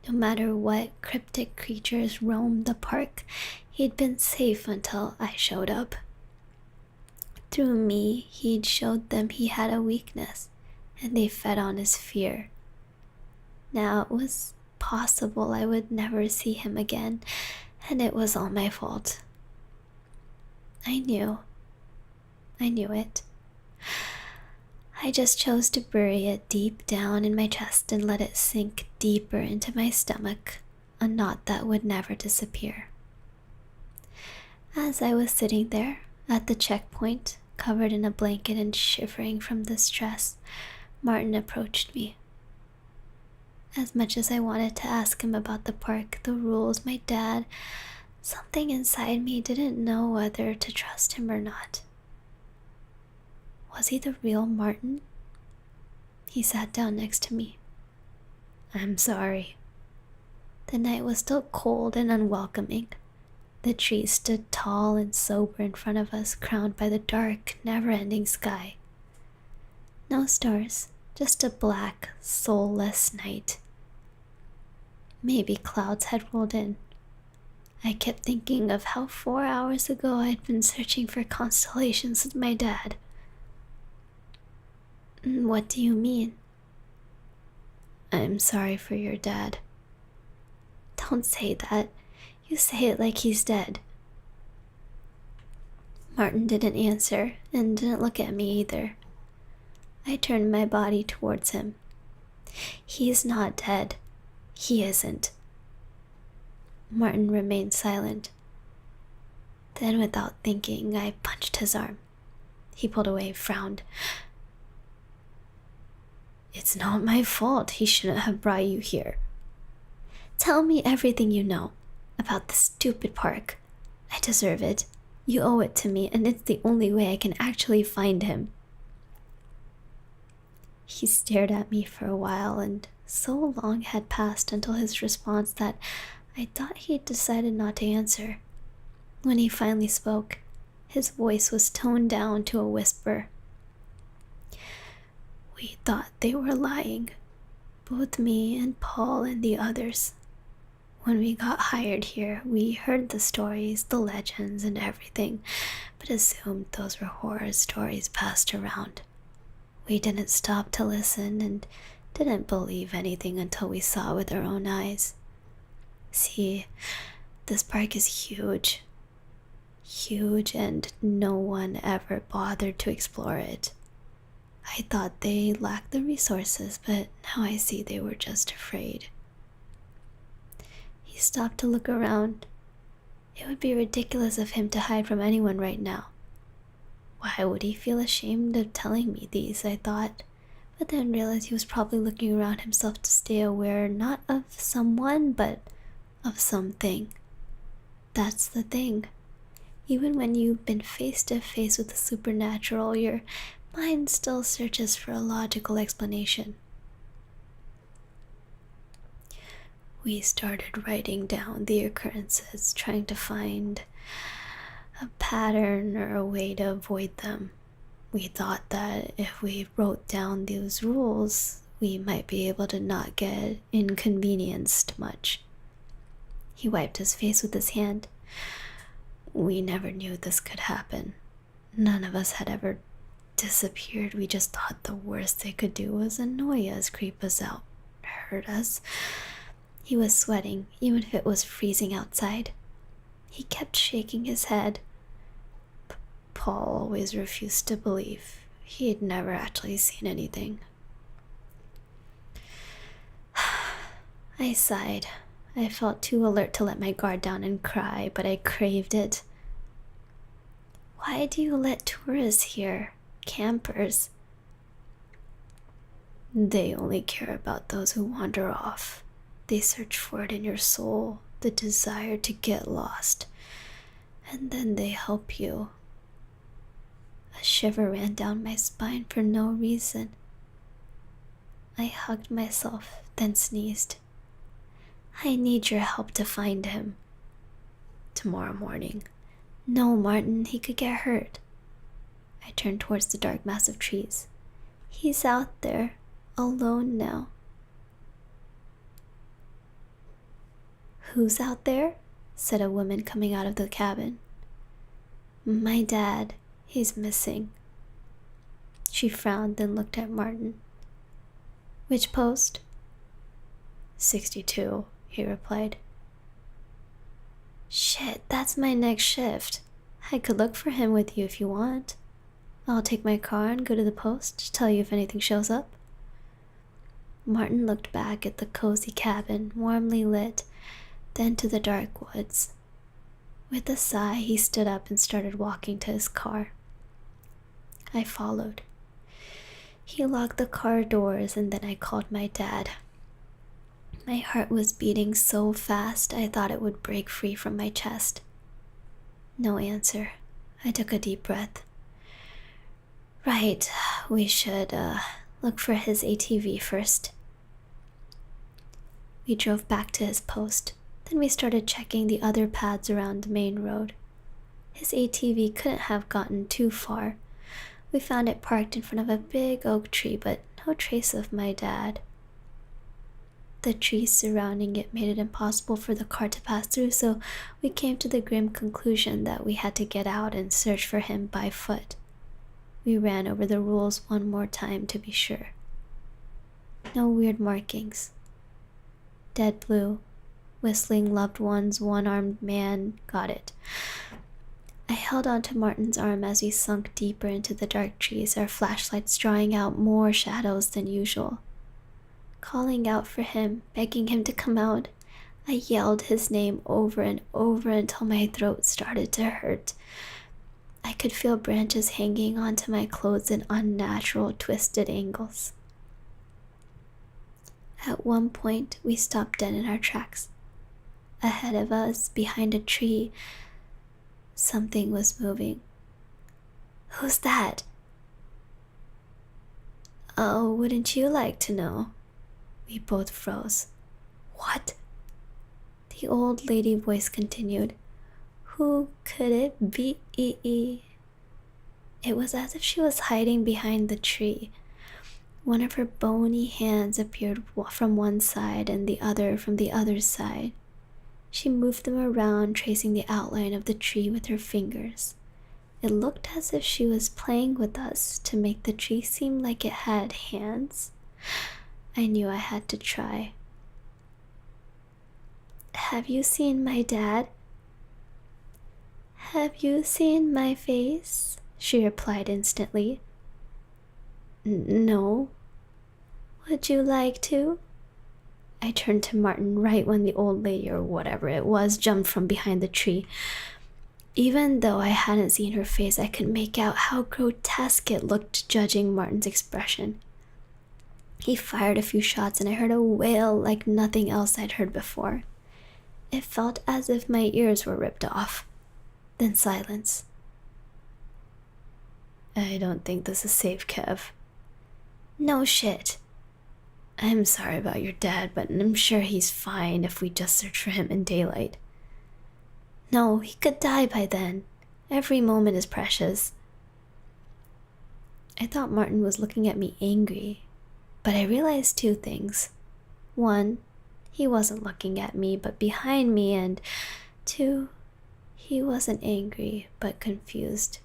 No matter what cryptic creatures roamed the park, he'd been safe until I showed up. Through me, he'd showed them he had a weakness, and they fed on his fear. Now it was possible I would never see him again, and it was all my fault. I knew. I knew it. I just chose to bury it deep down in my chest and let it sink deeper into my stomach, a knot that would never disappear. As I was sitting there at the checkpoint, covered in a blanket and shivering from the stress, Martin approached me. As much as I wanted to ask him about the park, the rules, my dad, something inside me didn't know whether to trust him or not. Was he the real Martin? He sat down next to me. I'm sorry. The night was still cold and unwelcoming. The trees stood tall and sober in front of us, crowned by the dark, never-ending sky. No stars, just a black, soulless night. Maybe clouds had rolled in. I kept thinking of how 4 hours ago I'd been searching for constellations with my dad. What do you mean? I'm sorry for your dad. Don't say that. You say it like he's dead. Martin didn't answer and didn't look at me either. I turned my body towards him. He's not dead. He isn't. Martin remained silent. Then, without thinking, I punched his arm. He pulled away, frowned. It's not my fault. He shouldn't have brought you here. Tell me everything you know about the stupid park. I deserve it. You owe it to me, and it's the only way I can actually find him. He stared at me for a while, and so long had passed until his response that I thought he'd decided not to answer. When he finally spoke, his voice was toned down to a whisper. We thought they were lying, both me and Paul and the others. When we got hired here, we heard the stories, the legends, and everything, but assumed those were horror stories passed around. We didn't stop to listen and didn't believe anything until we saw it with our own eyes. See, this park is huge. Huge, and no one ever bothered to explore it. I thought they lacked the resources, but now I see they were just afraid. He stopped to look around. It would be ridiculous of him to hide from anyone right now. Why would he feel ashamed of telling me these, I thought, but then realized he was probably looking around himself to stay aware not of someone, but of something. That's the thing. Even when you've been face to face with the supernatural, your mind still searches for a logical explanation. We started writing down the occurrences, trying to find a pattern or a way to avoid them. We thought that if we wrote down those rules, we might be able to not get inconvenienced much. He wiped his face with his hand. We never knew this could happen. None of us had ever disappeared. We just thought the worst they could do was annoy us, creep us out, hurt us. He was sweating, even if it was freezing outside. He kept shaking his head. Paul always refused to believe. He had never actually seen anything. I sighed. I felt too alert to let my guard down and cry, but I craved it. Why do you let tourists here? Campers? They only care about those who wander off. They search for it in your soul, the desire to get lost, and then they help you. A shiver ran down my spine for no reason. I hugged myself, then sneezed. I need your help to find him. Tomorrow morning. No, Martin, he could get hurt. I turned towards the dark mass of trees. He's out there, alone now. Who's out there? Said a woman coming out of the cabin. My dad. He's missing. She frowned, then looked at Martin. Which post? 62, he replied. Shit, that's my next shift. I could look for him with you if you want. I'll take my car and go to the post to tell you if anything shows up. Martin looked back at the cozy cabin, warmly lit, then to the dark woods. With a sigh, he stood up and started walking to his car. I followed. He locked the car doors and then I called my dad. My heart was beating so fast I thought it would break free from my chest. No answer. I took a deep breath. Right, we should look for his ATV first. We drove back to his post. Then we started checking the other paths around the main road. His ATV couldn't have gotten too far. We found it parked in front of a big oak tree, but no trace of my dad. The trees surrounding it made it impossible for the car to pass through, so we came to the grim conclusion that we had to get out and search for him by foot. We ran over the rules one more time to be sure. No weird markings. Dead blue, whistling loved ones, one-armed man, got it. I held onto Martin's arm as we sunk deeper into the dark trees, our flashlights drawing out more shadows than usual. Calling out for him, begging him to come out, I yelled his name over and over until my throat started to hurt. I could feel branches hanging onto my clothes in unnatural, twisted angles. At one point, we stopped dead in our tracks. Ahead of us, behind a tree, something was moving. Who's that? Oh, wouldn't you like to know? We both froze. What? The old lady voice continued. Who could it be? It was as if she was hiding behind the tree. One of her bony hands appeared from one side and the other from the other side. She moved them around, tracing the outline of the tree with her fingers. It looked as if she was playing with us to make the tree seem like it had hands. I knew I had to try. Have you seen my dad? Have you seen my face? She replied instantly. No. Would you like to? I turned to Martin right when the old lady, or whatever it was, jumped from behind the tree. Even though I hadn't seen her face, I could make out how grotesque it looked, judging Martin's expression. He fired a few shots and I heard a wail like nothing else I'd heard before. It felt as if my ears were ripped off. Then silence. I don't think this is safe, Kev. No shit. I'm sorry about your dad, but I'm sure he's fine if we just search for him in daylight. No, he could die by then. Every moment is precious. I thought Martin was looking at me angry, but I realized two things. One, he wasn't looking at me, but behind me, and two, he wasn't angry, but confused.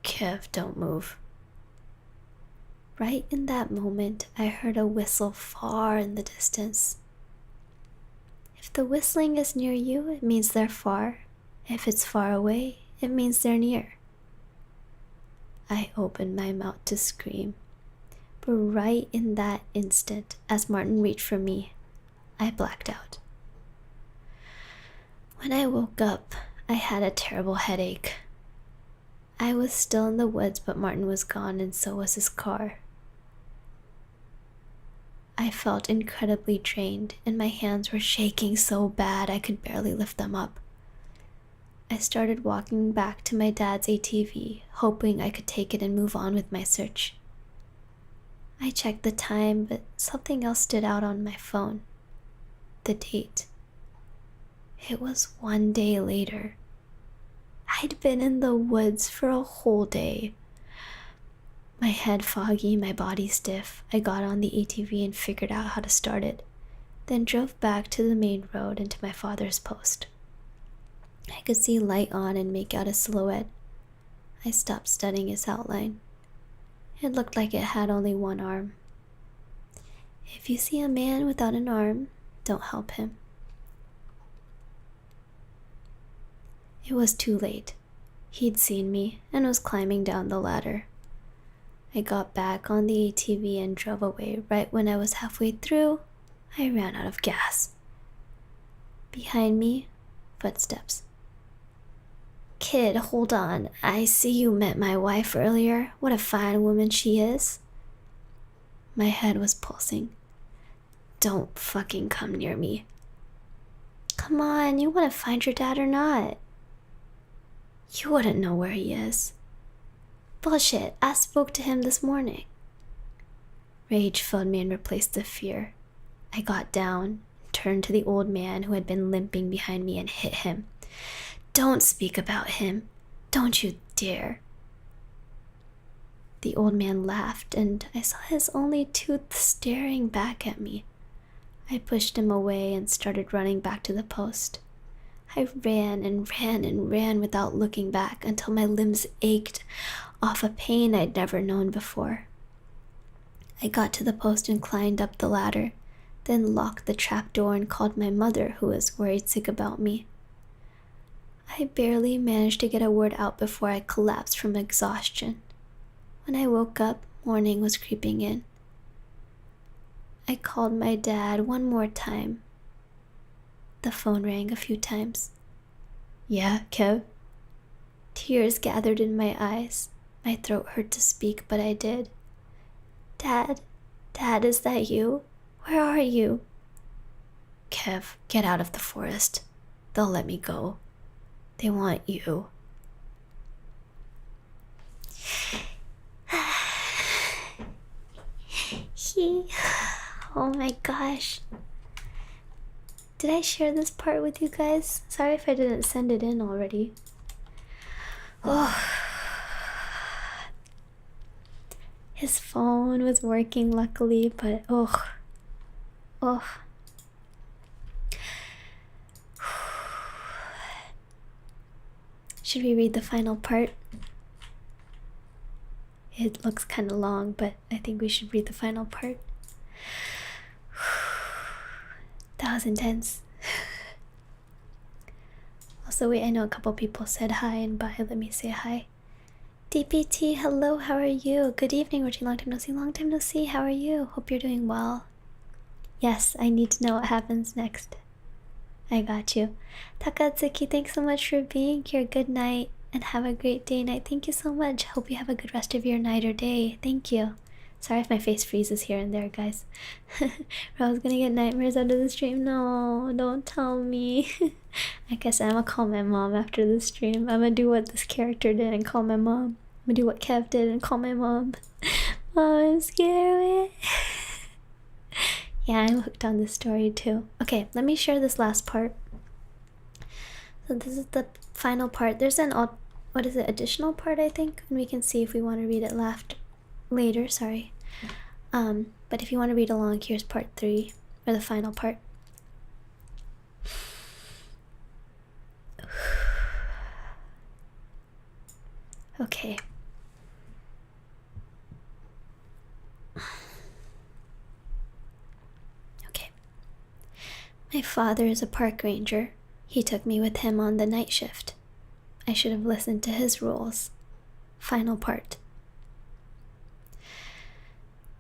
Kev, don't move. Right in that moment, I heard a whistle far in the distance. If the whistling is near you, it means they're far. If it's far away, it means they're near. I opened my mouth to scream, but right in that instant, as Martin reached for me, I blacked out. When I woke up, I had a terrible headache. I was still in the woods, but Martin was gone and so was his car. I felt incredibly drained, and my hands were shaking so bad I could barely lift them up. I started walking back to my dad's ATV, hoping I could take it and move on with my search. I checked the time, but something else stood out on my phone. The date. It was 1 day later. I'd been in the woods for a whole day. My head foggy, my body stiff, I got on the ATV and figured out how to start it, then drove back to the main road and to my father's post. I could see light on and make out a silhouette, I stopped studying his outline. It looked like it had only one arm. If you see a man without an arm, don't help him. It was too late. He'd seen me and was climbing down the ladder. I got back on the ATV and drove away. Right when I was halfway through, I ran out of gas. Behind me, footsteps. Kid, hold on. I see you met my wife earlier. What a fine woman she is. My head was pulsing. Don't fucking come near me. Come on, you want to find your dad or not? You wouldn't know where he is. Bullshit, I spoke to him this morning. Rage filled me and replaced the fear. I got down, turned to the old man who had been limping behind me and hit him. Don't speak about him. Don't you dare. The old man laughed, and I saw his only tooth staring back at me. I pushed him away and started running back to the post. I ran and ran and ran without looking back until my limbs ached off a pain I'd never known before. I got to the post and climbed up the ladder, then locked the trap door and called my mother, who was worried sick about me. I barely managed to get a word out before I collapsed from exhaustion. When I woke up, morning was creeping in. I called my dad one more time. The phone rang a few times. Yeah, Kev? Tears gathered in my eyes. My throat hurt to speak, but I did. Dad, is that you? Where are you? Kev, get out of the forest. They'll let me go. They want you. Oh my gosh. Did I share this part with you guys? Sorry if I didn't send it in already. Oh. His phone was working luckily, but oh. Should we read the final part? It looks kind of long, but I think we should read the final part. That was intense. Also, wait, I know a couple people said hi and bye. Let me say hi. DPT, hello, how are you? Good evening, Richie. Long time no see, long time no see. How are you? Hope you're doing well. Yes, I need to know what happens next. I got you. Takatsuki, thanks so much for being here. Good night and have a great day night. Thank you so much. Hope you have a good rest of your night or day. Thank you. Sorry if my face freezes here and there, guys. Rose gonna get nightmares out of the stream. No, don't tell me. I guess I'm gonna call my mom after the stream. I'm gonna do what this character did and call my mom. I'm gonna do what Kev did and call my mom. Mom, I'm scared. Yeah, I'm hooked on this story too. Okay, let me share this last part. So this is the final part. There's an additional part, I think, and we can see if we want to read it later, sorry. But if you want to read along, here's part 3, or the final part. Okay. My father is a park ranger. He took me with him on the night shift. I should have listened to his rules. Final part.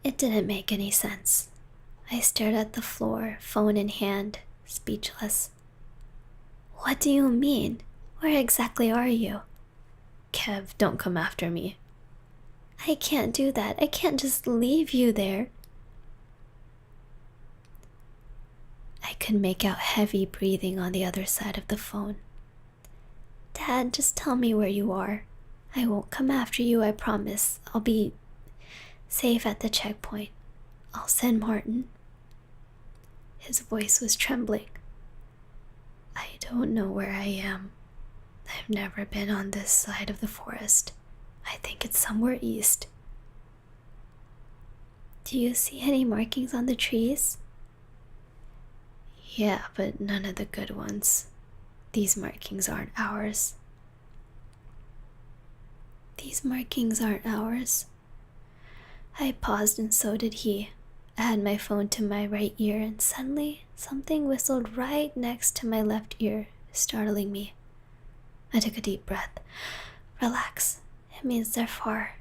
It didn't make any sense. I stared at the floor, phone in hand, speechless. What do you mean? Where exactly are you? Kev, don't come after me. I can't do that. I can't just leave you there. I could make out heavy breathing on the other side of the phone. Dad, just tell me where you are. I won't come after you, I promise. I'll be safe at the checkpoint. I'll send Martin. His voice was trembling. I don't know where I am. I've never been on this side of the forest. I think it's somewhere east. Do you see any markings on the trees? Yeah, but none of the good ones. These markings aren't ours. These markings aren't ours. I paused and so did he. I had my phone to my right ear and suddenly something whistled right next to my left ear, startling me. I took a deep breath. Relax. It means they're far.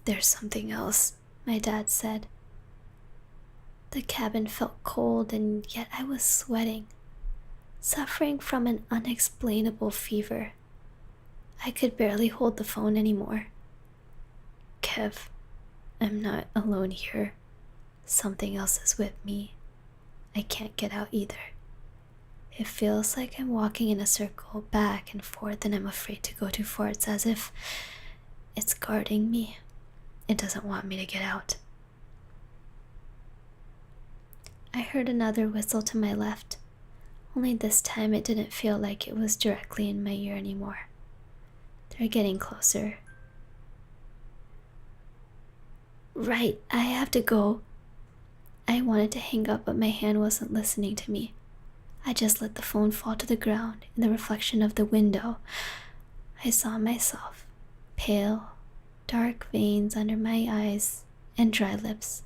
There's something else, my dad said. The cabin felt cold and yet I was sweating, suffering from an unexplainable fever. I could barely hold the phone anymore. Kev, I'm not alone here. Something else is with me. I can't get out either. It feels like I'm walking in a circle back and forth and I'm afraid to go too far. It's as if it's guarding me. It doesn't want me to get out. I heard another whistle to my left, only this time it didn't feel like it was directly in my ear anymore. They're getting closer. Right, I have to go. I wanted to hang up, but my hand wasn't listening to me. I just let the phone fall to the ground in the reflection of the window. I saw myself, pale, dark veins under my eyes, and dry lips.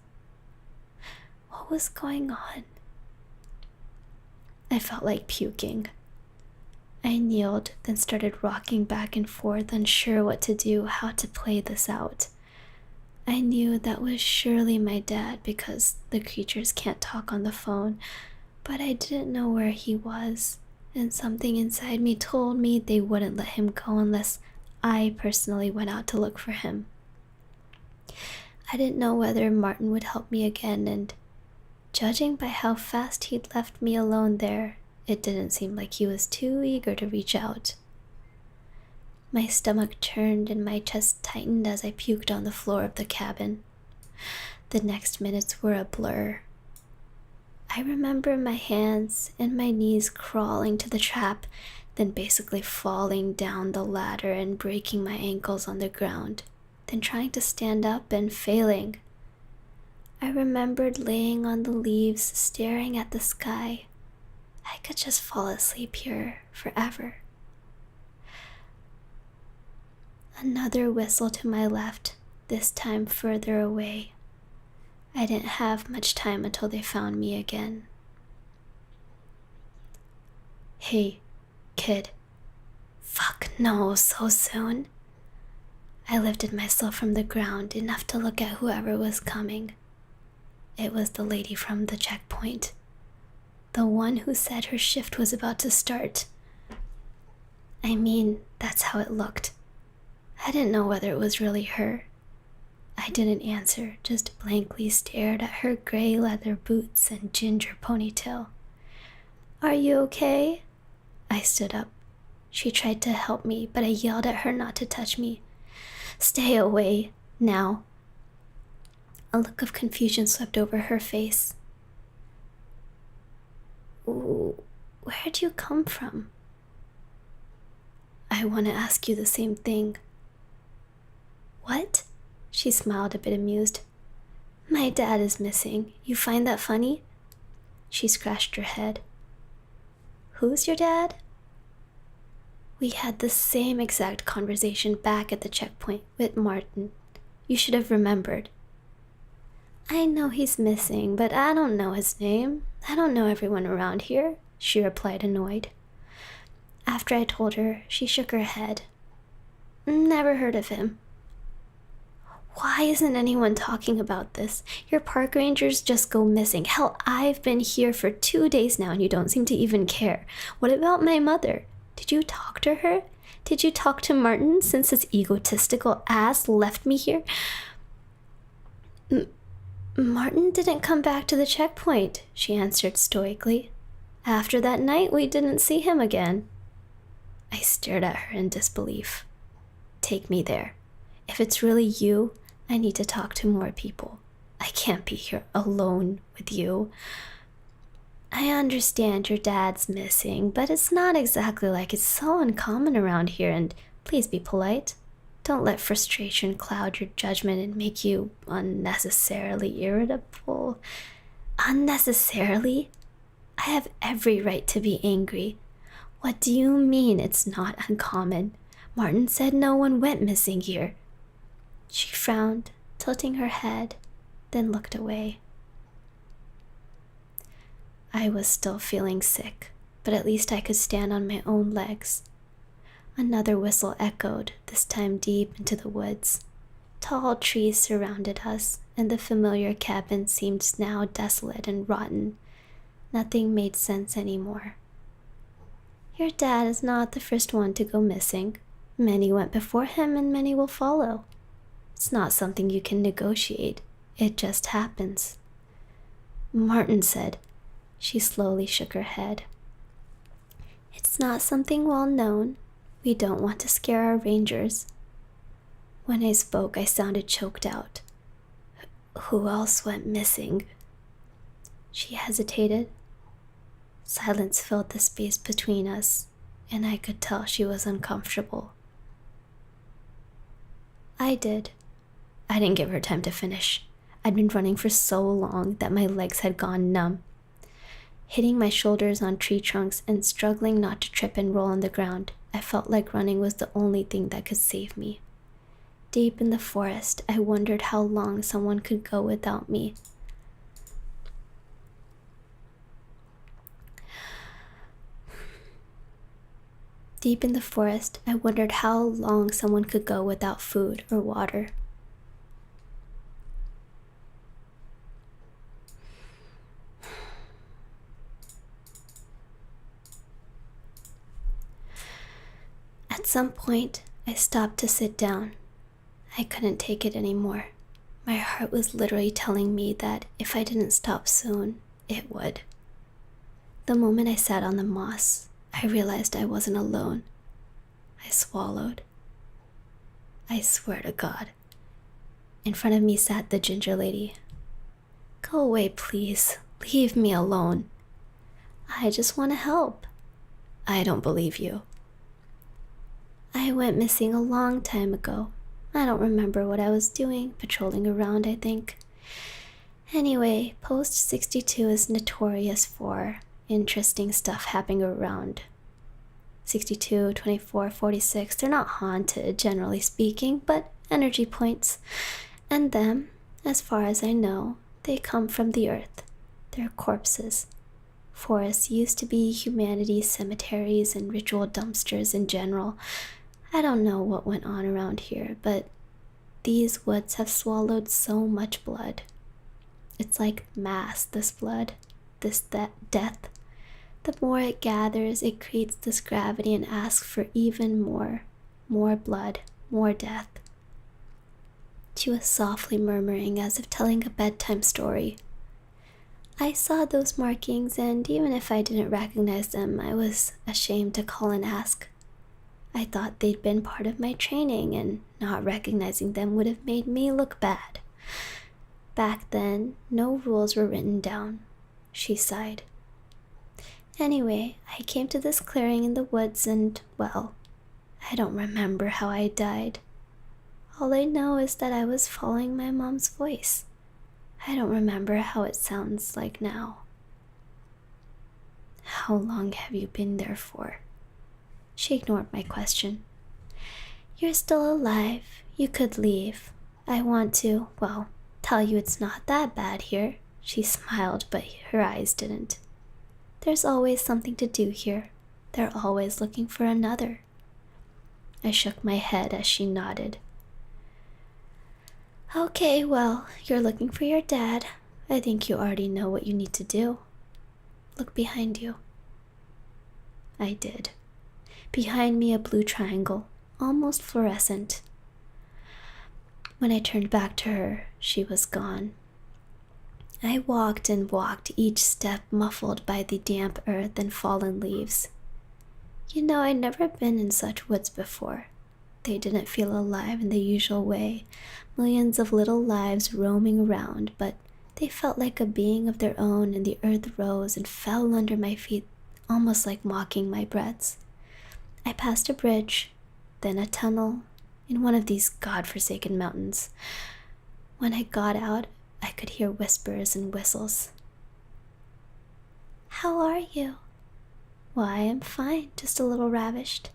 What was going on? I felt like puking. I kneeled, then started rocking back and forth, unsure what to do, how to play this out. I knew that was surely my dad because the creatures can't talk on the phone, but I didn't know where he was, and something inside me told me they wouldn't let him go unless I personally went out to look for him. I didn't know whether Martin would help me again, and judging by how fast he'd left me alone there, it didn't seem like he was too eager to reach out. My stomach turned and my chest tightened as I puked on the floor of the cabin. The next minutes were a blur. I remember my hands and my knees crawling to the trap, then basically falling down the ladder and breaking my ankles on the ground, then trying to stand up and failing. I remembered laying on the leaves, staring at the sky. I could just fall asleep here forever. Another whistle to my left, this time further away. I didn't have much time until they found me again. Hey, kid. Fuck no, so soon. I lifted myself from the ground enough to look at whoever was coming. It was the lady from the checkpoint. The one who said her shift was about to start. I mean, that's how it looked. I didn't know whether it was really her. I didn't answer, just blankly stared at her gray leather boots and ginger ponytail. Are you okay? I stood up. She tried to help me, but I yelled at her not to touch me. Stay away, now. A look of confusion swept over her face. Where'd you come from? I want to ask you the same thing. What? She smiled, a bit amused. My dad is missing. You find that funny? She scratched her head. Who's your dad? We had the same exact conversation back at the checkpoint with Martin. You should have remembered. I know he's missing, but I don't know his name. I don't know everyone around here, she replied, annoyed. After I told her, she shook her head. Never heard of him. Why isn't anyone talking about this? Your park rangers just go missing. Hell, I've been here for 2 days now and you don't seem to even care. What about my mother? Did you talk to her? Did you talk to Martin since his egotistical ass left me here? Martin didn't come back to the checkpoint, she answered stoically. After that night, we didn't see him again. I stared at her in disbelief. Take me there. If it's really you, I need to talk to more people. I can't be here alone with you. I understand your dad's missing, but it's not exactly like it's so uncommon around here, and please be polite. Don't let frustration cloud your judgment and make you unnecessarily irritable. Unnecessarily? I have every right to be angry. What do you mean it's not uncommon? Martin said no one went missing here. She frowned, tilting her head, then looked away. I was still feeling sick, but at least I could stand on my own legs. Another whistle echoed, this time deep into the woods. Tall trees surrounded us, and the familiar cabin seemed now desolate and rotten. Nothing made sense anymore. Your dad is not the first one to go missing. Many went before him and many will follow. It's not something you can negotiate. It just happens. Martin said. She slowly shook her head. It's not something well known. We don't want to scare our rangers. When I spoke, I sounded choked out. Who else went missing? She hesitated. Silence filled the space between us, and I could tell she was uncomfortable. I did. I didn't give her time to finish. I'd been running for so long that my legs had gone numb. Hitting my shoulders on tree trunks and struggling not to trip and roll on the ground, I felt like running was the only thing that could save me. Deep in the forest, I wondered how long someone could go without me. Deep in the forest, I wondered how long someone could go without food or water. At some point, I stopped to sit down. I couldn't take it anymore. My heart was literally telling me that if I didn't stop soon, it would. The moment I sat on the moss, I realized I wasn't alone. I swallowed. I swear to God. In front of me sat the ginger lady. Go away, please. Leave me alone. I just want to help. I don't believe you. I went missing a long time ago. I don't remember what I was doing, patrolling around, I think. Anyway, Post 62 is notorious for interesting stuff happening around. 62, 24, 46, they're not haunted, generally speaking, but energy points. And them, as far as I know, they come from the earth. They're corpses. Forests used to be humanity's cemeteries and ritual dumpsters in general. I don't know what went on around here, but these woods have swallowed so much blood. It's like mass, this blood, that death. The more it gathers, it creates this gravity and asks for even more blood, more death. She was softly murmuring as if telling a bedtime story. I saw those markings, and even if I didn't recognize them, I was ashamed to call and ask. I thought they'd been part of my training, and not recognizing them would have made me look bad. Back then, no rules were written down. She sighed. Anyway, I came to this clearing in the woods and, well, I don't remember how I died. All I know is that I was following my mom's voice. I don't remember how it sounds like now. How long have you been there for? She ignored my question. You're still alive. You could leave. I want to, well, tell you it's not that bad here. She smiled, but her eyes didn't. There's always something to do here. They're always looking for another. I shook my head as she nodded. Okay, well, you're looking for your dad. I think you already know what you need to do. Look behind you. I did. Behind me, a blue triangle, almost fluorescent. When I turned back to her, she was gone. I walked and walked, each step muffled by the damp earth and fallen leaves. You know, I'd never been in such woods before. They didn't feel alive in the usual way, millions of little lives roaming around, but they felt like a being of their own, and the earth rose and fell under my feet, almost like mocking my breaths. I passed a bridge, then a tunnel, in one of these god-forsaken mountains. When I got out, I could hear whispers and whistles. How are you? Why, I'm fine, just a little ravished.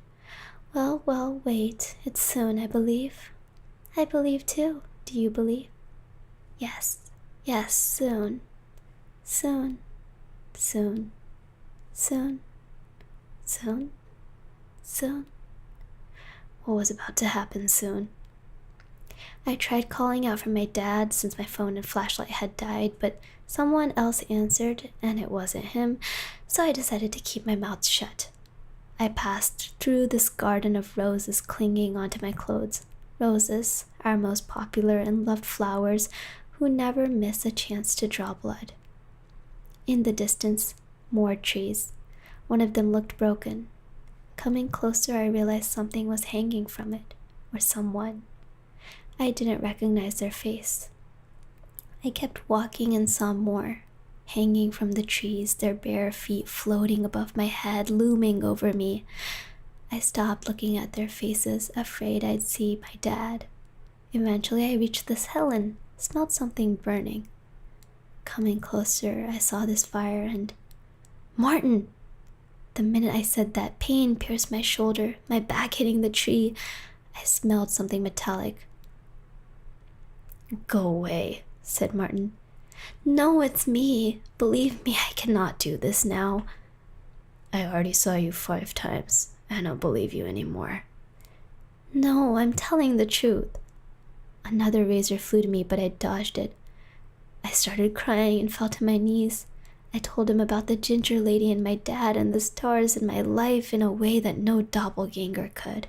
Well, wait. It's soon, I believe. I believe too. Do you believe? Yes. Yes, soon. Soon. Soon. Soon. Soon. Soon. What was about to happen soon? I tried calling out for my dad since my phone and flashlight had died, but someone else answered and it wasn't him, so I decided to keep my mouth shut. I passed through this garden of roses clinging onto my clothes. Roses, our most popular and loved flowers, who never miss a chance to draw blood. In the distance, more trees. One of them looked broken. Coming closer, I realized something was hanging from it, or someone. I didn't recognize their face. I kept walking and saw more, hanging from the trees, their bare feet floating above my head, looming over me. I stopped looking at their faces, afraid I'd see my dad. Eventually, I reached this hill and smelled something burning. Coming closer, I saw this fire and... Martin! The minute I said that, pain pierced my shoulder, my back hitting the tree. I smelled something metallic. "Go away," said Martin. "No, it's me. Believe me, I cannot do this now." "I already saw you 5 times. I don't believe you anymore." "No, I'm telling the truth." Another razor flew to me, but I dodged it. I started crying and fell to my knees. I told him about the ginger lady and my dad and the stars in my life in a way that no doppelganger could.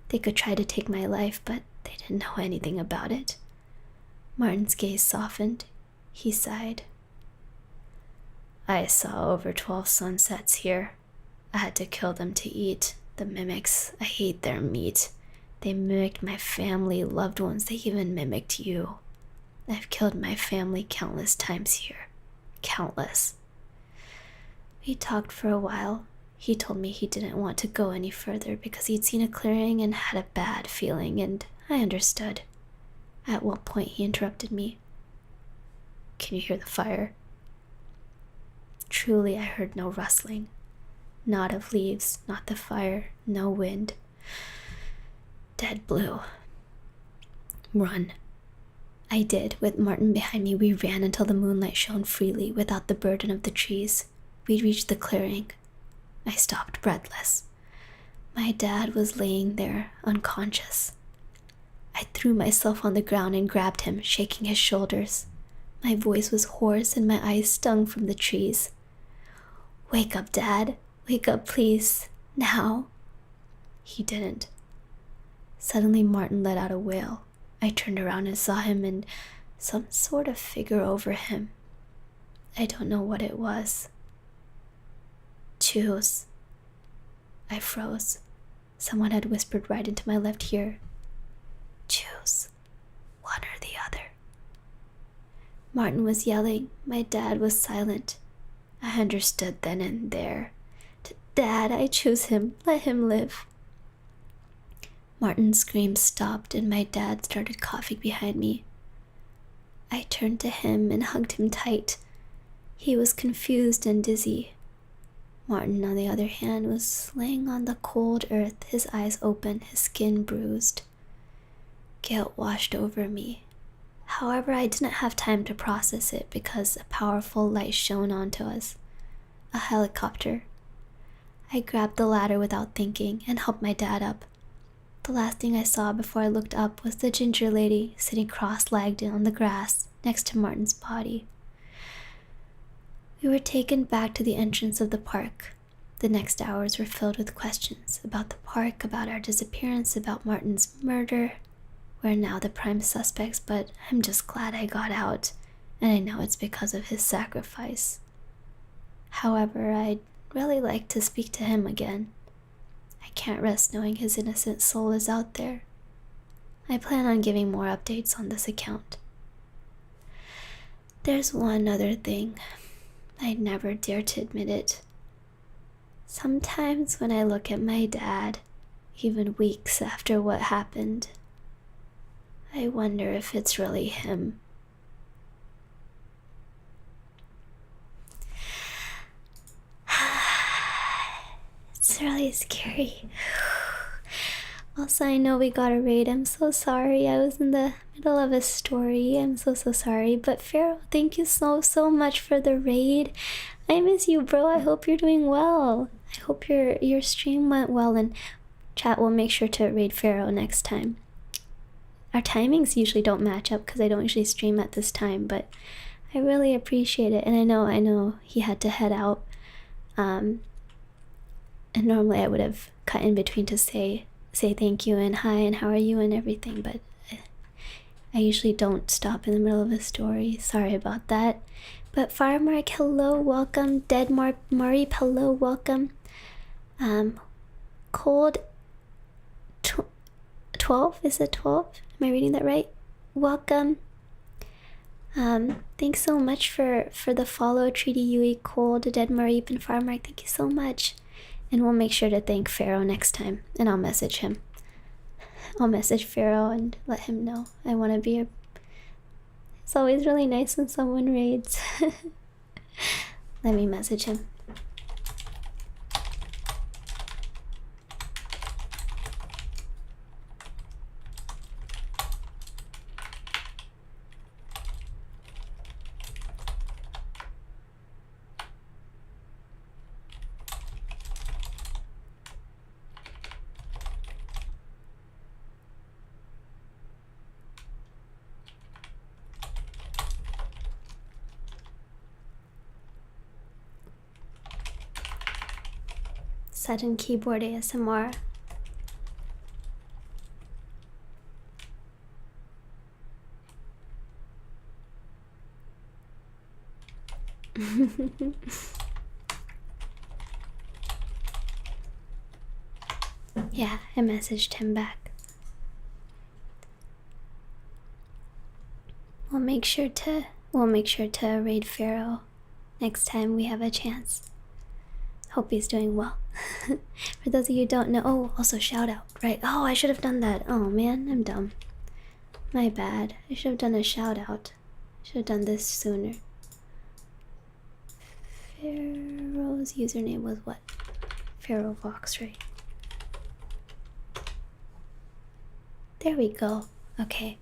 They could try to take my life, but they didn't know anything about it. Martin's gaze softened. He sighed. "I saw over 12 sunsets here. I had to kill them to eat. The mimics, I hate their meat. They mimicked my family, loved ones, they even mimicked you. I've killed my family countless times here. Countless." We talked for a while. He told me he didn't want to go any further because he'd seen a clearing and had a bad feeling, and I understood. At one point he interrupted me. "Can you hear the fire?" Truly, I heard no rustling. Not of leaves, not the fire, no wind. Dead blue. "Run." I did. With Martin behind me, we ran until the moonlight shone freely without the burden of the trees. We reached the clearing. I stopped, breathless. My dad was laying there, unconscious. I threw myself on the ground and grabbed him, shaking his shoulders. My voice was hoarse and my eyes stung from the trees. "Wake up, Dad. Wake up, please. Now." He didn't. Suddenly, Martin let out a wail. I turned around and saw him and some sort of figure over him. I don't know what it was. "Choose." I froze. Someone had whispered right into my left ear. "Choose one or the other." Martin was yelling. My dad was silent. I understood then and there. "Dad, I choose him. Let him live." Martin's scream stopped and my dad started coughing behind me. I turned to him and hugged him tight. He was confused and dizzy. Martin, on the other hand, was laying on the cold earth, his eyes open, his skin bruised. Guilt washed over me. However, I didn't have time to process it because a powerful light shone onto us. A helicopter. I grabbed the ladder without thinking and helped my dad up. The last thing I saw before I looked up was the ginger lady sitting cross-legged on the grass next to Martin's body. We were taken back to the entrance of the park. The next hours were filled with questions about the park, about our disappearance, about Martin's murder. We're now the prime suspects, but I'm just glad I got out, and I know it's because of his sacrifice. However, I'd really like to speak to him again. I can't rest knowing his innocent soul is out there. I plan on giving more updates on this account. There's one other thing. I'd never dare to admit it. Sometimes when I look at my dad, even weeks after what happened, I wonder if it's really him. It's really scary. Also, I know we got a raid. I'm so sorry. I was in the middle of a story. I'm so sorry. But Pharaoh, thank you so much for the raid. I miss you, bro. I hope you're doing well. I hope your stream went well, and chat will make sure to raid Pharaoh next time. Our timings usually don't match up because I don't usually stream at this time, but I really appreciate it. And I know he had to head out. And normally I would have cut in between to say thank you and hi and how are you and everything, but I usually don't stop in the middle of a story. Sorry about that. But Firemark, hello, welcome. Dead Marip, hello, welcome. Cold 12, is it 12? Am I reading that right? Welcome. Thanks so much for the follow, Treaty Yui, Cold, Dead Marip, and Firemark. Thank you so much. And we'll make sure to thank Pharaoh next time, and I'll message him. I'll message Pharaoh and let him know I want to be a... It's always really nice when someone raids. Let me message him. Sudden keyboard ASMR. Yeah, I messaged him back. We'll make sure to raid Pharaoh next time we have a chance. Hope he's doing well. For those of you who don't know, oh, also shout out, right? Oh, I should have done that. Oh man, I'm dumb. My bad. I should have done a shout out. Should have done this sooner. Pharaoh's username was what? Pharaoh Vox, right? There we go. Okay.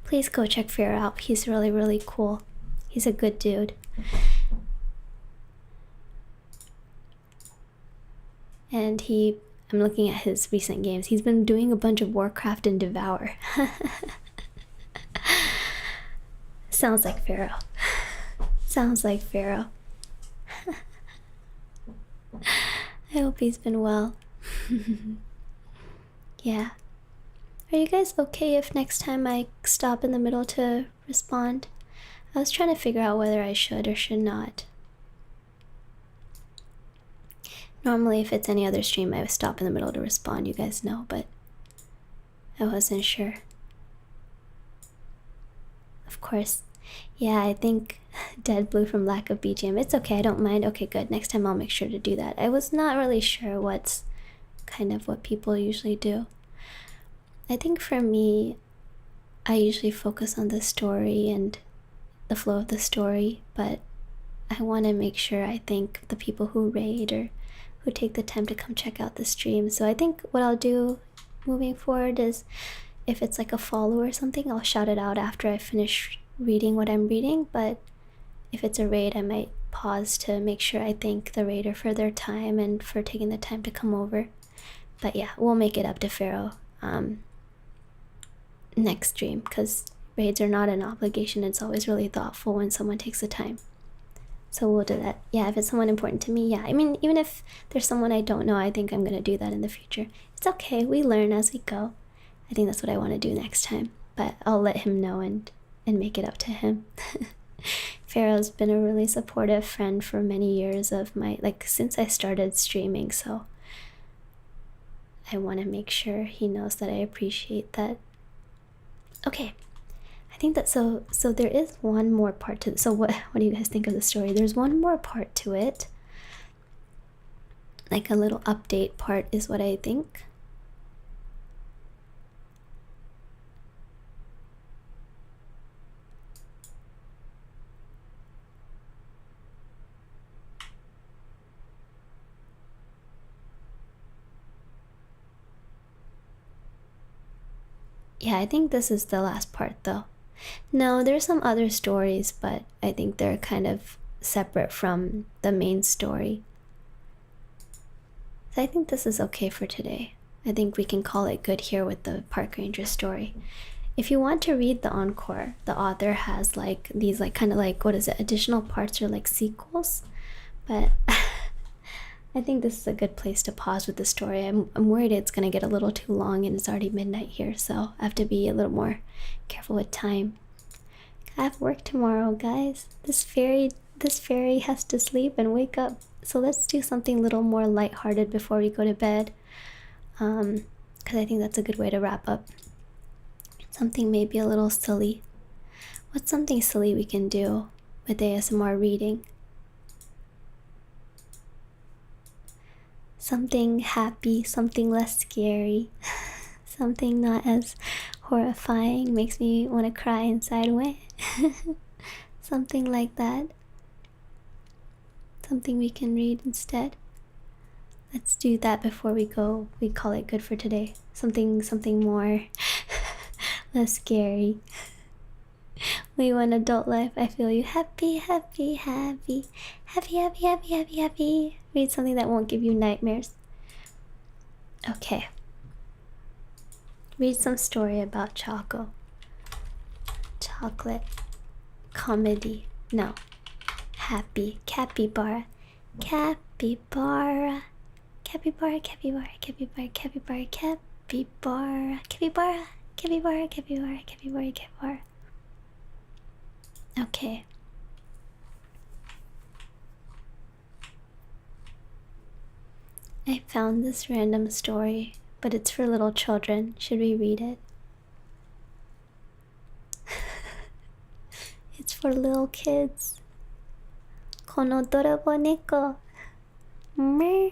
Please go check Pharaoh out. He's really cool. He's a good dude. And I'm looking at his recent games. He's been doing a bunch of Warcraft and Devour. Sounds like Pharaoh. Sounds like Pharaoh. I hope he's been well. Yeah. Are you guys okay if next time I stop in the middle to respond? I was trying to figure out whether I should or should not. Normally, if it's any other stream, I would stop in the middle to respond, you guys know, but I wasn't sure. Of course. Yeah, I think Dead Blue from lack of BGM. It's okay, I don't mind. Okay, good. Next time I'll make sure to do that. I was not really sure what's kind of what people usually do. I think for me, I usually focus on the story and the flow of the story, but I want to make sure I thank the people who raid or who take the time to come check out the stream. So I think what I'll do moving forward is if it's like a follow or something, I'll shout it out after I finish reading what I'm reading, but if it's a raid, I might pause to make sure I thank the raider for their time and for taking the time to come over. But yeah, we'll make it up to Pharaoh next stream, because raids are not an obligation. It's always really thoughtful when someone takes the time. So we'll do that. Yeah, if it's someone important to me, yeah. I mean, even if there's someone I don't know, I think I'm gonna do that in the future. It's okay, we learn as we go. I think that's what I want to do next time, but I'll let him know and make it up to him. Pharaoh's been a really supportive friend for many years of my, like, since I started streaming, so I want to make sure he knows that I appreciate that. Okay, I think that so there is one more part to this. So what do you guys think of the story? There's one more part to it, like a little update part is what I think. Yeah, I think this is the last part though. No, there's some other stories, but I think they're kind of separate from the main story. So I think this is okay for today. I think we can call it good here with the park ranger story. If you want to read the encore, the author has like these like kind of like, what is it, additional parts or like sequels, but I think this is a good place to pause with the story. I'm worried it's gonna get a little too long and it's already midnight here, so I have to be a little more careful with time. I have work tomorrow, guys. This fairy has to sleep and wake up. So let's do something a little more lighthearted before we go to bed. Because I think that's a good way to wrap up. Something maybe a little silly. What's something silly we can do with ASMR reading? Something happy, something less scary, something not as horrifying, makes me want to cry inside way. Something like that. Something we can read instead. Let's do that before we go. We call it good for today. Something more less scary. We want adult life. I feel you. Happy, happy, happy, happy, happy, happy, happy, happy. Read something that won't give you nightmares. Okay. Read some story about Choco. Chocolate. Comedy. No. Happy. Capybara. Capybara. Capybara, capybara, capybara, capybara, capybara, capybara, capybara, capybara, capybara, capybara. Okay. I found this random story, but it's for little children. Should we read it? It's for little kids. Kono dorobo neko. Meh.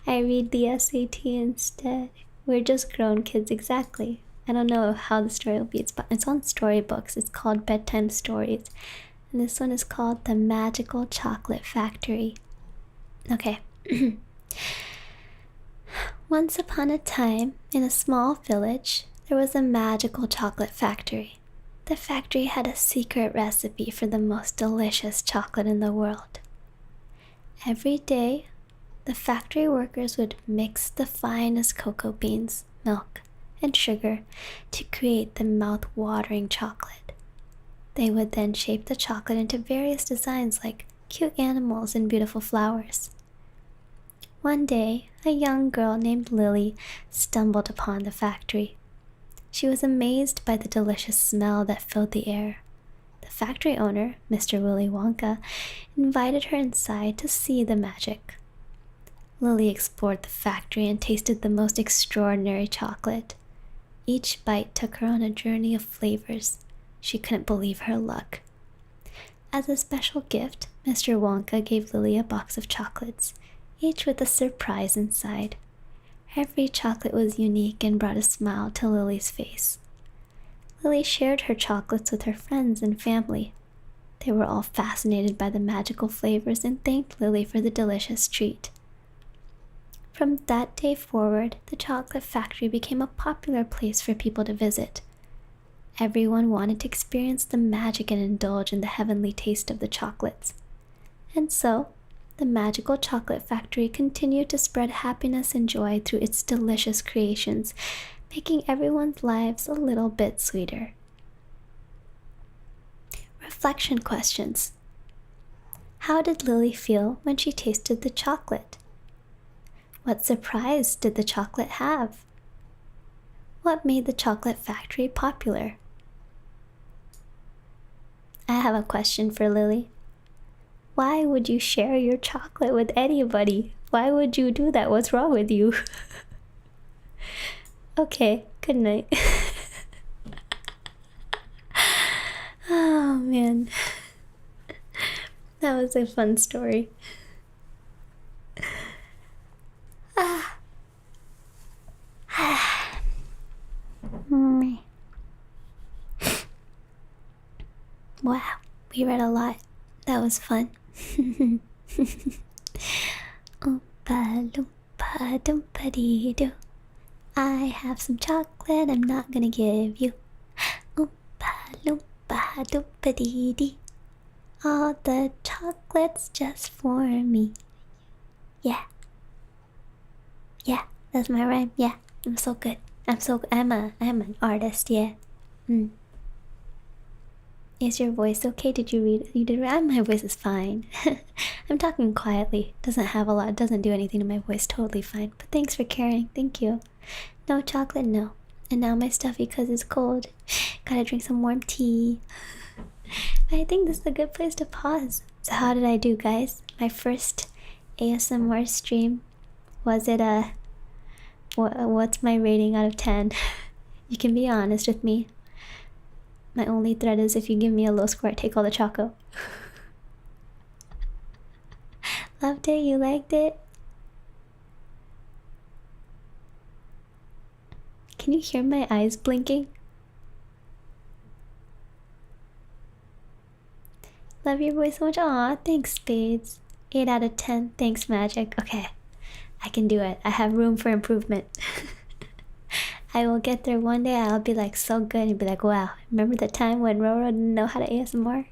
I read the SAT instead. We're just grown kids, exactly. I don't know how the story will be. It's on storybooks. It's called Bedtime Stories. And this one is called The Magical Chocolate Factory. Okay. Once upon a time, in a small village, there was a magical chocolate factory. The factory had a secret recipe for the most delicious chocolate in the world. Every day, the factory workers would mix the finest cocoa beans, milk, and sugar to create the mouth-watering chocolate. They would then shape the chocolate into various designs like cute animals and beautiful flowers. One day, a young girl named Lily stumbled upon the factory. She was amazed by the delicious smell that filled the air. The factory owner, Mr. Willy Wonka, invited her inside to see the magic. Lily explored the factory and tasted the most extraordinary chocolate. Each bite took her on a journey of flavors. She couldn't believe her luck. As a special gift, Mr. Wonka gave Lily a box of chocolates, each with a surprise inside. Every chocolate was unique and brought a smile to Lily's face. Lily shared her chocolates with her friends and family. They were all fascinated by the magical flavors and thanked Lily for the delicious treat. From that day forward, the chocolate factory became a popular place for people to visit. Everyone wanted to experience the magic and indulge in the heavenly taste of the chocolates. And so, the magical chocolate factory continued to spread happiness and joy through its delicious creations, making everyone's lives a little bit sweeter. Reflection questions. How did Lily feel when she tasted the chocolate? What surprise did the chocolate have? What made the chocolate factory popular? I have a question for Lily. Why would you share your chocolate with anybody? Why would you do that? What's wrong with you? Okay, good night. Oh man. That was a fun story. Wow, we read a lot. That was fun. Oompa loompa doompa dee doo. I have some chocolate I'm not gonna give you. Oompa loompa doompa dee dee. All the chocolates just for me. Yeah. Yeah, that's my rhyme. Yeah, I'm so good. I'm an artist, yeah. Is your voice okay? Did you read? You did. My voice is fine. I'm talking quietly. Doesn't do anything to my voice. Totally fine. But thanks for caring. Thank you. No chocolate, no. And now my stuffy because it's cold. Gotta drink some warm tea. I think this is a good place to pause. So how did I do, guys? My first ASMR stream. Was it a... What's my rating out of 10? You can be honest with me. My only threat is if you give me a low score, I take all the choco. Loved it? You liked it? Can you hear my eyes blinking? Love your voice so much. Aw, thanks, Spades. 8 out of 10. Thanks, Magic. Okay, I can do it. I have room for improvement. I will get there one day. I'll be like so good and be like, wow, remember the time when Roro didn't know how to ASMR?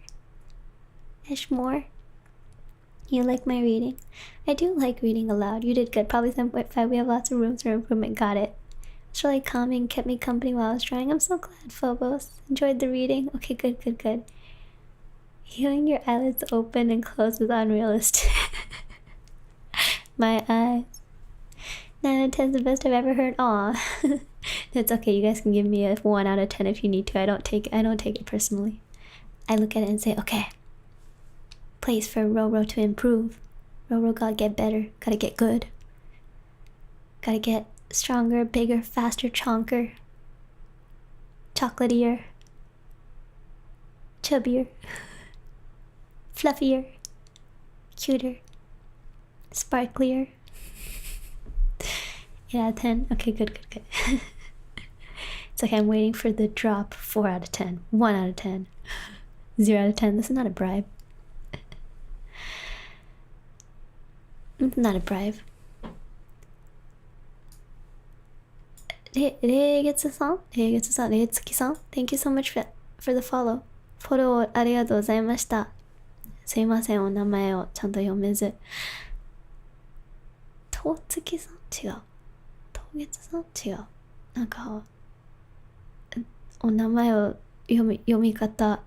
Ishmore? You like my reading? I do like reading aloud. You did good. Probably 7.5. We have lots of rooms for improvement. Got it. It's really calming. Kept me company while I was trying. I'm so glad, Phobos. Enjoyed the reading. Okay, good, good, good. Hearing your eyelids open and close is unrealistic. My eyes. 9 out of 10 is the best I've ever heard. Aw. It's okay. You guys can give me a 1 out of 10 if you need to. I don't take it personally. I look at it and say, okay, place for Roro to improve. Roro gotta get better. Gotta get good. Gotta get stronger, bigger, faster, chonker. Chocolatier. Chubbier. Fluffier. Cuter. Sparklier. 8 out of 10. Okay, good, good, good. It's like I'm waiting for the drop. 4 out of 10. 1 out of 10. 0 out of 10. This is not a bribe. It's not a bribe. Reigetsu-san? Reigetsuki-san? Thank you so much for the follow. フォローありがとうございました。すいません、お名前をちゃんと読めず。とうつきさん違う。とうげつさん違う。なんか、お名前を読み方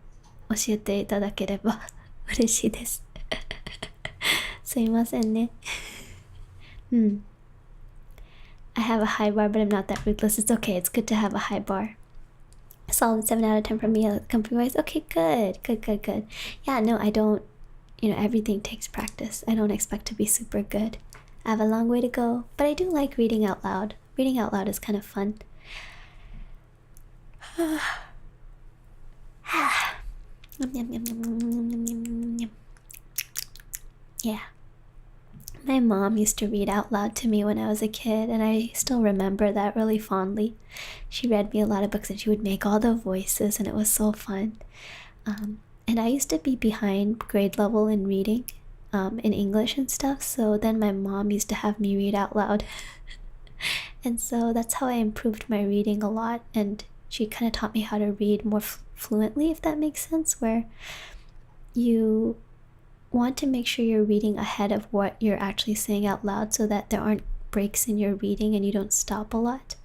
教えていただければ嬉しいです。すいませんね。I have a high bar, but I'm not that ruthless. It's okay. It's good to have a high bar. Solid 7 out of 10 from me. Company wise. Okay, good. Good, good, good. Yeah, no, I don't, everything takes practice. I don't expect to be super good. I have a long way to go, but I do like reading out loud. Reading out loud is kind of fun. Yeah. My mom used to read out loud to me when I was a kid, and I still remember that really fondly. She read me a lot of books and she would make all the voices, and it was so fun. And I used to be behind grade level in reading, in English and stuff, so then my mom used to have me read out loud. And so that's how I improved my reading a lot, and she kind of taught me how to read more fluently, if that makes sense, where you want to make sure you're reading ahead of what you're actually saying out loud so that there aren't breaks in your reading and you don't stop a lot.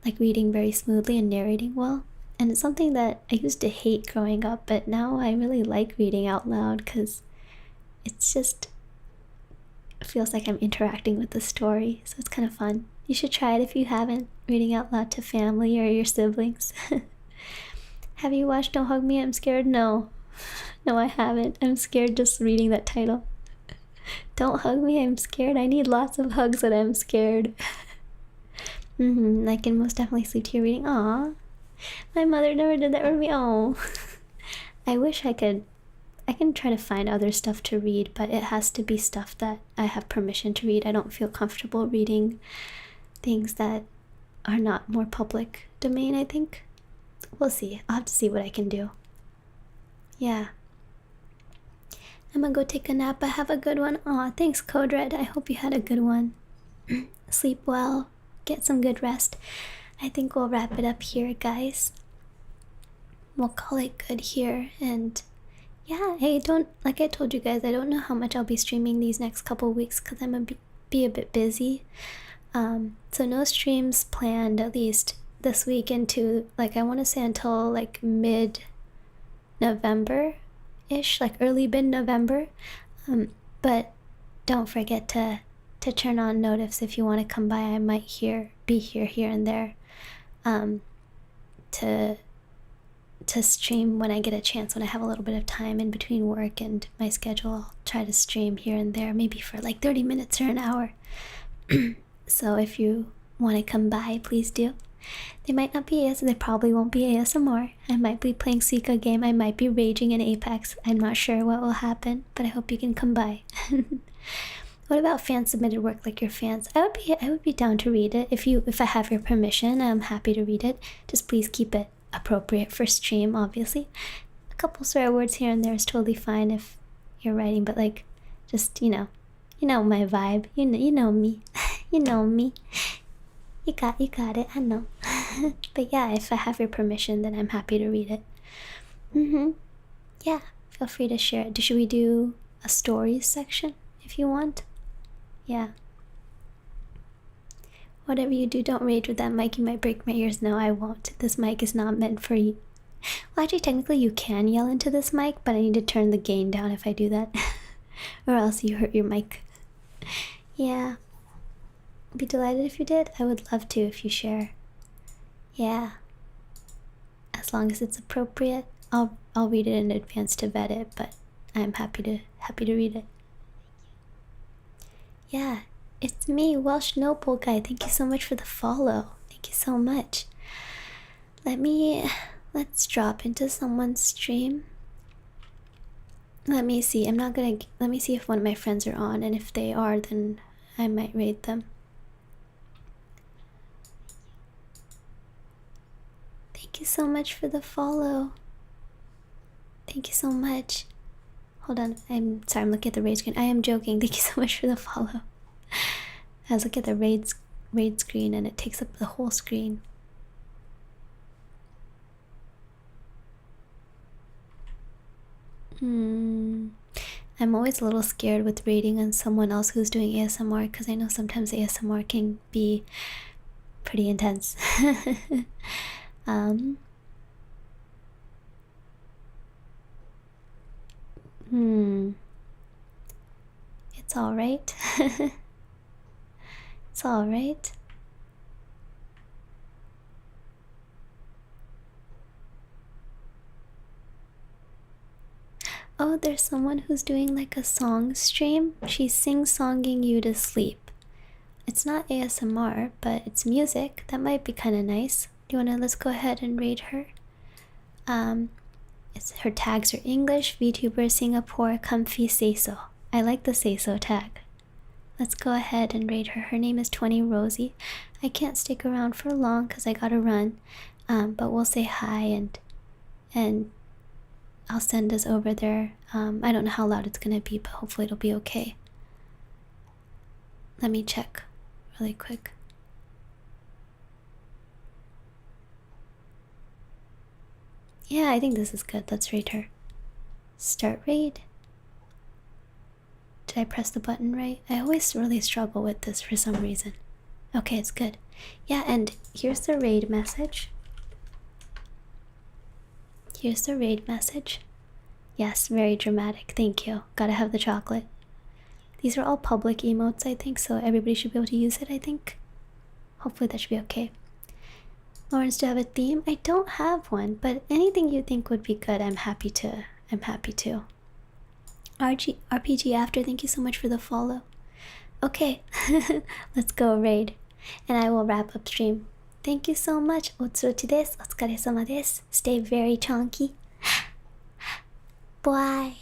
Like reading very smoothly and narrating well. And it's something that I used to hate growing up, but now I really like reading out loud because it's just, it feels like I'm interacting with the story, so it's kind of fun. You should try it if you haven't, reading out loud to family or your siblings. Have you watched Don't Hug Me, I'm Scared? No. No, I haven't. I'm scared just reading that title. Don't hug me, I'm scared. I need lots of hugs when I'm scared. I can most definitely sleep to your reading. Aw. My mother never did that for me. Oh. I wish I could. I can try to find other stuff to read, but it has to be stuff that I have permission to read. I don't feel comfortable reading things that are not more public domain, I think. We'll see. I'll have to see what I can do. Yeah. I'm gonna go take a nap, but have a good one. Aw, thanks, Code Red. I hope you had a good one. Sleep well. get some good rest. I think we'll wrap it up here, guys. We'll call it good here. And yeah, like I told you guys, I don't know how much I'll be streaming these next couple weeks because I'm gonna be a bit busy. So no streams planned, at least this week, into like, I want to say until like mid-November ish, like early mid-November. But don't forget to turn on notifs if you want to come by. I might be here and there to stream when I get a chance, when I have a little bit of time in between work and my schedule. I'll try to stream here and there, maybe for like 30 minutes or an hour. So if you want to come by, please do. They might not be they probably won't be ASMR. I might be playing Suika game. I might be raging in Apex. I'm not sure what will happen, but I hope you can come by. What about fan submitted work, like your fans? I would be down to read it if I have your permission. I'm happy to read it. Just please keep it appropriate for stream, obviously. A couple swear words here and there is totally fine if you're writing, but like, just, you know my vibe. You know me. You know me. You got it. I know. But yeah, if I have your permission, then I'm happy to read it. Yeah, feel free to share it. Should we do a stories section if you want? Yeah. Whatever you do, don't rage with that mic. You might break my ears. No, I won't. This mic is not meant for you. Well, actually, technically, you can yell into this mic, but I need to turn the gain down if I do that. Or else you hurt your mic. Yeah. I'd be delighted if you did. I would love to if you share. Yeah. As long as it's appropriate. I'll read it in advance to vet it, but I'm happy to read it. Yeah, it's me, Welsh Noble Guy. Thank you so much for the follow. Thank you so much. Let's drop into someone's stream. Let me see. Let me see if one of my friends are on, and if they are, then I might raid them. Thank you so much for the follow. Thank you so much. Hold on, I'm sorry, I'm looking at the raid screen. I am joking. Thank you so much for the follow. I was looking at the raid screen and it takes up the whole screen. I'm always a little scared with raiding on someone else who's doing ASMR, because I know sometimes ASMR can be pretty intense. It's alright. It's alright. Oh, there's someone who's doing like a song stream. She's sing-songing you to sleep. It's not ASMR, but it's music. That might be kind of nice. Do you wanna, let's go ahead and raid her. Her tags are English, VTuber, Singapore, comfy, say so. I like the say so tag. Let's go ahead and raid her. Her name is 20 Rosie. I can't stick around for long because I gotta run. But we'll say hi and I'll send us over there. I don't know how loud it's gonna be, but hopefully it'll be okay. Let me check really quick. Yeah, I think this is good. Let's raid her. Start raid. Did I press the button right? I always really struggle with this for some reason. Okay, it's good. Yeah, and here's the raid message. Here's the raid message. Yes, very dramatic. Thank you. Gotta have the chocolate. These are all public emotes, I think, so everybody should be able to use it, I think. Hopefully that should be okay. Lawrence, do you have a theme? I don't have one, but anything you think would be good, I'm happy to. RPG After, thank you so much for the follow. Okay, let's go raid. And I will wrap up stream. Thank you so much. Otsuruchi desu. Otsukaresama desu. Stay very chonky. Bye.